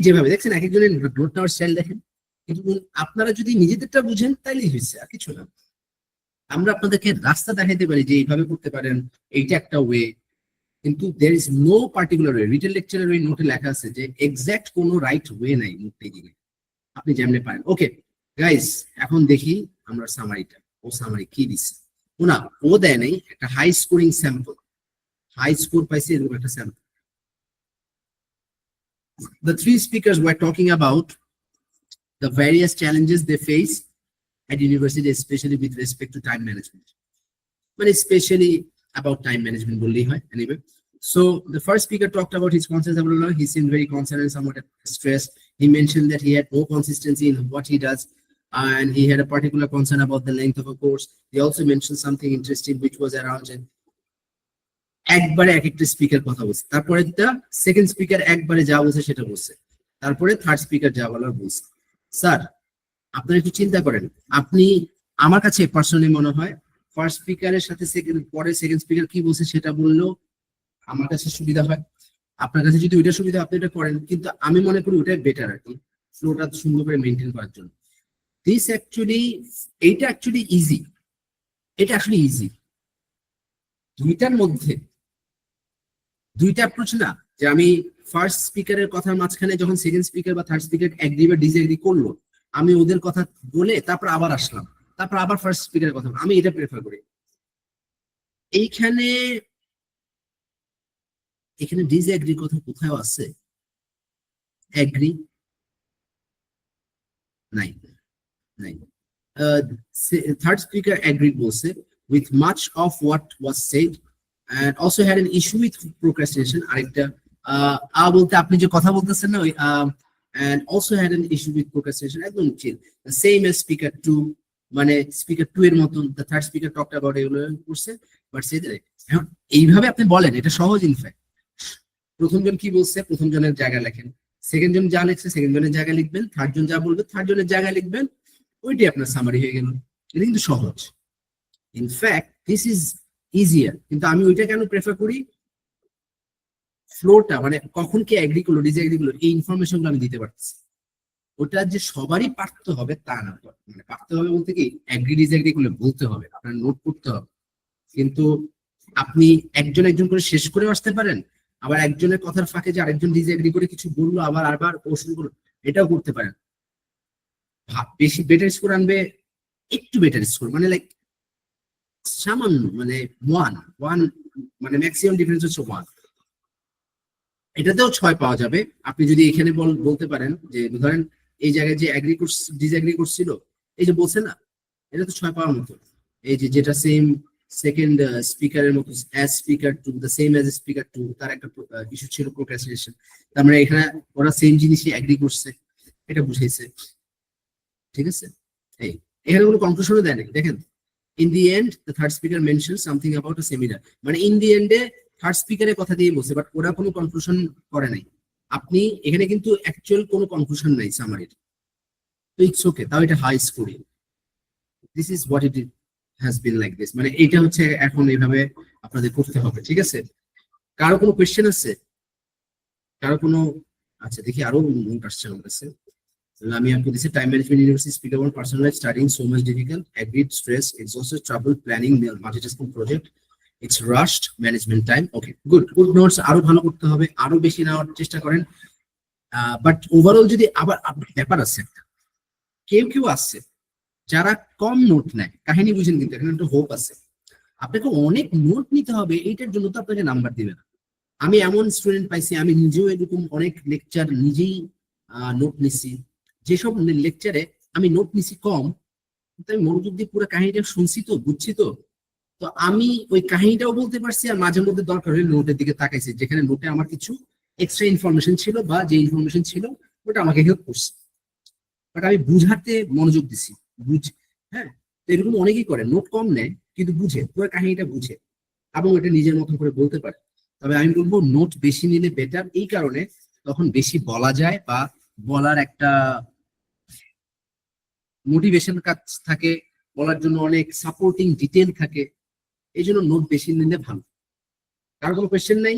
যেভাবে দেখছেন এক একজনের নোট নেওয়ার স্টাইল দেখেন, কিন্তু আপনারা যদি নিজেদেরটা বুঝেন তাইলেই হয়েছে, আর কিছু না। আমরা আপনাদেরকে রাস্তা দেখাইতে পারি যে এইভাবে করতে পারেন, এইটা একটা ওয়ে, কিন্তু there is no particular way. Retail লেকচারের ওই নোটে লেখা আছে যে এক্সাক্ট কোনো রাইট ওয়ে নাই নোট টেকিং এ, আপনি যেমনে পারেন। ওকে, গাইস এখন দেখি আমরা সামারিটা, ও সামারি কি দিচ্ছে। না, ও দেয় নাই, একটা high scoring sample, high score পাইছে এরকম একটা sample. The three speakers were talking about the various challenges they face at university, especially with respect to time management. But especially about time management, anyway. So the first speaker talked about his concerns about law. He seemed very concerned and somewhat stressed. He mentioned that he had no consistency in what he does, and he had a particular concern about the length of a course. He also mentioned something interesting, which was around একবারে এক একটা speaker কথা বলছে, তারপরে second speaker একবারে যা বলছে সেটা বলছে, তারপরে থার্ড স্পিকার যা বলার বলছে। স্যার আপনারা একটু চিন্তা করেন, আপনি, আমার কাছে পার্সোনালি মনে হয় ফার্স্ট স্পিকারের সাথে সেকেন্ড স্পিকার কি বলছে সেটা বললেও আমার কাছে সুবিধা হয়। আপনার কাছে যদি ওইটা সুবিধা আপনি এটা করেন, কিন্তু আমি মনে করি ওটাই বেটার আর কি, ফ্লোটা সুন্দর করে মেনটেন করার জন্য। এইটা অ্যাকচুয়ালি ইজি, এটা আসলে ইজি। দুইটার মধ্যে দুইটা অ্যাপ্রোচ না, যে আমি ফার্স্ট স্পিকারের কথার মাঝখানে যখন সেকেন্ড স্পিকার বা থার্ড স্পিকার এগ্রি বা ডিসএগ্রি করলো, আমি ওদের কথা বলে তারপর আবার আসলাম, তারপর আবার ফার্স্ট স্পিকারের কথা, আমি এটা প্রেফার করি। এখানে ডিসএগ্রি কথা কোথাও আছে? এগ্রি নাই, নাই। Third speaker agreed বলছে with much of what was said and also had an issue with procrastination. আরেকটা বলতে আপনি যে কথা বলতেছেন না, and also had an issue with procrastination, একদম chill, the same as speaker 2, মানে স্পিকার 2 এর মতন। the third speaker talked about এগুলো করছে, বাট সে এইভাবে আপনি বলেন, এটা সহজ। ইনফ্যাক্ট প্রথমজন কি বলছে প্রথম জনের জায়গায় লেখেন, সেকেন্ড জন যা লিখছে সেকেন্ড জনের জায়গায় লিখবেন, থার্ড জন যা বলবে থার্ড জনের জায়গায় লিখবেন, ওইটাই আপনার সামারি হয়ে গেল। এটা কিন্তু সহজ। ইনফ্যাক্ট দিস ইজ ইজিয়ার, কিন্তু আমি ওইটা কেন প্রেফার করি, ফ্লোটা মানে কখন কে এগ্রি করলো ডিসএগ্রি করলো এই ইনফরমেশন গুলো আমি দিতে পারছি। ওটা যে সবারই পারতে হবে তা না, মানে পারতে হবে বলতে কি এগ্রি ডিসএগ্রি করলে বলতে হবে, আপনার নোট করতে হবে, কিন্তু আপনি একজন একজন করে শেষ করে আসতে পারেন, আবার একজনের কথার ফাঁকে যে আরেকজন ডিসএগ্রি করে কিছু বললো আবার ও শুরু করলো, এটাও করতে পারেন। বেশি বেটার স্কোর আনবে, একটু বেটার স্কোর মানে লাইক সামান্য, মানে ওয়ান মানে ম্যাক্সিমাম ডিফারেন্স হচ্ছে 1, এটাতেও 6 পাওয়া যাবে। আপনি যদি এখানে বলতে পারেন যে ধরেন এই জায়গায় যে ডিসএগ্রি করছিল, এই যে বলছে না, এটা তো 6 পাওয়ার মতো। এই যে যেটা সেম সেকেন্ড স্পিকারের মতো, as speaker 2, the same as speaker 2, তার একটা ইস্যু ছিল প্রোক্রাস্টিনেশন, তার মানে এখানে ওরা সেম জিনিসই এগ্রি করছে, এটা বুঝাইছে। ঠিক আছে, এখানে কোনো কনক্লুশনও দেয় নাকি দেখেন। In the end the third speaker mention something about a seminar, মানে ইন দি এন্ডে থার্ড স্পিকারের কথা দিয়ে বলছে, বাট ওরা কোনো কনক্লুশন করে নাই। আপনি এখানে কিন্তু অ্যাকচুয়াল কোনো কনক্লুশন নাই সামারির, তো ইটস ওকে, তাও এটা high scoring. This is what it has been like this, মানে এটা হচ্ছে এখন এইভাবে আপনাদের করতে হবে। ঠিক আছে, কারো কোনো কোয়েশ্চেন আছে? কারো কোনো? আচ্ছা দেখি আরো নোট আসছে আমার কাছে। আমি आपको দিছি time management university speak on personalised studying so much difficult, agreed stress, exhausted, trouble planning, multitasking project, it's রাশড management time. Okay, good notes আরো ভালো করতে হবে, আরো বেশি নেওয়ার চেষ্টা করেন। বাট ওভারঅল যদি আবার ব্যাপার আছে একটা, কেউ আসছে যারা কম নোট নেয়, কাহিনী বুঝেন, কিন্তু এখানে একটা হোপ আছে। আপনাকে অনেক নোট নিতে হবে, এইটার জন্য তো আপনাকে নাম্বার দিবে না। আমি এমন স্টুডেন্ট পাইছি, আমি নিজেও এরকম অনেক লেকচার নিজেই নোট নিছি, যেসব লেকচারে আমি নোট নিছি কম, কিন্তু আমি মনোযোগ দিয়ে পুরো কাহিনীটা শুনছি তো, বুঝছি তো, তো আমি ওই কাহিনীটাও বলতে পারছি, আর মাঝে মধ্যে দরকার হলে নোটের দিকে তাকাইছি, যেখানে নোটে আমার কিছু এক্সট্রা ইনফরমেশন ছিল বা যে ইনফরমেশন ছিল ওটা আমাকে হেল্প করছে, বাট আমি বুঝাতে মনোযোগ দিছি। হ্যাঁ, তো এরকম অনেকেই করে, নোট কম নেয় কিন্তু বুঝে, পুরো কাহিনীটা বুঝে এবং এটা নিজের মতন করে বলতে পারে। তবে আমি বলবো নোট বেশি নিলে বেটার, এই কারণে তখন বেশি বলা যায় বা বলার একটা মোটিভেশন কাজ থাকে, বলার জন্য অনেক সাপোর্টিং ডিটেল থাকে, এই জন্য নোট বেশি নিলে ভালো। কার কোনো কোয়েশ্চেন নাই?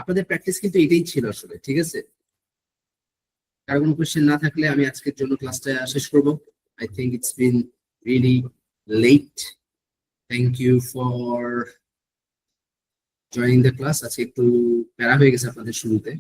আপনাদের প্র্যাকটিস কিন্তু এটাই ছিল আসলে। ঠিক আছে, কার কোনো কোয়েশ্চেন না থাকলে আমি আজকের জন্য ক্লাসটা শেষ করবো। I think it's been really late. Thank you for joining the class. আজকে একটু প্যারা হয়ে গেছে আপনাদের শুরুতে।